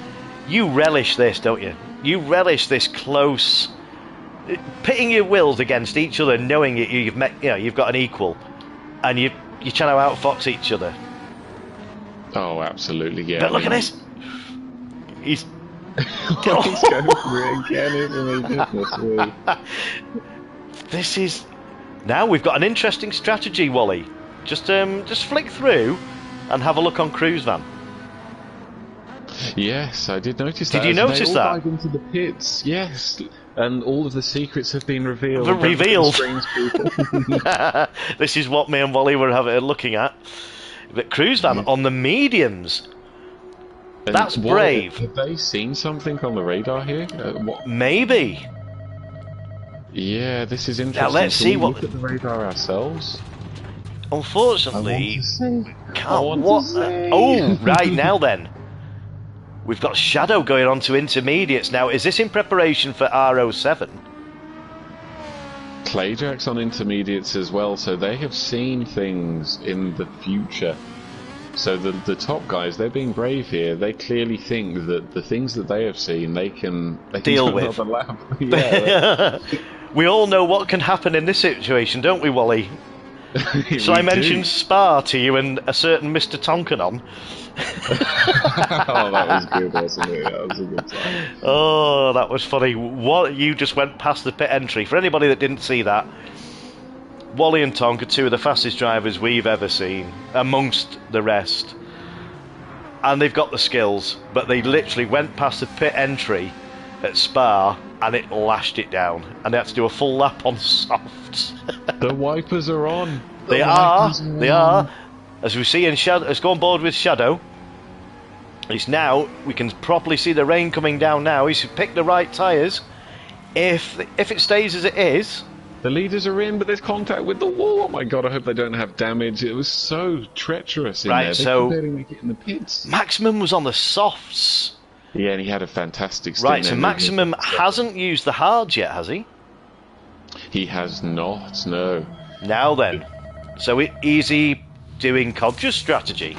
you relish this, don't you? You relish this close, pitting your wills against each other, knowing you've got an equal, and you're trying to outfox each other. Oh, absolutely, yeah. But look at this. He's He's going for it again, isn't he? Goodness me. This is now we've got an interesting strategy, Wally. Just flick through and have a look on Cruise Van. Yes, I did notice Did that. you As notice they all that? dive into the pits, yes, and all of the secrets have been revealed. Revealed. Strange people. This is what me and Wally were looking at. But Cruise Van on the mediums. And That's what- brave. Have they seen something on the radar here? What? Maybe. Yeah, this is interesting. let's Can see we what- look at the radar ourselves. Unfortunately, I can't. want to What? see. Oh, right now then. We've got Shadow going on to intermediates now. Is this in preparation for RO7? Clayjacks on intermediates as well, so they have seen things in the future. So the top guys, they're being brave here. They clearly think that the things that they have seen, they can Deal do with. another lap. Yeah, We all know what can happen in this situation, don't we, Wally? Shall I we mention do. Spa to you and a certain Mr. Tonkanon? Oh, that was good, wasn't it? That was a good time. Oh, that was funny. What, you just went past the pit entry. For anybody that didn't see that, Wally and Tonk are two of the fastest drivers we've ever seen, amongst the rest. And they've got the skills, but they literally went past the pit entry at Spa and it lashed it down. And they had to do a full lap on softs. The wipers are on. They are. As we see in Shadow, let's go on board with Shadow. It's now, we can properly see the rain coming down now. He's picked the right tyres. If it stays as it is, The leaders are in, but there's contact with the wall. Oh my god, I hope they don't have damage. It was so treacherous in Right, there. They so- could barely make it in the pits. Maximum was on the softs. Yeah, and he had a fantastic stint Right, so there, Maximum moving into hasn't used the hards yet, has he? He has not, no. Now then. So is he doing Codger's strategy?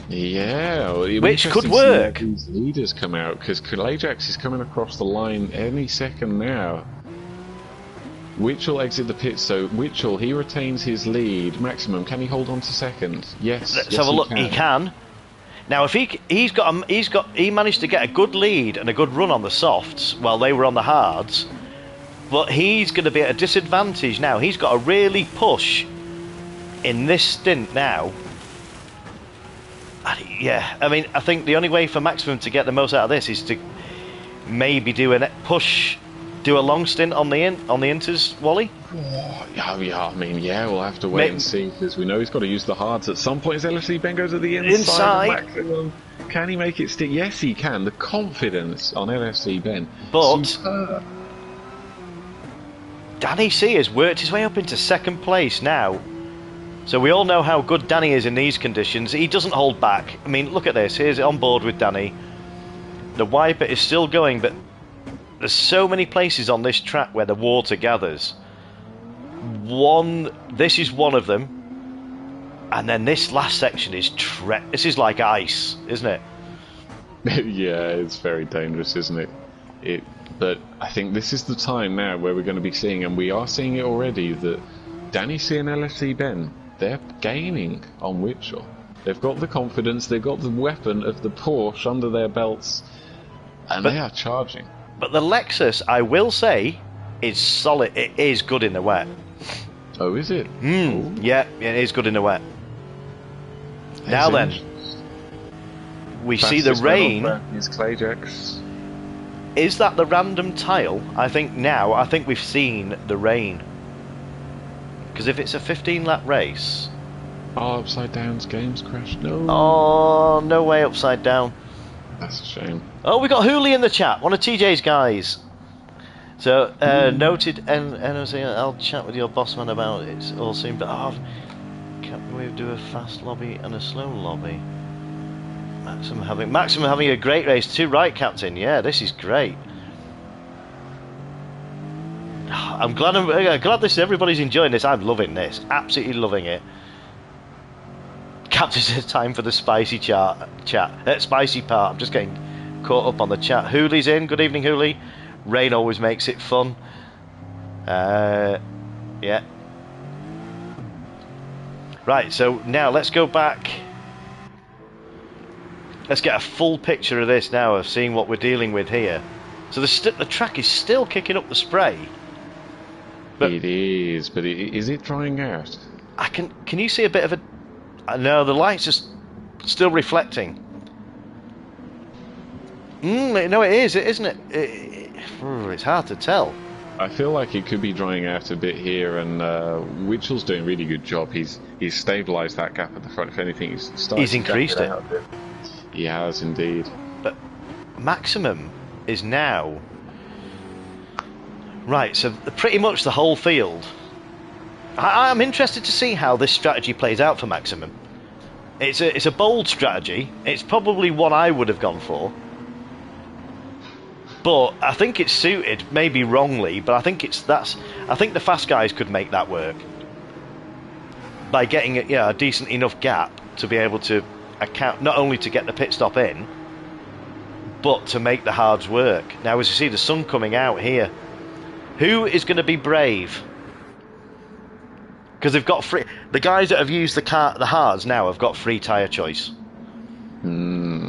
Yeah, well, it'll be Which could interesting to see how work. These leaders come out because Kalajax is coming across the line any second now. Which will exit the pit, so Which'll, he retains his lead. Maximum, can he hold on to second? Yes. Let's yes, have a look. He can. Now, if he managed to get a good lead and a good run on the softs while they were on the hards, but he's going to be at a disadvantage now. He's got to really push in this stint now. And yeah, I mean, I think the only way for Maximum to get the most out of this is to maybe do a long stint on the inters, Wally. Oh, yeah, I mean, yeah, we'll have to wait and see, because we know he's got to use the hards at some point. Is LFC Ben go to the inside. Of Maximum? Can he make it stick? Yes, he can. The confidence on LFC Ben. But Superb. Danny C has worked his way up into second place now. So we all know how good Danny is in these conditions. He doesn't hold back. I mean, look at this. Here's it on board with Danny. The wiper is still going, but there's so many places on this track where the water gathers. This is one of them, and then this last section is this is like ice, isn't it? Yeah, it's very dangerous, isn't it? But I think this is the time now where we're going to be seeing, and we are seeing it already, that Danny C and LFC Ben, they're gaining on Whitchell. They've got the confidence, they've got the weapon of the Porsche under their belts, and they are charging. But the Lexus, I will say, is solid. It is good in the wet. Oh, is it? Yeah, it is good in the wet. Now then, we see the rain. Is Clayjax. Is that the random tile? I think we've seen the rain. Because if it's a 15-lap race... Oh, Upside Down's game's crashed. No. Oh, no way upside down. That's a shame. Oh, we got Hooli in the chat, one of TJ's guys. So, noted, and I was saying, I'll chat with your boss man about it all soon, but can we do a fast lobby and a slow lobby? Maximum having a great race too, right, Captain? Yeah, this is great. I'm glad everybody's enjoying this. I'm loving this, absolutely loving it. Captain says time for the spicy spicy part. I'm just getting caught up on the chat. Hooli's in. Good evening, Hooli. Rain always makes it fun. Yeah. Right, so now let's go back. Let's get a full picture of this now, of seeing what we're dealing with here. So the track is still kicking up the spray. But it is, but is it drying out? Can you see a bit of a... No, the light's just still reflecting. No, it is, isn't it? It's hard to tell. I feel like it could be drying out a bit here, and Whitchell's doing a really good job. He's stabilised that gap at the front. If anything, he's increased it. He has indeed. But Maximum is now... Right, so pretty much the whole field. I'm interested to see how this strategy plays out for Maximum. It's a bold strategy. It's probably one I would have gone for. But I think it's suited, maybe wrongly, but I think the fast guys could make that work. By getting a decent enough gap to be able to account, not only to get the pit stop in, but to make the hards work. Now as you see the sun coming out here, who is going to be brave? Because they've got free. The guys that have used the hards now have got free tyre choice.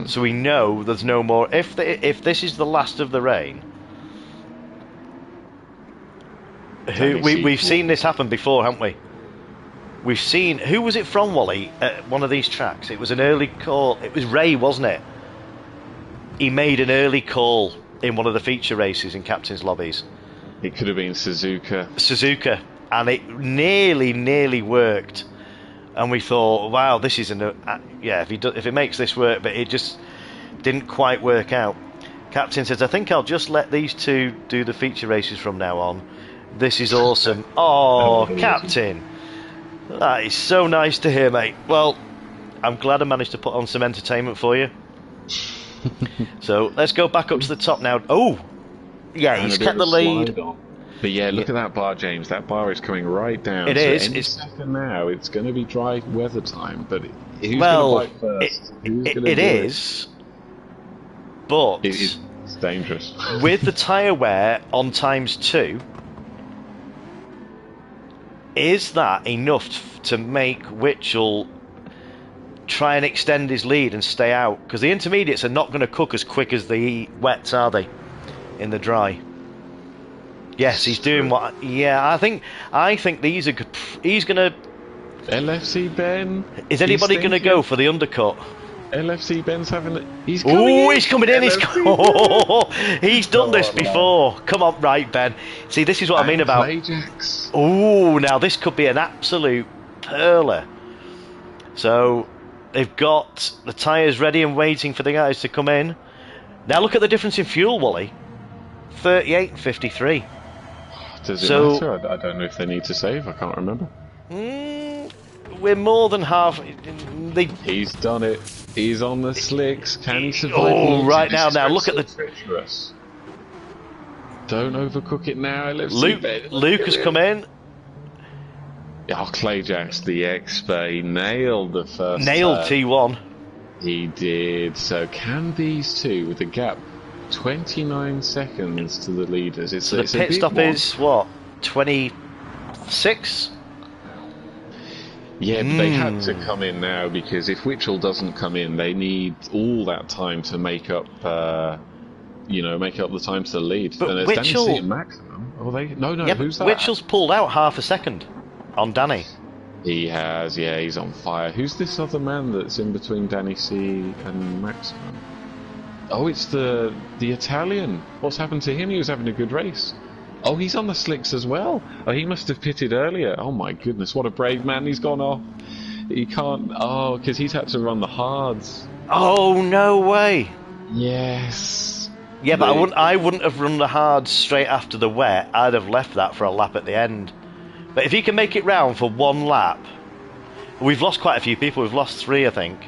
So we know there's no more. If this is the last of the rain, we've seen this happen before, haven't we? We've seen. Who was it from, Wally? At one of these tracks, it was an early call. It was Ray, wasn't it? He made an early call in one of the feature races in captain's lobbies. It could have been Suzuka, and it nearly worked. And we thought, wow, this is if it makes this work, but it just didn't quite work out. Captain says, I think I'll just let these two do the feature races from now on. This is awesome. Oh, Captain, that is so nice to hear, mate. Well, I'm glad I managed to put on some entertainment for you. So let's go back up to the top now. Oh, yeah, he's kept the lead. But yeah, look at that bar, James. That bar is coming right down. It is. Any second now, it's going to be dry weather time. But who's going to bite first? It is. But it's dangerous. With the tyre wear on ×2, is that enough to make Witchell try and extend his lead and stay out? Because the intermediates are not going to cook as quick as the wets, are they? In the dry. Yes, he's doing what. Yeah, I think these are good. He's going to. LFC Ben. Is anybody going to go for the undercut? LFC Ben's having it. He's coming in. He's coming in. He's done this before. Come on, right, Ben. See, this is what I mean about. Oh, now this could be an absolute perler. So they've got the tyres ready and waiting for the guys to come in. Now look at the difference in fuel, Wally. 38 and 53. Does it matter? I don't know if they need to save. I can't remember. We're more than half. He's done it. He's on the slicks. Can he survive? Oh, right now look at the. Treacherous. Don't overcook it now. Luke has come in. Oh, Clayjack's the expert. He nailed the first. Nailed T1. He did. So can these two, with the gap 29 seconds to the leaders? So the pit stop is what? 26. Yeah, but they had to come in now, because if Witchell doesn't come in, they need all that time to make up, make up the time to the lead. But and it's Witchell... Danny C maximum. Oh, no, yeah, who's that? Witchell's pulled out half a second on Danny. He has, yeah, he's on fire. Who's this other man that's in between Danny C and maximum? Oh, it's the Italian. What's happened to him? He was having a good race. Oh, he's on the slicks as well. Oh, he must have pitted earlier. Oh my goodness, what a brave man. He's gone off. He can't... Oh, because he's had to run the hards. Oh, no way. Yes. Yeah, but I wouldn't have run the hards straight after the wet. I'd have left that for a lap at the end. But if he can make it round for one lap... We've lost quite a few people. We've lost 3, I think,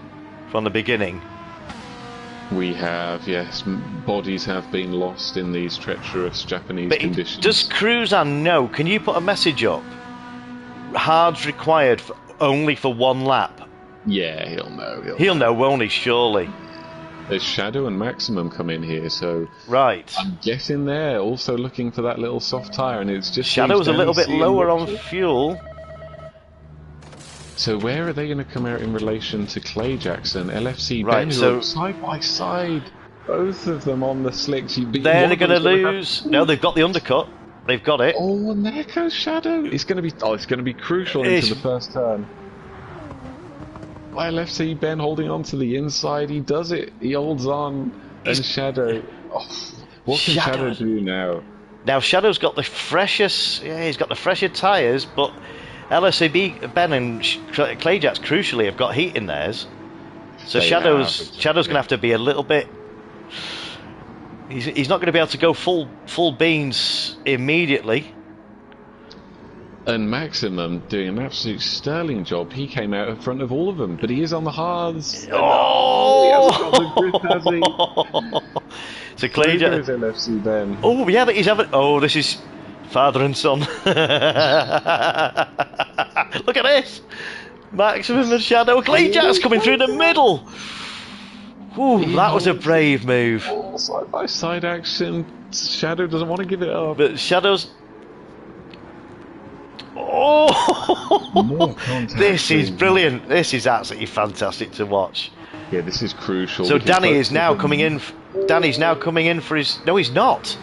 from the beginning. We have, yes. Bodies have been lost in these treacherous Japanese conditions. Does Cruzan know? Can you put a message up? Hards required only for one lap. Yeah, he'll know. He'll know, won't he? Surely. There's Shadow and Maximum come in here, so... Right. I'm guessing they're also looking for that little soft tyre, and it's just... Shadow's a little bit lower on fuel. So where are they going to come out in relation to Clay Jackson, LFC right, Ben, so side by side, both of them on the slicks? They're going to lose. No, they've got the undercut. They've got it. Oh, and there goes Shadow. It's going to be crucial into the first turn. LFC Ben holding on to the inside. He does it. He holds on. And Shadow. Oh, what can Shadow do now? Now Shadow's got the freshest. Yeah, he's got the fresher tyres, but. LSAB, Ben and Clayjacks crucially have got heat in theirs, so Shadow's going to have to be a little bit. He's not going to be able to go full beans immediately. And Maximum doing an absolute sterling job. He came out in front of all of them, but he is on the hards. Oh! He hasn't got the grip, has he? So Clayjacks. LFC Ben. Oh yeah, but he's having. Oh, this is. Father and son. Look at this. Maximum and Shadow. Clayjack's coming through the middle. Ooh, that was a brave move. Side by side action. Shadow doesn't want to give it up. But Shadow's. Oh! This is brilliant. This is absolutely fantastic to watch. Yeah, this is crucial. So Danny is now coming in. Danny's now coming in for his. No, he's not.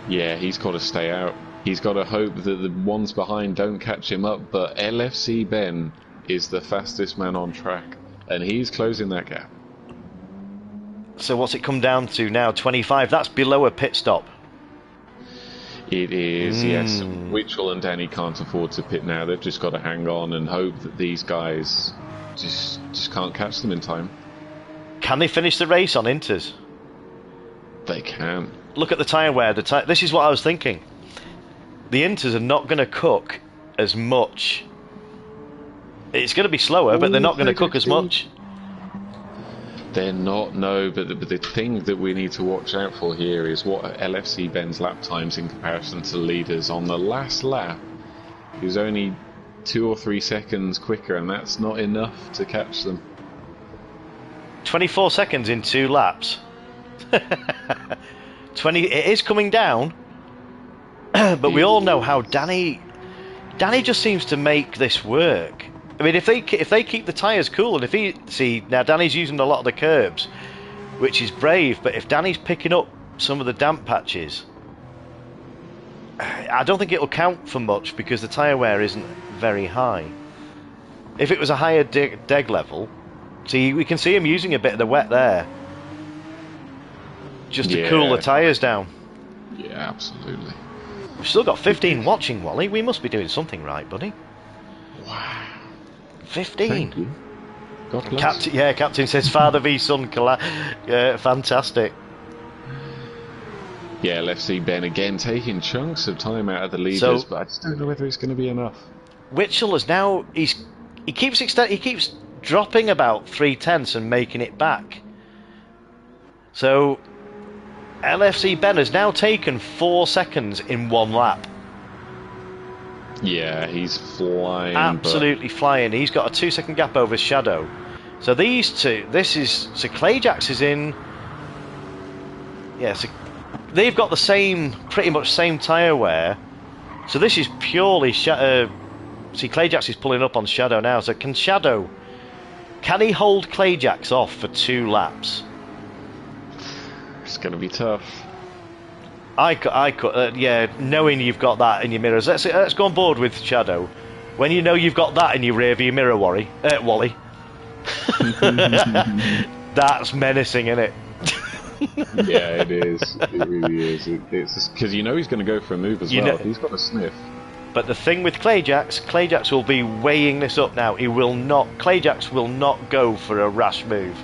Yeah, he's got to stay out. He's got to hope that the ones behind don't catch him up, but LFC Ben is the fastest man on track, and he's closing that gap. So what's it come down to now? 25? That's below a pit stop. It is, yes. Witchell and Danny can't afford to pit now. They've just got to hang on and hope that these guys just can't catch them in time. Can they finish the race on Inters? They can. Look at the tyre wear. This is what I was thinking. The Inters are not going to cook as much. It's going to be slower, but they're not going to cook as much. They're not, no, but the thing that we need to watch out for here is what LFC Ben's lap times in comparison to leaders. On the last lap, he was only 2 or 3 seconds quicker, and that's not enough to catch them. 24 seconds in 2 laps. 20. It is coming down, but we all know how Danny Danny just seems to make this work. I mean, if they keep the tyres cool, and now Danny's using a lot of the curbs, which is brave, but if Danny's picking up some of the damp patches, I don't think it'll count for much because the tyre wear isn't very high. If it was a higher deg level, see, we can see him using a bit of the wet there, just to cool the tyres down. Yeah, absolutely. We've still got 15 watching, Wally. We must be doing something right, buddy. Wow. 15. Thank you. God bless. Captain says father v son fantastic. Yeah, LFC Ben again taking chunks of time out of the leaders, but I just don't know whether it's going to be enough. Witchell is now he keeps dropping about 3/10 and making it back. So LFC Ben has now taken 4 seconds in one lap. Yeah, he's flying. Absolutely flying. He's got a 2-second gap over Shadow. So these two, so Clayjax is in. Yeah, so they've got the pretty much same tyre wear. So this is purely Shadow. See, Clayjax is pulling up on Shadow now. So can he hold Clayjax off for 2 laps? It's going to be tough. I could, knowing you've got that in your mirrors. Let's go on board with Shadow. When you know you've got that in your rear view mirror, Wally. That's menacing, isn't it? Yeah, it is. It really is. It's because you know he's going to go for a move as well. He's got a sniff. But the thing with Clayjax will be weighing this up now. Clayjax will not go for a rash move.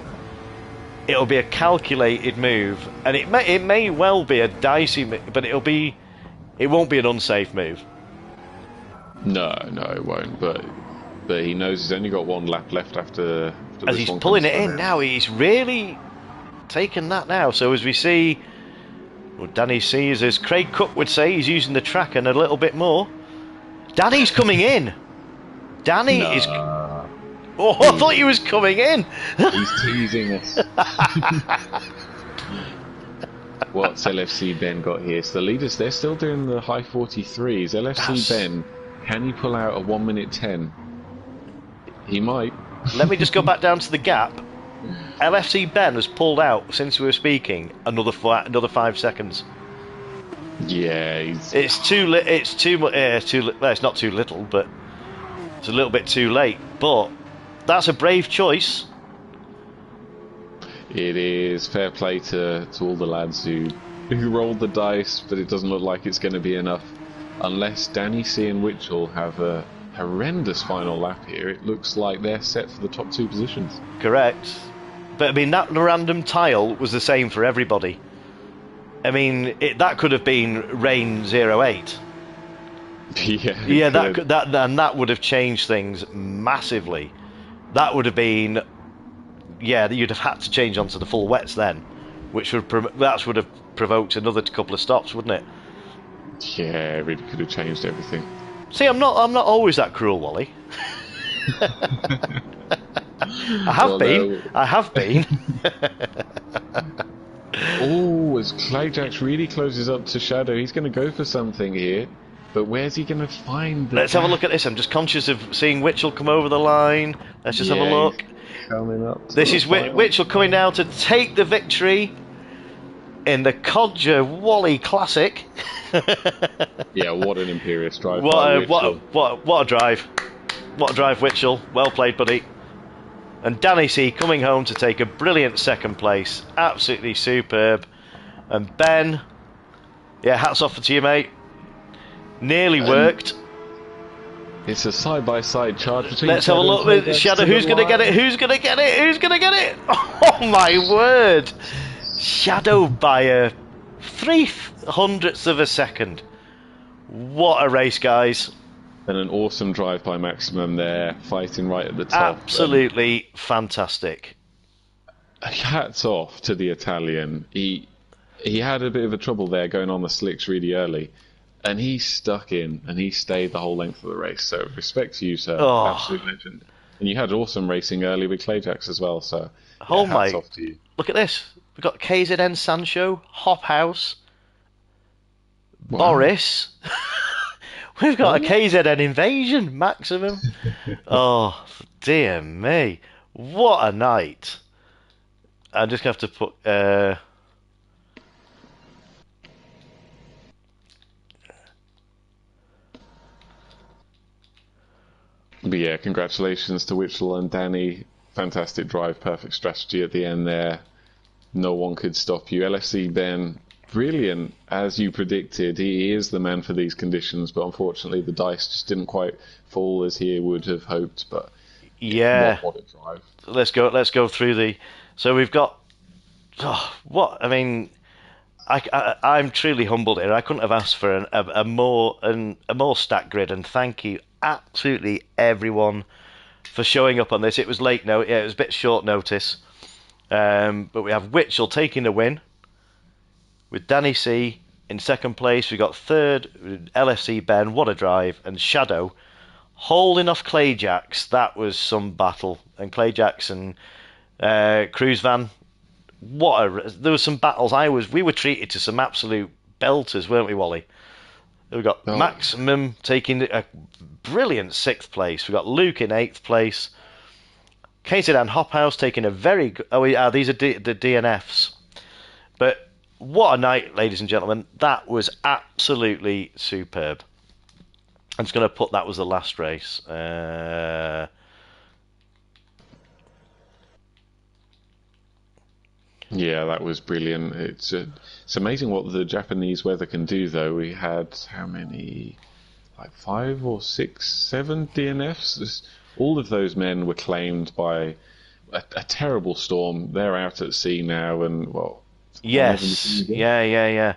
It'll be a calculated move, and it may well be a dicey move, but it won't be an unsafe move. No, it won't. But he knows he's only got 1 lap left after as he's pulling it in now. He's really taken that now. So as we see, Danny sees, as Craig Cook would say, he's using the track and a little bit more. Danny's coming in. Danny is. Oh, I thought he was coming in. He's teasing us. What's LFC Ben got here? So the leaders, they're still doing the high 43s. LFC Ben, can he pull out a 1 minute 10? He might. Let me just go back down to the gap. LFC Ben has pulled out, since we were speaking, another 5 seconds. Yeah, it's not too little, but it's a little bit too late. But that's a brave choice. It is. Fair play to all the lads who rolled the dice, but it doesn't look like it's going to be enough. Unless Danny C and Witchell have a horrendous final lap here, it looks like they're set for the top 2 positions. Correct. But I mean, that random tile was the same for everybody. I mean, that could have been Rain 08. Yeah, that would have changed things massively. That would have been, you'd have had to change onto the full wets then, which would have provoked another couple of stops, wouldn't it? Yeah, it really could have changed everything. See, I'm not always that cruel, Wally. I have been. Oh, as Clayjax really closes up to Shadow, he's going to go for something here. But where's he going to find the Let's have a look at this. I'm just conscious of seeing Witchell come over the line. Let's just have a look. Coming up. This is Witchell coming now to take the victory in the Codger Wally Classic. Yeah, what an imperious drive. What a drive. What a drive, Witchell. Well played, buddy. And Danny C coming home to take a brilliant 2nd place. Absolutely superb. And Ben, hats off to you, mate. Nearly worked. It's a side-by-side charge between. Let's have a look with Shadow. Who's going to get it? Who's going to get it? Who's going to get it? Oh my word! Shadow by a 0.03 of a second. What a race, guys! And an awesome drive by Maximum there, fighting right at the top. Absolutely fantastic. Hats off to the Italian. He had a bit of a trouble there going on the slicks really early. And he stuck in, and he stayed the whole length of the race. So respect to you, sir. Oh. Absolute legend. And you had awesome racing early with Clayjax as well. So hats off to you. Look at this. We've got KZN Sancho, Hop House, Wow. Boris. We've got a KZN invasion maximum. Oh, dear me. What a night. I'm just going to have to put... But yeah, congratulations to Witchell and Danny. Fantastic drive, perfect strategy at the end there. No one could stop you. LFC Ben, brilliant, as you predicted. He is the man for these conditions, but unfortunately the dice just didn't quite fall as he would have hoped. But yeah. what a drive. Let's go through the... So we've got... Oh, what? I mean... I'm truly humbled here. I couldn't have asked for a more stacked grid, and thank you absolutely everyone for showing up on this. It was late note, yeah, it was a bit short notice, but we have Witchell taking the win with Danny C in second place. We got third LFC Ben, what a drive, and Shadow holding off Clayjacks. That was some battle, and Clayjacks and Cruise Van. There was some battles. We were treated to some absolute belters, weren't we, Wally? We got Maximum taking a brilliant 6th place. We got Luke in 8th place. Casey and Hophouse taking a very good... Oh, yeah, these are the DNFs. But what a night, ladies and gentlemen. That was absolutely superb. I'm just going to put that was the last race. Yeah, that was brilliant. It's amazing what the Japanese weather can do, though. We had how many, like 5 or 6, 7 DNFs? All of those men were claimed by a terrible storm. They're out at sea now, and well. Yes, yeah.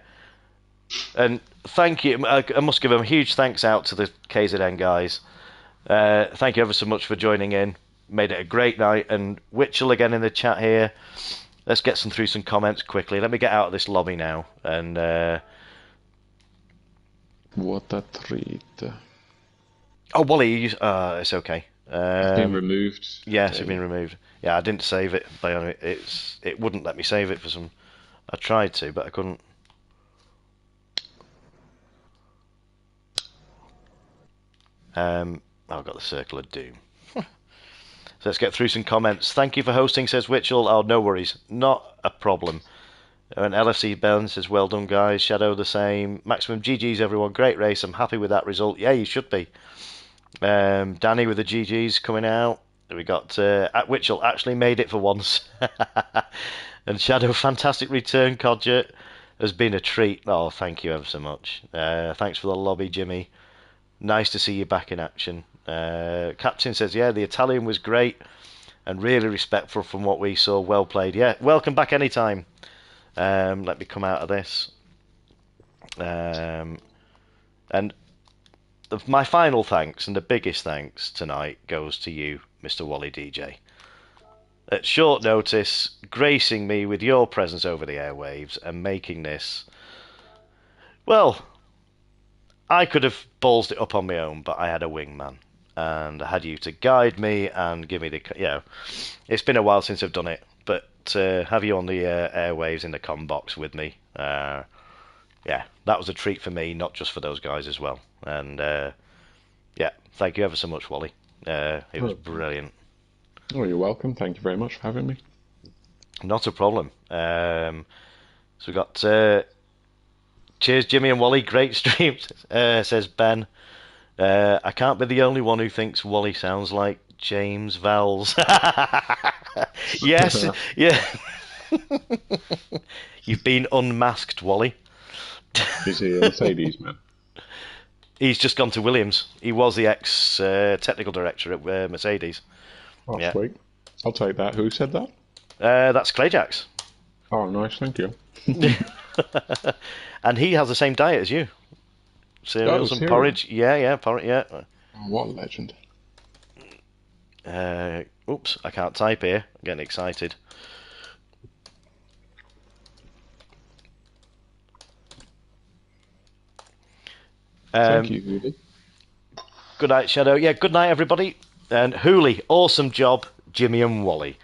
And thank you. I must give them a huge thanks out to the KZN guys. Thank you ever so much for joining in. Made it a great night. And Witchell again in the chat here. Let's get through some comments quickly. Let me get out of this lobby now. And what a treat! Oh, Wally, it's okay. It's been removed. Yes, it's been removed. Yeah, I didn't save it. It wouldn't let me save it for some. I tried to, but I couldn't. I've got the Circle of Doom. So let's get through some comments. Thank you for hosting, says Witchell. Oh, no worries. Not a problem. And LFC Ben says, well done, guys. Shadow the same. Maximum GG's, everyone. Great race. I'm happy with that result. Yeah, you should be. Danny with the GG's coming out. We got Witchell actually made it for once. And Shadow, fantastic return, Codger. Has been a treat. Oh, thank you ever so much. Thanks for the lobby, Jimmy. Nice to see you back in action. Captain says, yeah, the Italian was great and really respectful from what we saw. Well played. Yeah, welcome back anytime. Let me come out of this. And my final thanks and the biggest thanks tonight goes to you, Mr. Wally DJ. At short notice, gracing me with your presence over the airwaves and making this... Well, I could have ballsed it up on my own, but I had a wingman. And I had you to guide me and give me the... it's been a while since I've done it, but have you on the airwaves in the comm box with me, that was a treat for me, not just for those guys as well. And thank you ever so much, Wally. It was brilliant. Oh, you're welcome. Thank you very much for having me. Not a problem. So we got cheers, Jimmy and Wally. Great streams, says Ben. I can't be the only one who thinks Wally sounds like James Vowles. Yes, yeah. You've been unmasked, Wally. Is he a Mercedes man? He's just gone to Williams. He was the ex-technical director at Mercedes. Oh, yeah. Sweet. I'll take that. Who said that? That's Clayjacks. Oh, nice. Thank you. And he has the same diet as you. Cereals and porridge. Yeah, porridge, yeah. Oh, what a legend. Oops, I can't type here. I'm getting excited. Thank you, Hooley. Good night, Shadow. Yeah, good night, everybody. And Hooley, awesome job, Jimmy and Wally.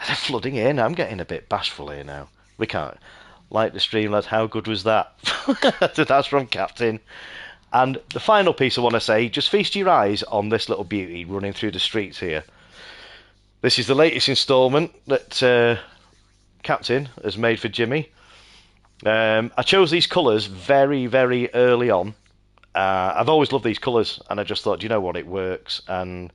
They're flooding in. I'm getting a bit bashful here now. We can't. Like the stream, lad. How good was that? That's from Captain. And the final piece I want to say, just feast your eyes on this little beauty running through the streets here. This is the latest instalment that Captain has made for Jimmy. I chose these colours very, very early on. I've always loved these colours, and I just thought, you know what, it works, and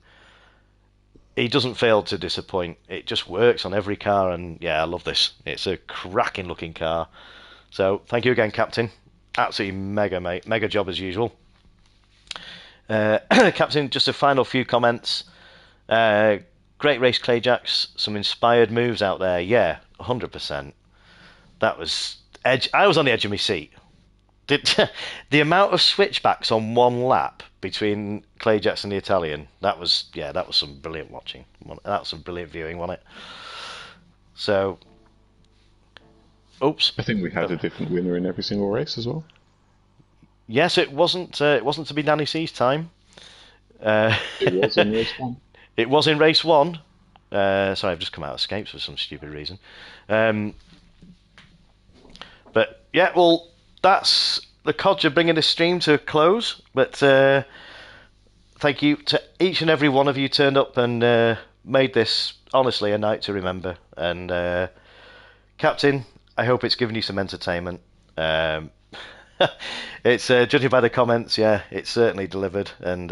he doesn't fail to disappoint. It just works on every car, and yeah, I love this. It's a cracking looking car. So thank you again, Captain. Absolutely mega, mate. Mega job as usual. Captain, just a final few comments. Great race, Clayjacks. Some inspired moves out there. Yeah, 100%. That was edge. I was on the edge of my seat. The amount of switchbacks on one lap between Clayjacks and the Italian, that was some brilliant watching. That was some brilliant viewing, wasn't it? So, oops. I think we had a different winner in every single race as well. Yes, it wasn't to be Nanny C's time. It was in race 1. It was in race 1. Sorry, I've just come out of escapes for some stupid reason. But yeah, well, that's the Codger bringing this stream to a close. But thank you to each and every one of you turned up and made this honestly a night to remember. And Captain, I hope it's given you some entertainment. It's judging by the comments, yeah, it's certainly delivered. And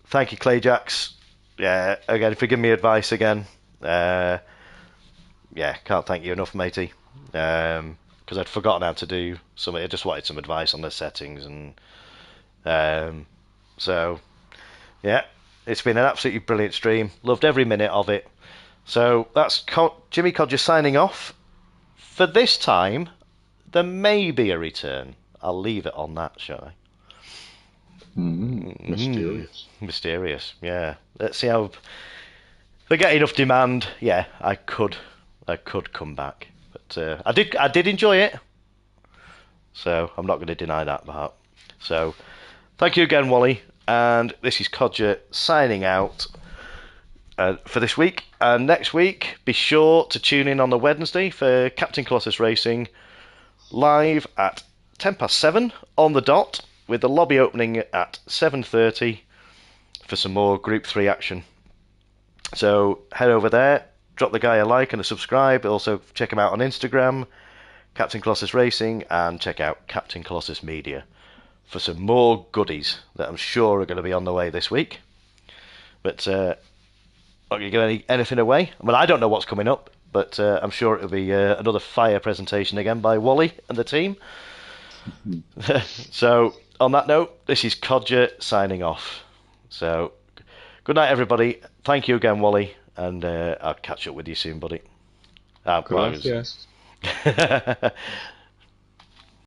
thank you, Clayjacks. Yeah, again, for giving me advice again. Yeah, can't thank you enough, matey. Because I'd forgotten how to do something. I just wanted some advice on the settings, and so yeah, it's been an absolutely brilliant stream. Loved every minute of it. So that's Jimmy Codger signing off. For this time, there may be a return. I'll leave it on that, shall I? Mysterious. Mysterious, yeah. Let's see how. If I get enough demand, yeah, I could come back. But I did enjoy it. So I'm not going to deny that part. So thank you again, Wally. And this is Codger signing out for this week. And next week, be sure to tune in on the Wednesday for Captain Colossus Racing live at 7:10 on the dot, with the lobby opening at 7:30 for some more Group 3 action. So head over there, drop the guy a like and a subscribe. Also check him out on Instagram, Captain Colossus Racing, and check out Captain Colossus Media for some more goodies that I'm sure are going to be on the way this week. But not going to give anything away. I mean, I don't know what's coming up, but I'm sure it'll be another fire presentation again by Wally and the team. So, on that note, this is Codger signing off. So, good night, everybody. Thank you again, Wally, and I'll catch up with you soon, buddy. Yes.